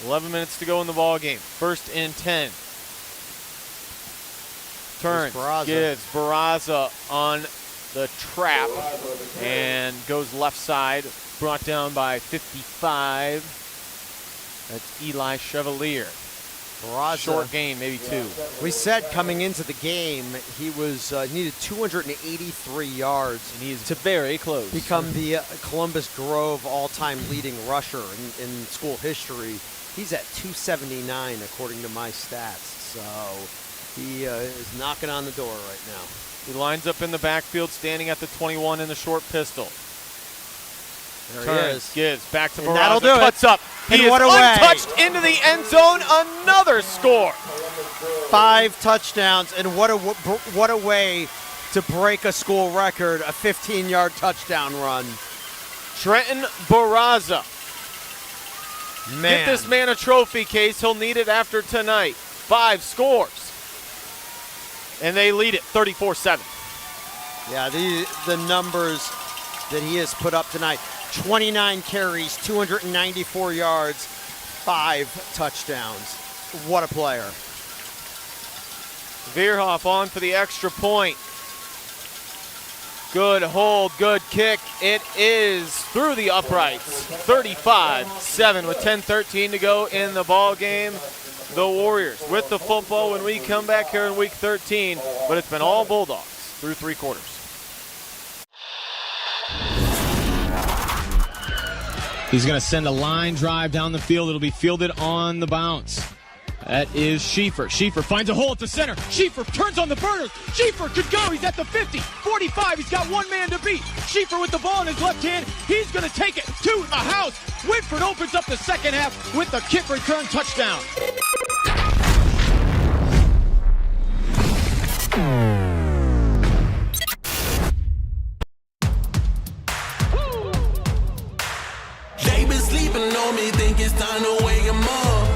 11 minutes to go in the ball game. 1st and 10. Turns, gives Barraza on the trap and goes left side. Brought down by 55. That's Eli Chevalier. Barraza, short game, maybe 2. We said coming into the game he was needed 283 yards. And he's very close. Become the Columbus Grove all-time leading rusher in school history. He's at 279 according to my stats. So he is knocking on the door right now. He lines up in the backfield, standing at the 21 in the short pistol. There Turns, he is. gives, back to And Barraza, that'll do cuts it. up. And He is what a way. untouched into the end zone, another score. 5 touchdowns, and what a way to break a school record, a 15-yard touchdown run. Trenton Barraza. Man. Get this man a trophy case. He'll need it after tonight. 5 scores. And they lead it 34-7. Yeah, the numbers that he has put up tonight. 29 carries, 294 yards, 5 touchdowns. What a player. Veerhoff on for the extra point. Good hold, good kick. It is through the uprights. 35-7 with 10:13 to go in the ball game. The Warriors with the football when we come back here in week 13, but it's been all Bulldogs through 3 quarters. He's going to send a line drive down the field. It'll be fielded on the bounce. That is Schieffer. Schieffer finds a hole at the center. Schieffer turns on the burners. Schieffer could go. He's at the 50, 45. He's got one man to beat. Schieffer with the ball in his left hand. He's going to take it to the house. Whitford opens up the second half with the kick return touchdown. They been sleeping on me, think it's time to wake 'em up.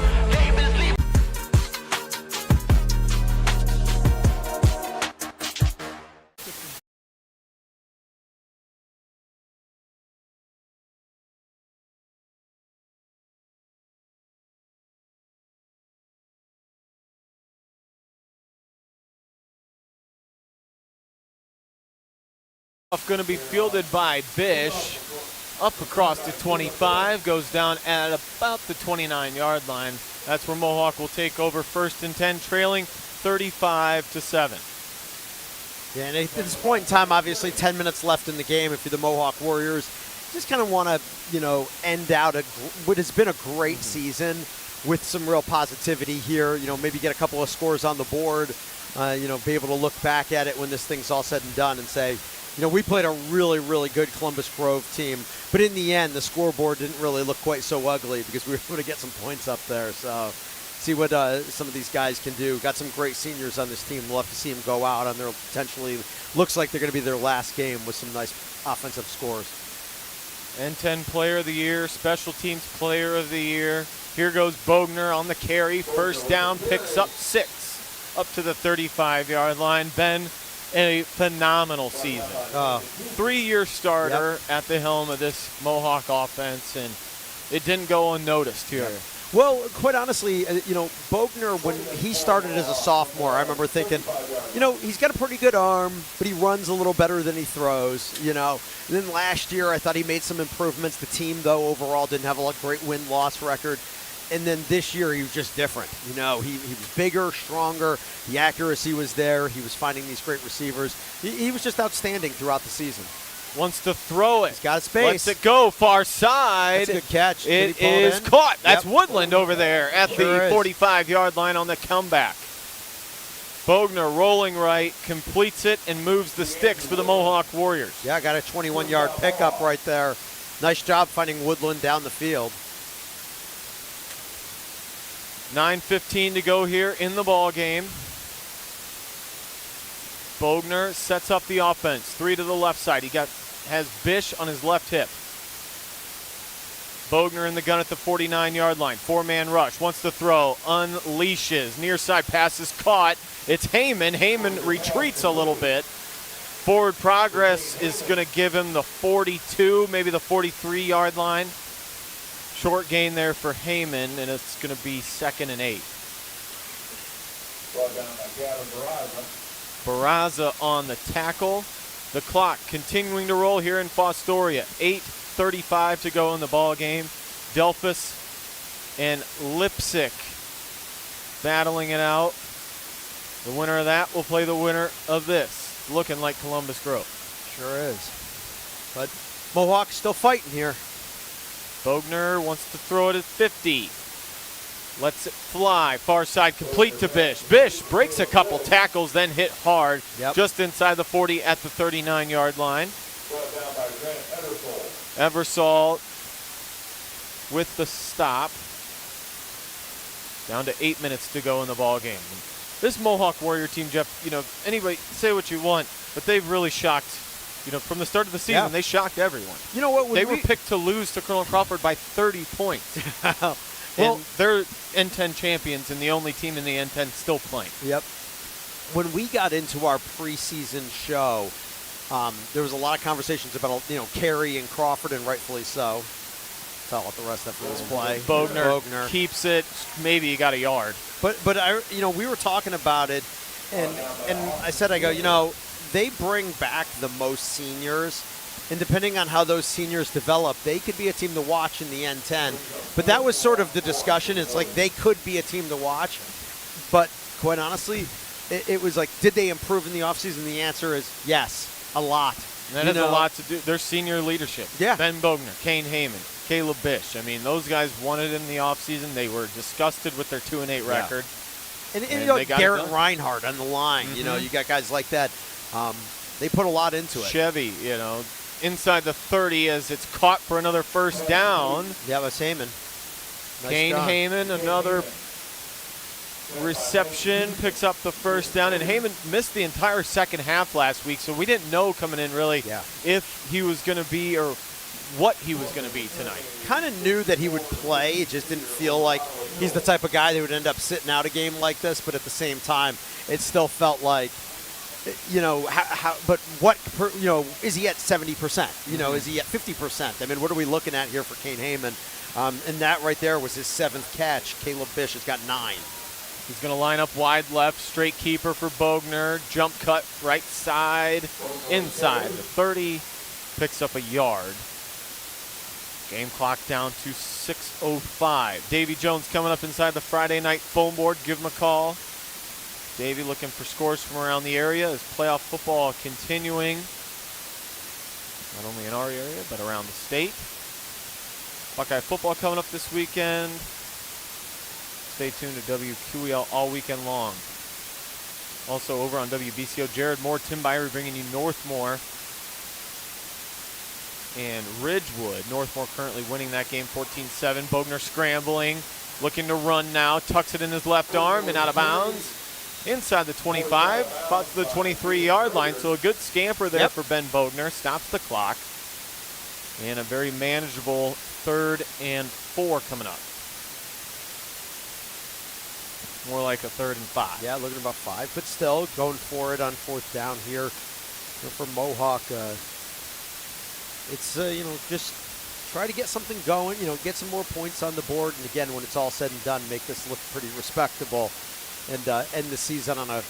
Going to be fielded by Bish. Up across the 25, goes down at about the 29-yard line. That's where Mohawk will take over 1st and 10, trailing 35-7. Yeah, and at this point in time, obviously 10 minutes left in the game. If you're the Mohawk Warriors, just kind of want to, end out what has been a great season with some real positivity here. Maybe get a couple of scores on the board. Be able to look back at it when this thing's all said and done and say, we played a really, really good Columbus Grove team. But in the end, the scoreboard didn't really look quite so ugly because we were able to get some points up there. So see what some of these guys can do. Got some great seniors on this team. We'll have to see them go out on their potentially, looks like they're going to be their last game with some nice offensive scores. N10 Player of the Year, Special Teams Player of the Year. Here goes Bogner on the carry. 1st down, picks up 6 up to the 35-yard line. Ben, a phenomenal season. 3-year starter at the helm of this Mohawk offense, and it didn't go unnoticed here. Well, quite honestly, Bogner, when he started as a sophomore, I remember thinking, he's got a pretty good arm, but he runs a little better than he throws, And then last year, I thought he made some improvements. The team, though, overall didn't have a great win-loss record. And then this year, he was just different. He was bigger, stronger. The accuracy was there. He was finding these great receivers. He was just outstanding throughout the season. Wants to throw it. He's got space. Lets it go far side. That's a good catch. It is caught. That's Yep. Woodland over there at Sure the is. 45-yard line on the comeback. Bogner rolling right, completes it, and moves the sticks for the Mohawk Warriors. Yeah, got a 21-yard pickup right there. Nice job finding Woodland down the field. 9:15 to go here in the ball game. Bogner sets up the offense. 3 to the left side. He has Bish on his left hip. Bogner in the gun at the 49-yard line. 4-man rush. Wants to throw. Unleashes. Near side pass is caught. It's Heyman. Heyman retreats a little bit. Forward progress is going to give him the 42, maybe the 43-yard line. Short gain there for Heyman, and it's going to be 2nd and 8. Brought down by Gavin Barraza. Barraza on the tackle. The clock continuing to roll here in Fostoria. 8:35 to go in the ball game. Delphus and Lipsick battling it out. The winner of that will play the winner of this. Looking like Columbus Grove. Sure is. But Mohawk's still fighting here. Bogner wants to throw it at 50. Lets it fly. Far side complete to Bish. Bish breaks a couple tackles, then hit hard. Just inside the 40 at the 39-yard line. Eversole with the stop. Down to 8 minutes to go in the ball game. This Mohawk Warrior team, Jeff, anybody say what you want, but they've really shocked. From the start of the season, they shocked everyone. You know what? They were picked to lose to Colonel Crawford by 30 points. Well, and they're N10 champions and the only team in the N10 still playing. Yep. When we got into our preseason show, there was a lot of conversations about, Carey and Crawford, and rightfully so. Fell out the rest after this play. Bogner keeps it. Maybe he got a yard. But we were talking about it, and I said, they bring back the most seniors, and depending on how those seniors develop, they could be a team to watch in the N10. But that was sort of the discussion. It's like they could be a team to watch, but quite honestly, it was like, did they improve in the offseason? The answer is yes, a lot. And that has a lot to do. Their senior leadership. Yeah. Ben Bogner, Kane Heyman, Caleb Bish. I mean, those guys wanted it in the offseason. They were disgusted with their 2-8 record. And Garrett Reinhardt on the line. You got guys like that. They put a lot into it. Chevy, inside the 30 as it's caught for another first down. Yeah, that's Heyman. Kane Heyman, another reception, picks up the first down. And Heyman missed the entire second half last week, so we didn't know coming in really if he was going to be or what he was going to be tonight. Kind of knew that he would play. It just didn't feel like he's the type of guy that would end up sitting out a game like this. But at the same time, it still felt like, but what, is he at 70%? Is he at 50%? I mean, what are we looking at here for Kane Heyman? And that right there was his 7th catch. Caleb Bish has got 9. He's going to line up wide left, straight keeper for Bogner. Jump cut right side, inside the 30, picks up a yard. Game clock down to 6:05. Davy Jones coming up inside the Friday night phone board. Give him a call. Davey looking for scores from around the area as playoff football continuing, not only in our area, but around the state. Buckeye football coming up this weekend. Stay tuned to WQEL all weekend long. Also over on WBCO, Jared Moore, Tim Byrie bringing you Northmore and Ridgewood. Northmore currently winning that game 14-7. Bogner scrambling, looking to run now. Tucks it in his left arm and out of bounds. Inside the 25, about to the 23-yard line. So a good scamper there for Ben Bogner. Stops the clock. And a very manageable 3rd and 4 coming up. More like a 3rd and 5. Yeah, looking about 5, but still going for it on 4th down here for Mohawk. It's, just try to get something going, get some more points on the board. And again, when it's all said and done, make this look pretty respectable. And end the season on a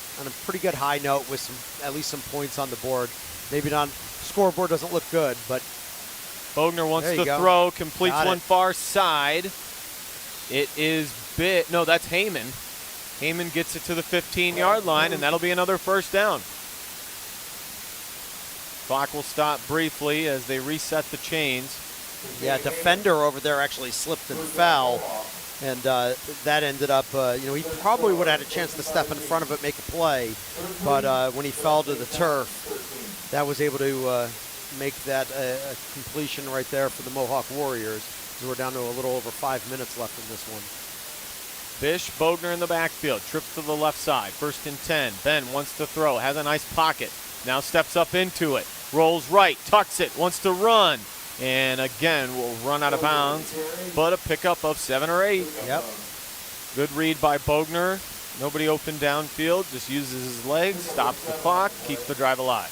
pretty good high note with at least some points on the board. Maybe not, scoreboard doesn't look good, but Bogner wants to throw, completes one far side. It is no, that's Heyman. Heyman gets it to the 15-yard line, and that'll be another first down. Clock will stop briefly as they reset the chains. Yeah, defender over there actually slipped and fell. And that ended up, he probably would have had a chance to step in front of it, make a play. But when he fell to the turf, that was able to make that a completion right there for the Mohawk Warriors. So we're down to a little over 5 minutes left in this one. Bish, Bogner in the backfield, trips to the left side, 1st and 10. Ben wants to throw, has a nice pocket, now steps up into it, rolls right, tucks it, wants to run, and again will run out of bounds, but a pickup of 7 or 8. Yep. Good read by Bogner. Nobody open downfield, just uses his legs, stops the clock, keeps the drive alive.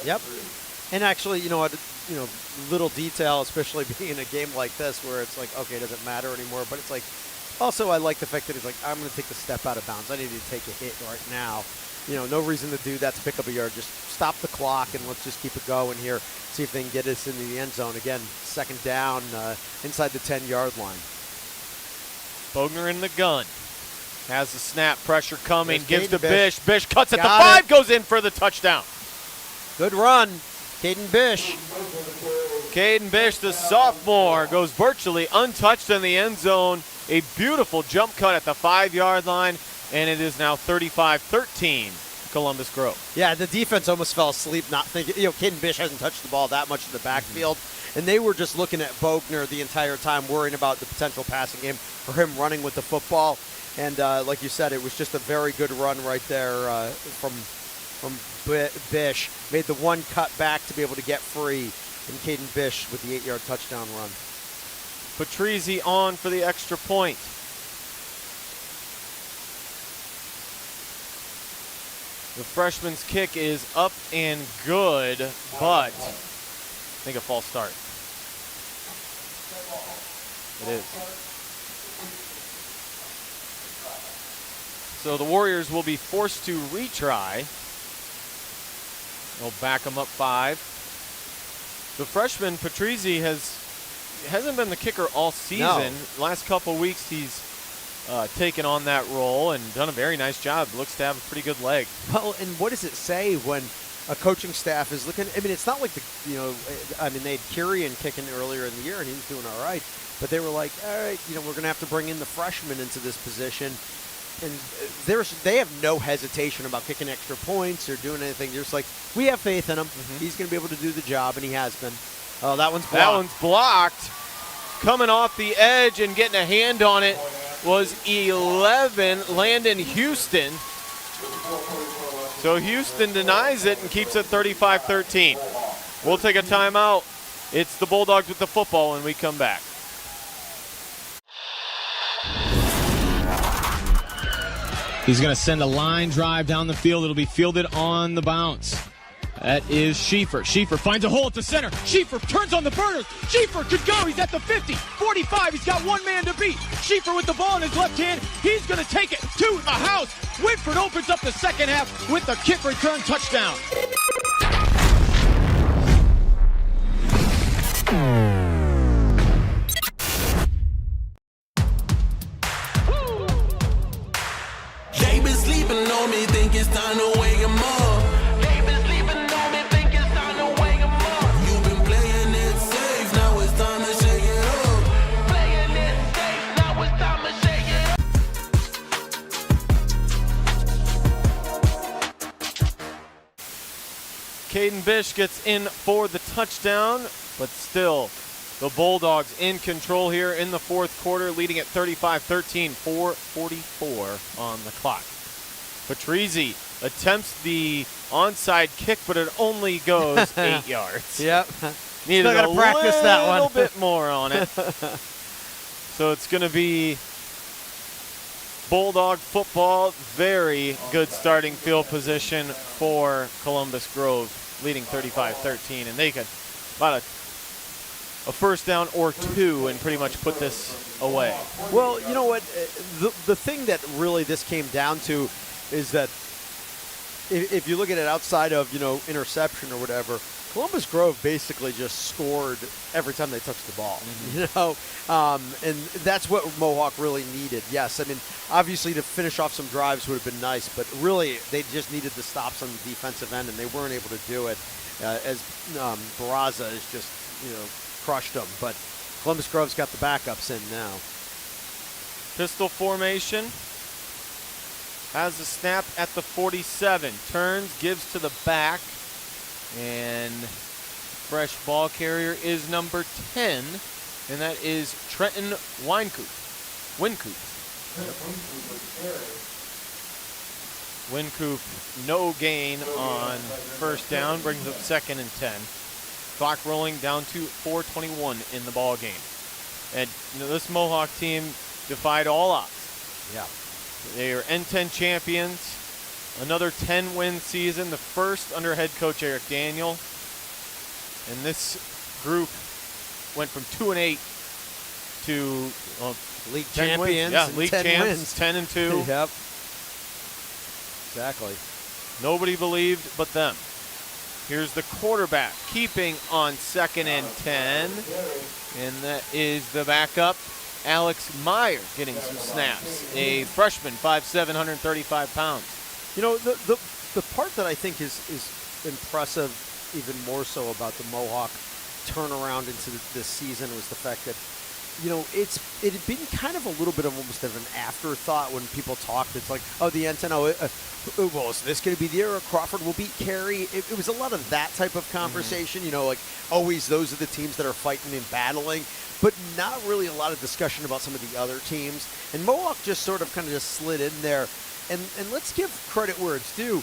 Yep. And actually, little detail, especially being in a game like this where it's like, okay, it doesn't matter anymore, but it's like, also I like the fact that he's like, I'm going to take the step out of bounds. I need to take a hit right now. No reason to do that to pick up a yard. Just stop the clock and let's just keep it going here. See if they can get us into the end zone. Again, 2nd down inside the 10-yard line. Bogner in the gun. Has the snap, pressure coming, gives to Bish. Bish cuts at the Got 5, it. goes in for the touchdown. Good run, Caden Bish. Caden Bish, the sophomore, goes virtually untouched in the end zone. A beautiful jump cut at the 5-yard line, and it is now 35-13, Columbus Grove. Yeah, the defense almost fell asleep not thinking, Caden Bish hasn't touched the ball that much in the backfield, and they were just looking at Bogner the entire time, worrying about the potential passing game for him running with the football. And like you said, it was just a very good run right there from Bish. Made the one cut back to be able to get free, and Caden Bish with the 8-yard touchdown run. Patrizzi on for the extra point. The freshman's kick is up and good, but I think a false start. It is. So the Warriors will be forced to retry. They'll back them up 5. The freshman, Patrizzi, hasn't been the kicker all season. No. Last couple weeks, he's taken on that role and done a very nice job. Looks to have a pretty good leg. Well, and what does it say when a coaching staff is looking? I mean, it's not like they had Koorsen kicking earlier in the year and he was doing all right, but they were like, all right, we're going to have to bring in the freshman into this position. And they have no hesitation about kicking extra points or doing anything. They're just like, we have faith in him. He's going to be able to do the job, and he has been. Oh, that one's blocked. That one's blocked. Coming off the edge and getting a hand on it was 11, Landon Houston. So Houston denies it and keeps it 35-13. We'll take a timeout. It's the Bulldogs with the football when we come back. He's going to send a line drive down the field. It'll be fielded on the bounce. That is Schieffer. Schieffer finds a hole at the center. Schieffer turns on the burners. Schieffer could go. He's at the 50, 45. He's got one man to beat. Schieffer with the ball in his left hand. He's going to take it to the house. Whitford opens up the second half with the kick return touchdown. They been sleeping on me, think it's time to wake 'em up. They been sleeping on me, think it's time to wake 'em up. You've been playing it safe, now it's time to shake it up. Playing it safe, now it's time to shake it up. Caden Bish gets in for the touchdown, but still the Bulldogs in control here in the fourth quarter, leading at 35-13, 4:44 on the clock. Patrizzi attempts the onside kick, but it only goes 8 yards. Yep. Needed Still gotta practice that one. A little bit more on it. So it's going to be Bulldog football. Very good starting field position for Columbus Grove, leading 35-13, and they could about a first down or two and pretty much put this away. Well, you know what? The thing that really this came down to is that if you look at it outside of, interception or whatever, Columbus Grove basically just scored every time they touched the ball, and that's what Mohawk really needed. Yes, I mean, obviously to finish off some drives would have been nice, but really they just needed the stops on the defensive end, and they weren't able to do it as Barraza is just, crushed them. But Columbus Grove's got the backups in now. Pistol formation. Has the snap at the 47. Turns, gives to the back. And fresh ball carrier is number 10. And that is Trenton Wynkoop. Wynkoop, no gain on first down, brings up 2nd and 10. Clock rolling down to 4:21 in the ball game. And this Mohawk team defied all odds. Yeah. They are N10 champions, another 10-win season, the first under head coach Eric Daniel. And this group went from 2-8 to league 10 champions. wins. Yeah, and league 10 champs, wins. 10-2. Yep. Exactly. Nobody believed but them. Here's the quarterback, keeping on 2nd and 10. And that is the backup, Alex Meyer, getting some snaps. A freshman, 5'7", 135 pounds. You know, the part that I think is impressive even more so about the Mohawk turnaround into this season was the fact that, you know, it had been kind of a little bit of almost of an afterthought when people talked. It's like, oh, the N10, well, is this going to be the year Crawford will beat Carey? It was a lot of that type of conversation, you know, like always those are the teams that are fighting and battling, but not really a lot of discussion about some of the other teams. And Mohawk just sort of kind of just slid in there. And let's give credit where it's due.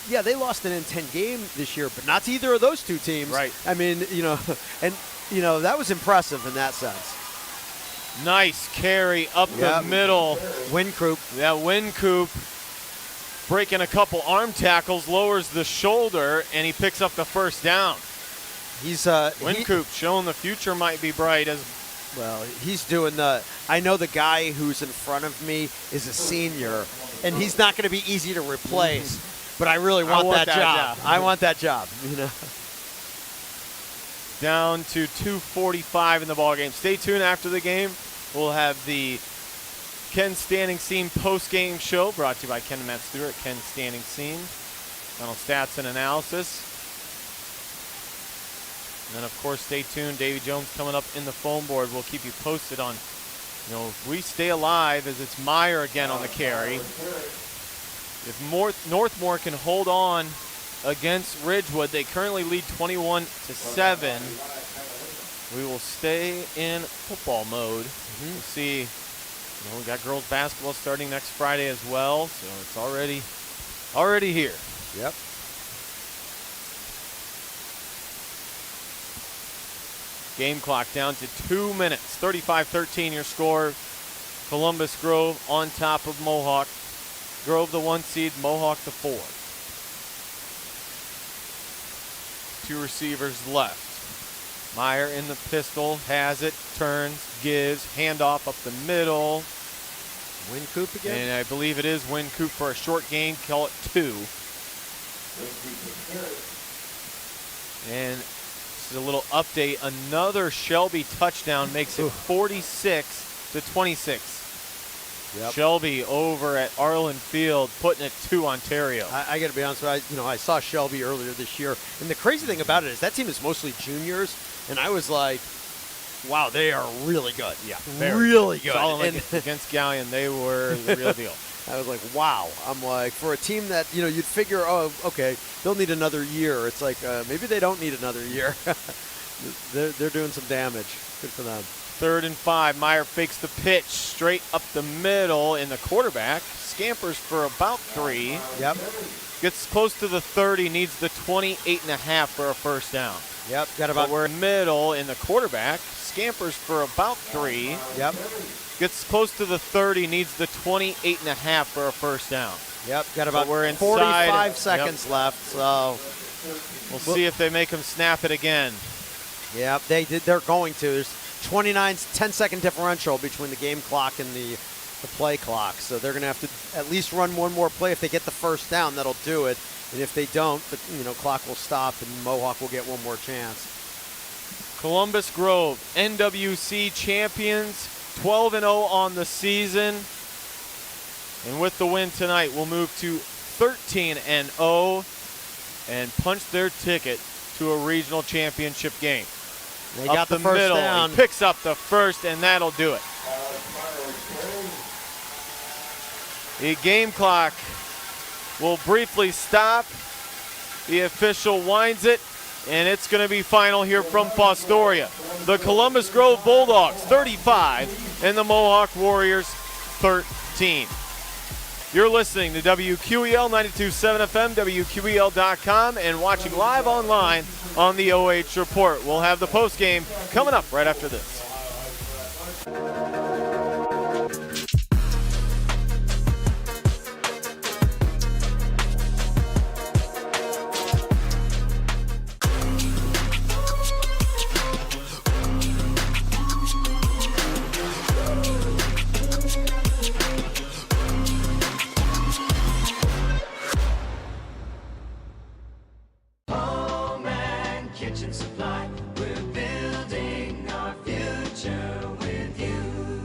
Yeah, they lost an N10 game this year, but not to either of those two teams. Right. I mean, you know, and, you know, that was impressive in that sense. Nice carry up the middle. Wynkoop. Yeah, Wynkoop breaking a couple arm tackles, lowers the shoulder, and he picks up the first down. Wynkoop showing the future might be bright as well. He's doing I know the guy who's in front of me is a senior, and he's not going to be easy to replace. But I really want that job. I want that job. You know. Down to 2:45 in the ball game. Stay tuned after the game. We'll have the Ken Standing Scene post-game show brought to you by Ken and Matt Stewart. Ken Standing Scene. Final stats and analysis. And then, of course, stay tuned. Davy Jones coming up in the phone board. We'll keep you posted on, you know, if we stay alive as it's Meyer again on the carry. If Northmore can hold on against Ridgewood, they currently lead 21-7. We will stay in football mode. We'll see. You know, we got girls basketball starting next Friday as well, so it's already here. Yep. Game clock down to 2 minutes. 35-13 your score. Columbus Grove on top of Mohawk. Grove the 1 seed, Mohawk the 4. 2 receivers left. Meyer in the pistol, has it, turns, gives, handoff up the middle. Wynkoop again? And I believe it is Wynkoop for a short gain, call it 2. And this is a little update. Another Shelby touchdown makes it 46-26. Yep. Shelby over at Arlen Field putting it to Ontario. I got to be honest with you. I saw Shelby earlier this year, and the crazy thing about it is that team is mostly juniors, and I was like, wow, they are really good. Yeah, really good. Against Galleon, they were the real deal. I was like, wow. I'm like, for a team that, you know, you'd figure, oh, okay, they'll need another year. It's like, maybe they don't need another year. They're doing some damage. Good for them. 3rd and 5. Meyer fakes the pitch straight up the middle, and the quarterback scampers for about 3. Yep. Gets close to the 30, needs the 28.5 for a first down. Yep. Got about. But we're in middle, and the quarterback scampers for about 3. Yep. Gets close to the 30, needs the 28.5 for a first down. Yep. Got about we're inside, 45 seconds left, so we'll see if they make him snap it again. Yep, they did. They're going to. There's 10-second differential between the game clock and the play clock. So they're going to have to at least run one more play. If they get the first down, that'll do it. And if they don't, the clock will stop and Mohawk will get one more chance. Columbus Grove, NWC champions, 12-0 on the season. And with the win tonight, we'll move to 13-0 and punch their ticket to a regional championship game. They got the first middle. down. He picks up the first, and that'll do it. The game clock will briefly stop. The official winds it, and it's going to be final here from Fostoria. The Columbus Grove Bulldogs 35 and the Mohawk Warriors 13. You're listening to WQEL 92.7 FM, WQEL.com, and watching live online on the OH Report. We'll have the postgame coming up right after this. Home and kitchen supply. We're building our future with you.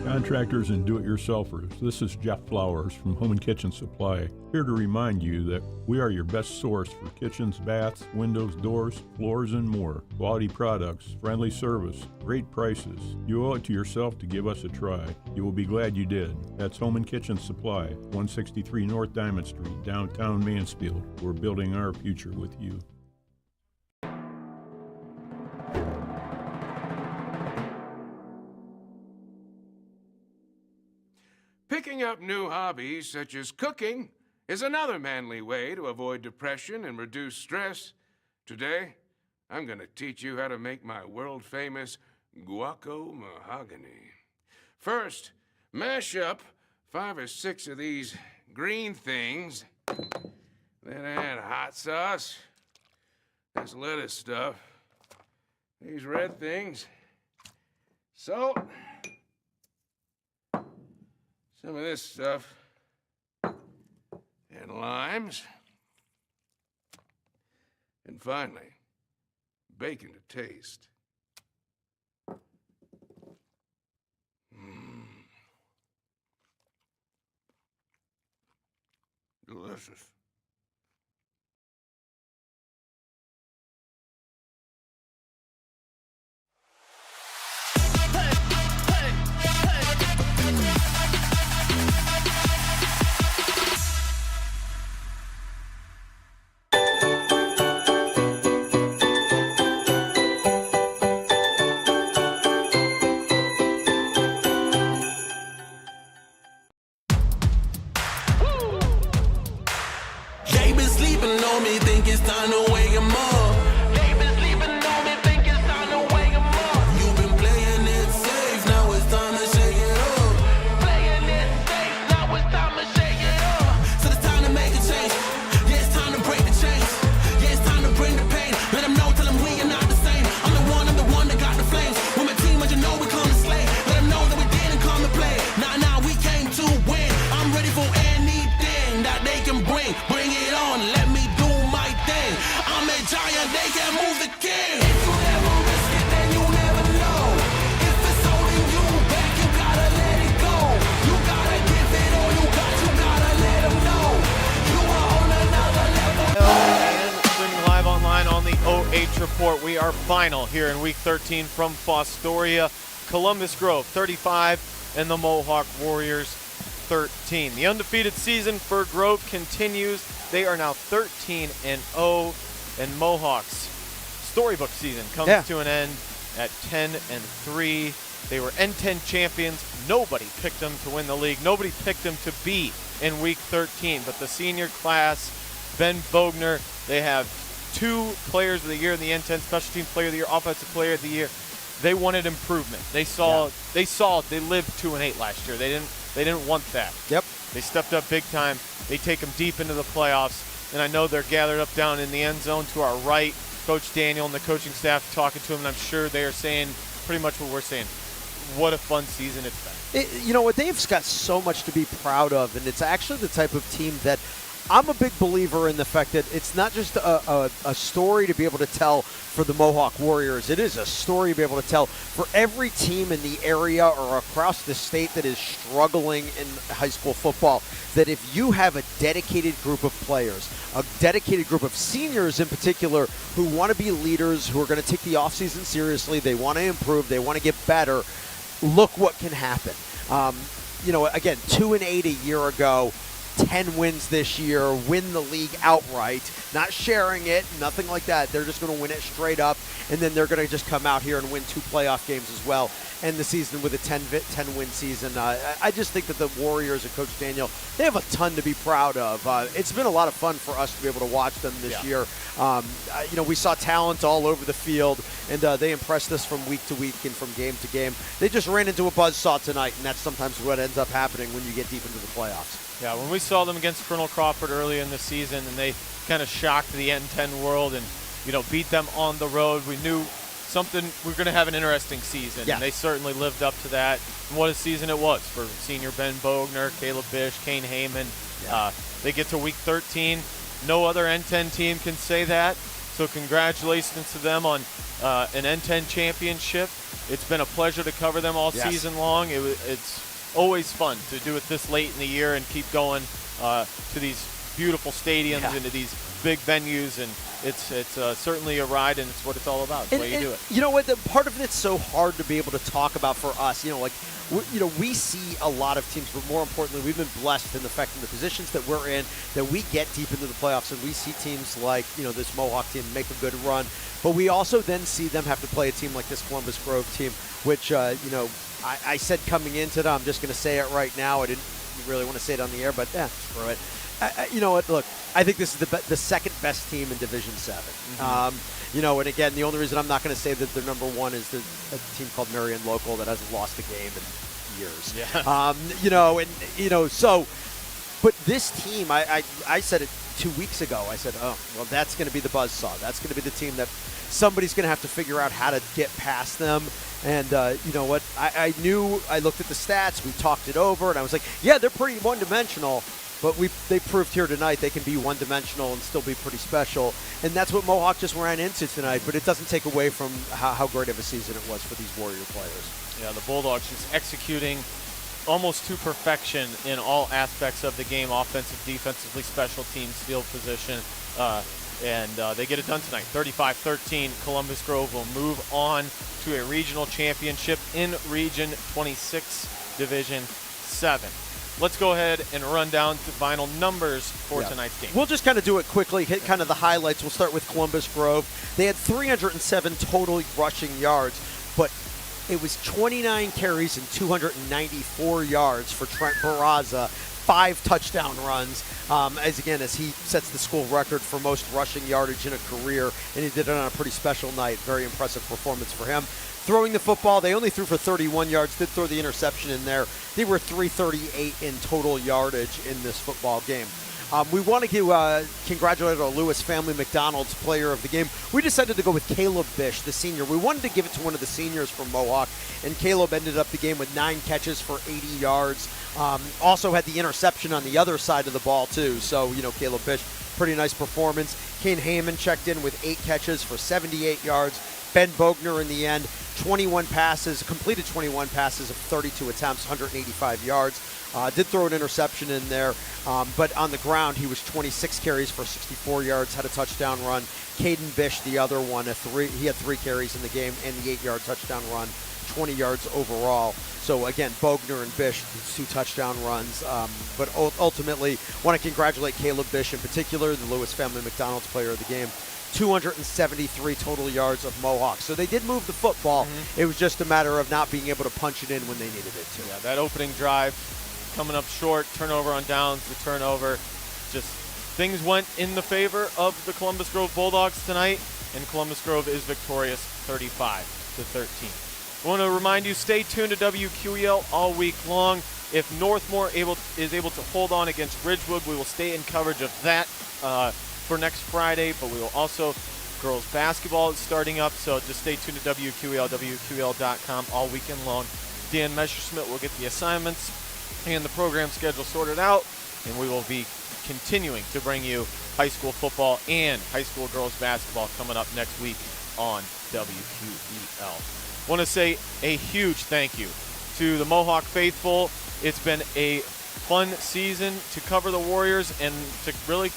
Contractors and do-it-yourselfers, this is Jeff Flowers from Home and Kitchen Supply, here to remind you that we are your best source for kitchens, baths, windows, doors, floors, and more. Quality products, friendly service, great prices. You owe it to yourself to give us a try. You will be glad you did. That's Home and Kitchen Supply, 163 North Diamond Street, downtown Mansfield. We're building our future with you. Picking up new hobbies such as cooking is another manly way to avoid depression and reduce stress. Today, I'm going to teach you how to make my world-famous guaco mahogany. First, mash up 5 or 6 of these green things. Then add hot sauce, this lettuce stuff, these red things, salt, some of this stuff, and limes. And finally, bacon to taste. Delicious. They been sleeping on me, think it's time to wake 'em up. They been sleeping on me, think it's time to wake 'em up. You've been playing it safe, now it's time to shake it up. Playing it safe, now it's time to shake it up. So it's time to make a change. Yeah, it's time to break the chains. Yeah, it's time to bring the pain. Let them know, tell them we are not the same. I'm the one that got the flames. With my team, as you know, we come to slay. Let them know that we didn't come to play. Nah, we came to win. I'm ready for anything that they can bring. Bring it on, let me do my thing. I'm a giant, they can move the king. If you never risk it, then you never know. If it's holding you back, you gotta let it go. You gotta give it all you gotta let them know. You are on another level. And streaming live online on the OH Report. We are final here in Week 13 from Fostoria. Columbus Grove 35 and the Mohawk Warriors 13. The undefeated season for Grove continues. They are now 13-0, and Mohawks' storybook season comes to an end at 10-3. They were N10 champions. Nobody picked them to win the league. Nobody picked them to be in Week 13. But the senior class, Ben Bogner, they have 2 players of the year in the N10, special team player of the year, offensive player of the year. They wanted improvement. They saw they lived 2-8 last year. They didn't want that. Yep. They stepped up big time. They take them deep into the playoffs, and I know they're gathered up down in the end zone to our right. Coach Daniel and the coaching staff talking to them, and I'm sure they are saying pretty much what we're saying. What a fun season it's been. You know what? They've got so much to be proud of, and it's actually the type of team that I'm a big believer in the fact that it's not just a story to be able to tell for the Mohawk Warriors. It is a story to be able to tell for every team in the area or across the state that is struggling in high school football, that if you have a dedicated group of players, a dedicated group of seniors in particular who want to be leaders, who are going to take the offseason seriously, they want to improve, they want to get better, look what can happen. You know, again, 2-8 a year ago. 10 wins this year, win the league outright, not sharing it, nothing like that. They're just going to win it straight up, and then they're going to just come out here and win 2 playoff games as well, end the season with a 10-win season. I just think that the Warriors and Coach Daniel, they have a ton to be proud of. It's been a lot of fun for us to be able to watch them this year. We saw talent all over the field, and they impressed us from week to week and from game to game. They just ran into a buzzsaw tonight, and that's sometimes what ends up happening when you get deep into the playoffs. Yeah, when we saw them against Colonel Crawford early in the season, and they kind of shocked the N10 world and, beat them on the road, we knew we're going to have an interesting season. Yeah. And they certainly lived up to that. And what a season it was for senior Ben Bogner, Caleb Bish, Kane Heyman. Yeah. They get to week 13. No other N10 team can say that. So congratulations to them on an N10 championship. It's been a pleasure to cover them all season long. It's always fun to do it this late in the year and keep going to these beautiful stadiums and to these big venues, and it's certainly a ride, and it's what it's all about. It's the way you do it. You know what? The part of it's so hard to be able to talk about for us. We see a lot of teams, but more importantly, we've been blessed in the fact in the positions that we're in that we get deep into the playoffs, and we see teams like this Mohawk team make a good run, but we also then see them have to play a team like this Columbus Grove team, which I said coming into it, I'm just going to say it right now. I didn't really want to say it on the air, but screw it. You know what? Look, I think this is the second best team in Division 7. Mm-hmm. And again, the only reason I'm not going to say that they're number one is a team called Marion Local that hasn't lost a game in years. Yeah. But this team, I said it 2 weeks ago. I said, oh, well, that's going to be the buzzsaw. That's going to be the team that somebody's going to have to figure out how to get past them. And you know what? I knew, I looked at the stats, we talked it over, and I was like, yeah, they're pretty one-dimensional. But they proved here tonight they can be one-dimensional and still be pretty special. And that's what Mohawk just ran into tonight. But it doesn't take away from how great of a season it was for these Warrior players. Yeah, the Bulldogs just executing almost to perfection in all aspects of the game, offensive, defensively, special teams, field position. And they get it done tonight. 35-13, Columbus Grove will move on to a regional championship in Region 26, Division 7. Let's go ahead and run down the final numbers for tonight's game. We'll just kind of do it quickly, hit kind of the highlights. We'll start with Columbus Grove. They had 307 total rushing yards, but it was 29 carries and 294 yards for Trenton Barraza, 5 touchdown runs, as he sets the school record for most rushing yardage in a career, and he did it on a pretty special night. Very impressive performance for him. Throwing the football, they only threw for 31 yards, did throw the interception in there. They were 338 in total yardage in this football game. We want to congratulate our Lewis Family McDonald's player of the game. We decided to go with Caleb Bish, the senior. We wanted to give it to one of the seniors from Mohawk, and Caleb ended up the game with 9 catches for 80 yards. Also had the interception on the other side of the ball, too. So, Caleb Bish, pretty nice performance. Kane Heyman checked in with 8 catches for 78 yards. Ben Bogner in the end, completed 21 passes of 32 attempts, 185 yards. Did throw an interception in there, but on the ground he was 26 carries for 64 yards, had a touchdown run. Caden Bish, the other one, he had 3 carries in the game and the 8-yard touchdown run, 20 yards overall. So again, Bogner and Bish, 2 touchdown runs. But ultimately, want to congratulate Caleb Bish in particular, the Lewis Family McDonald's player of the game. 273 total yards of Mohawk. So they did move the football. Mm-hmm. It was just a matter of not being able to punch it in when they needed it to. Yeah, that opening drive coming up short, turnover on downs, the turnover. Just things went in the favor of the Columbus Grove Bulldogs tonight, and Columbus Grove is victorious 35-13. I want to remind you, stay tuned to WQEL all week long. If Northmore is able to hold on against Ridgewood, we will stay in coverage of that for next Friday, but we will also, girls basketball is starting up, so just stay tuned to WQEL, WQEL.com all weekend long. Dan Messerschmidt will get the assignments and the program schedule sorted out, and we will be continuing to bring you high school football and high school girls basketball coming up next week on WQEL. Want to say a huge thank you to the Mohawk faithful. It's been a fun season to cover the Warriors and to really,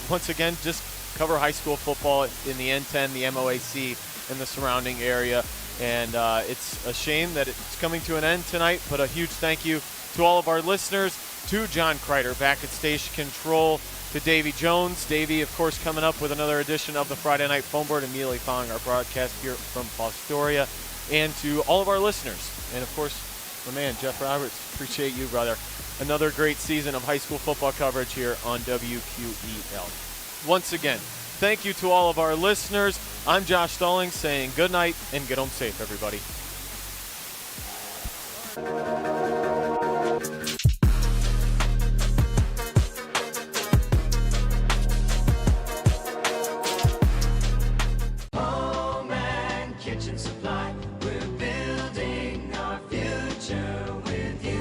once again, just cover high school football in the N10, the MOAC, and the surrounding area. And it's a shame that it's coming to an end tonight, but a huge thank you to all of our listeners. to John Kreider back at station control, to Davey Jones. Davey, of course, coming up with another edition of the Friday Night Phone Board, immediately following our broadcast here from Fostoria, and to all of our listeners. And, of course, my man, Jeff Roberts, appreciate you, brother. Another great season of high school football coverage here on WQEL. Once again, thank you to all of our listeners. I'm Josh Stallings saying good night and get home safe, everybody. Home and Kitchen Supply, we're building our future with you.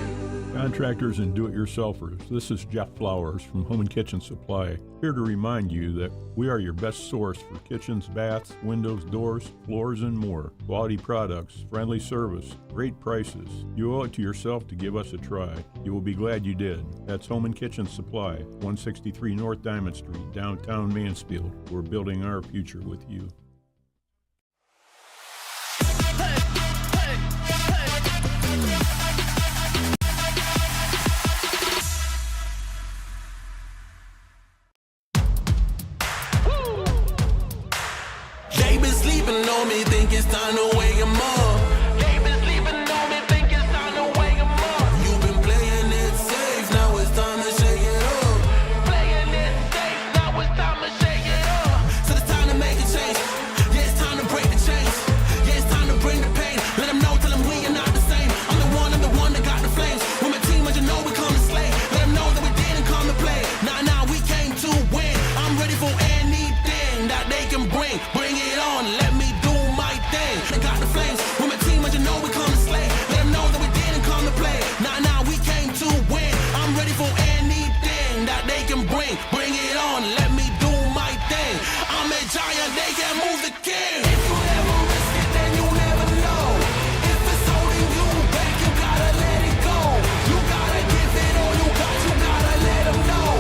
Contractors and do-it-yourselfers, this is Jeff Flowers from Home and Kitchen Supply, here to remind you that we are your best source for kitchens, baths, windows, doors, floors, and more. Quality products, friendly service, great prices. You owe it to yourself to give us a try. You will be glad you did. That's Home and Kitchen Supply, 163 North Diamond Street, downtown Mansfield. We're building our future with you. They been sleeping on me, think it's time to wake 'em up. They been sleeping on me, think it's time to wake 'em up. You've been playing it safe, now it's time to shake it up. Playing it safe, now it's time to shake it up. So it's time to make a change. Yeah, it's time to break the chains. Yeah, it's time to bring the pain. Let them know, tell them we are not the same. I'm the one that got the flames. With my team, as you know, we come to slay. Let them know that we didn't come to play. Nah, we came to win. I'm ready for anything that they can bring. Bring it on, let me do my thing. They got the flames. With my team, as you know, we come to slay. Let them know that we didn't come to play. Nah, we came to win. I'm ready for anything that they can bring. Bring it on, let me do my thing. I'm a giant, they can't move the king. If you never risk it, then you never know. If it's holding you back, you gotta let it go. You gotta give it all you got, you gotta let them know.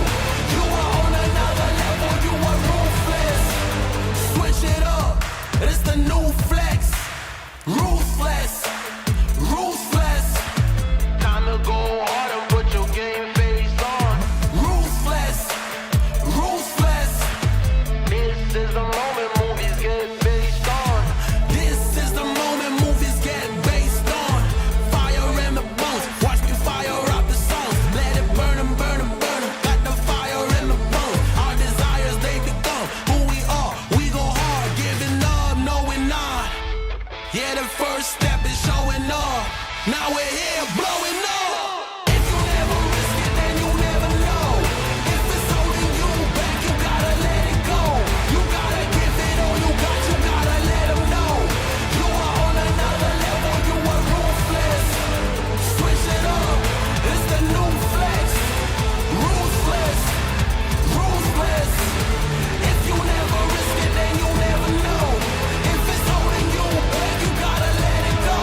You are on another level, you are ruthless. Switch it up, it's the new flex. Ruthless, ruthless. Time to go hard and put your game face on. Ruthless, ruthless. This is the moment movies get based on. This is the moment movies get based on. Fire in the bones, watch me fire up the songs. Let it burn 'em, burn 'em, burn 'em. Got the fire in the bones. Our desires, they become who we are. We go hard, giving up, no we're not. Yeah, the first step is showing up. Now we're here blowing up. If you never risk it, then you never know. If it's holding you back, you gotta let it go. You gotta give it all you got, you gotta let them know. You are on another level, you are ruthless. Switch it up, it's the new flex. Ruthless, ruthless. If you never risk it, then you never know. If it's holding you back, you gotta let it go.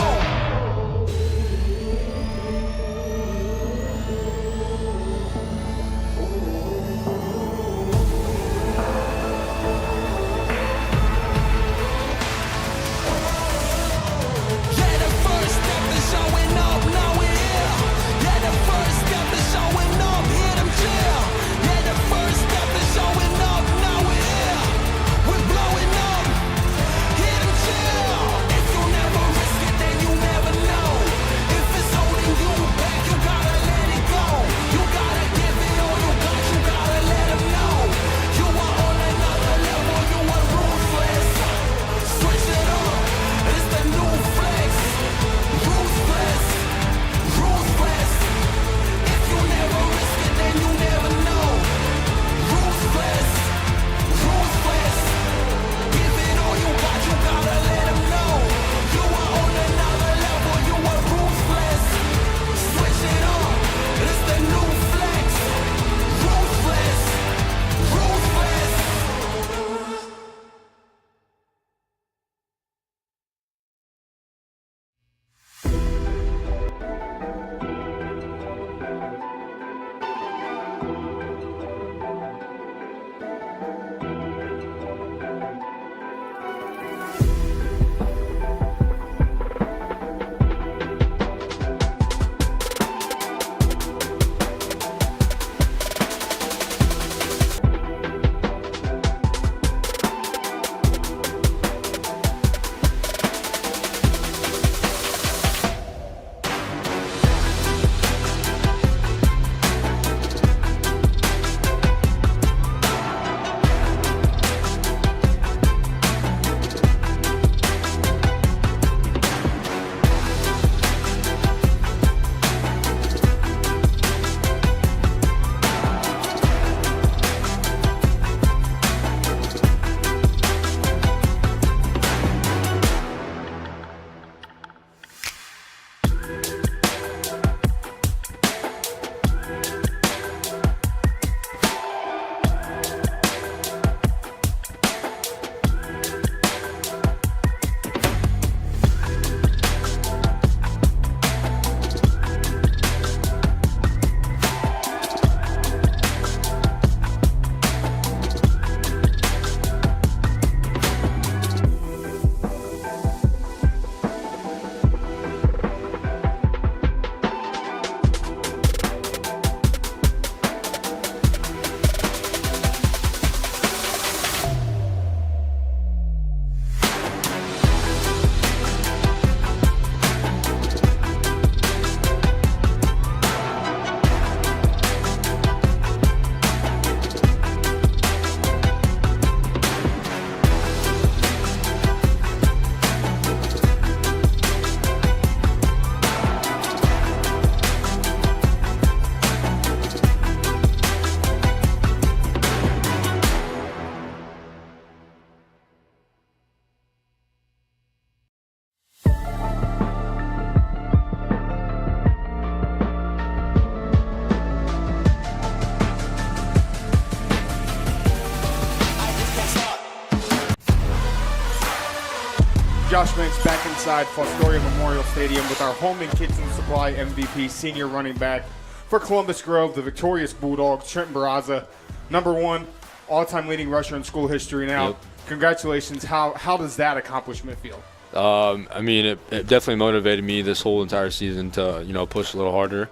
Josh Banks back inside Fostoria Memorial Stadium with our home and kitchen supply MVP, senior running back for Columbus Grove, the victorious Bulldogs, Trenton Barraza, #1 all-time leading rusher in school history now. Yep. Congratulations. How does that accomplishment feel? I mean, it definitely motivated me this whole entire season to, push a little harder,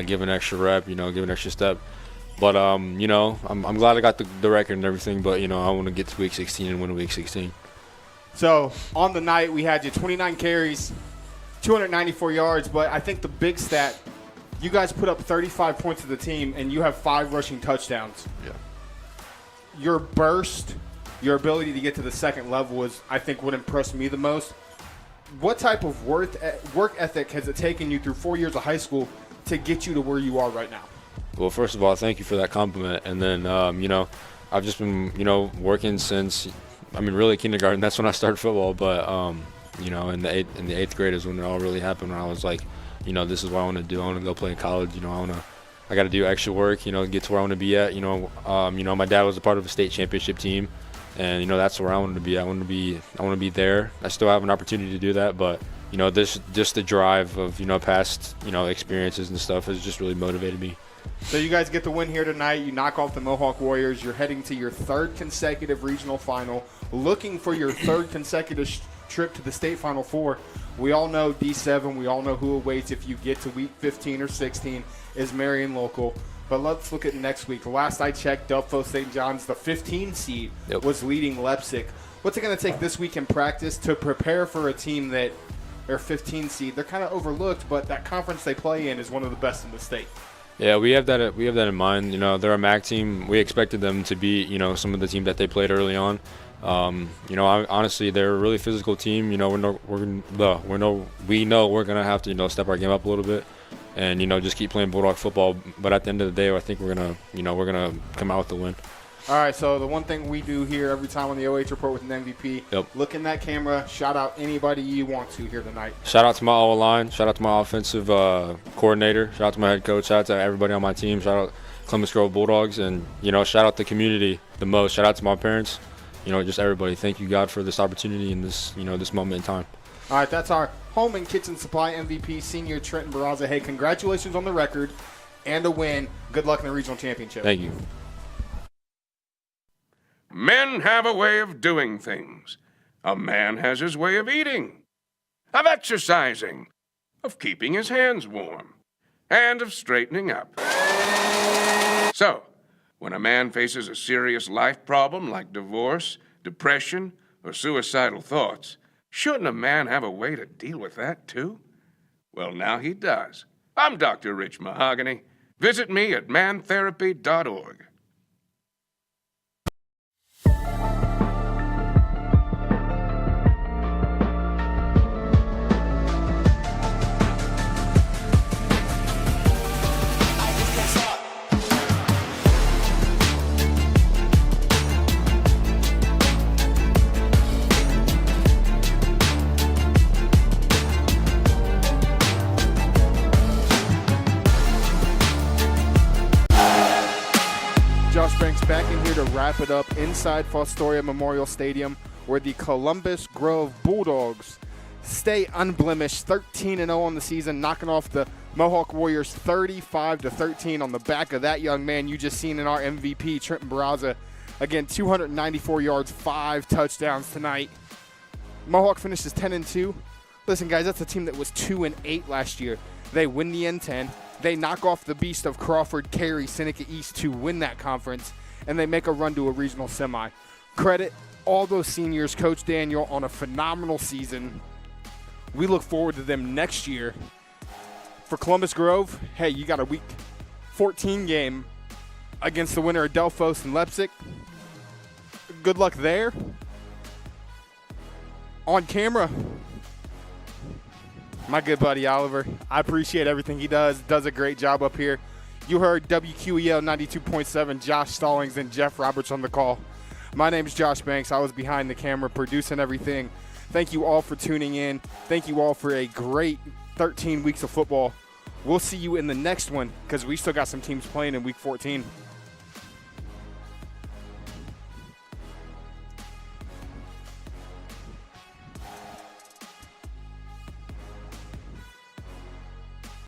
give an extra rep, give an extra step. But, I'm glad I got the record and everything, but, I want to get to week 16 and win week 16. So on the night, we had you 29 carries, 294 yards, but I think the big stat, you guys put up 35 points to the team, and you have 5 rushing touchdowns. Yeah. Your burst, your ability to get to the second level is, I think, what impressed me the most. What type of work ethic has it taken you through 4 years of high school to get you to where you are right now? Well, first of all, thank you for that compliment. And then, I've just been, working since – really kindergarten. That's when I started football. But in the eighth grade is when it all really happened. When I was like, this is what I want to do. I want to go play in college. I got to do extra work. Get to where I want to be at. My dad was a part of a state championship team, and that's where I wanted to be. I want to be there. I still have an opportunity to do that, but this just the drive of past experiences and stuff has just really motivated me. So you guys get the win here tonight. You knock off the Mohawk Warriors. You're heading to your 3rd consecutive regional final, looking for your 3rd consecutive trip to the state Final Four. We all know D7. We all know who awaits if you get to week 15 or 16 is Marion local. But let's look at next week. Last I checked, Delphos St. John's, the 15 seed, was leading Leipzig. What's it going to take this week in practice to prepare for a team that are 15 seed? They're kind of overlooked, but that conference they play in is one of the best in the state. Yeah, we have that in mind. They're a MAC team. We expected them to be, some of the team that they played early on. Honestly, they're a really physical team. We know we're gonna have to, step our game up a little bit, and just keep playing Bulldog football. But at the end of the day, I think we're gonna come out with the win. All right, so the one thing we do here every time on the OH Report with an MVP, look in that camera, shout out anybody you want to here tonight. Shout out to my O-line, shout out to my offensive coordinator, shout out to my head coach, shout out to everybody on my team, shout out Columbus Grove Bulldogs, and, shout out the community the most. Shout out to my parents, just everybody. Thank you, God, for this opportunity and this, this moment in time. All right, that's our home and kitchen supply MVP, senior Trenton Barraza. Hey, congratulations on the record and a win. Good luck in the regional championship. Thank you. Men have a way of doing things. A man has his way of eating, of exercising, of keeping his hands warm, and of straightening up. So, when a man faces a serious life problem like divorce, depression, or suicidal thoughts, shouldn't a man have a way to deal with that too? Well, now he does. I'm Dr. Rich Mahogany. Visit me at mantherapy.org. Josh Banks back in here to wrap it up inside Fostoria Memorial Stadium, where the Columbus Grove Bulldogs stay unblemished, 13-0 on the season, knocking off the Mohawk Warriors 35-13 on the back of that young man you just seen in our MVP, Trenton Barraza. Again, 294 yards, 5 touchdowns tonight. Mohawk finishes 10-2. Listen, guys, that's a team that was 2-8 last year. They win the N10. They knock off the beast of Crawford, Cary, Seneca East to win that conference, and they make a run to a regional semi. Credit all those seniors, Coach Daniel, on a phenomenal season. We look forward to them next year. For Columbus Grove, hey, you got a week 14 game against the winner of Delphos and Leipzig. Good luck there. On camera, my good buddy Oliver. I appreciate everything he does a great job up here. You heard WQEL 92.7, Josh Stallings and Jeff Roberts on the call. My name is Josh Banks. I was behind the camera producing everything. Thank you all for tuning in. Thank you all for a great 13 weeks of football. We'll see you in the next one because we still got some teams playing in week 14.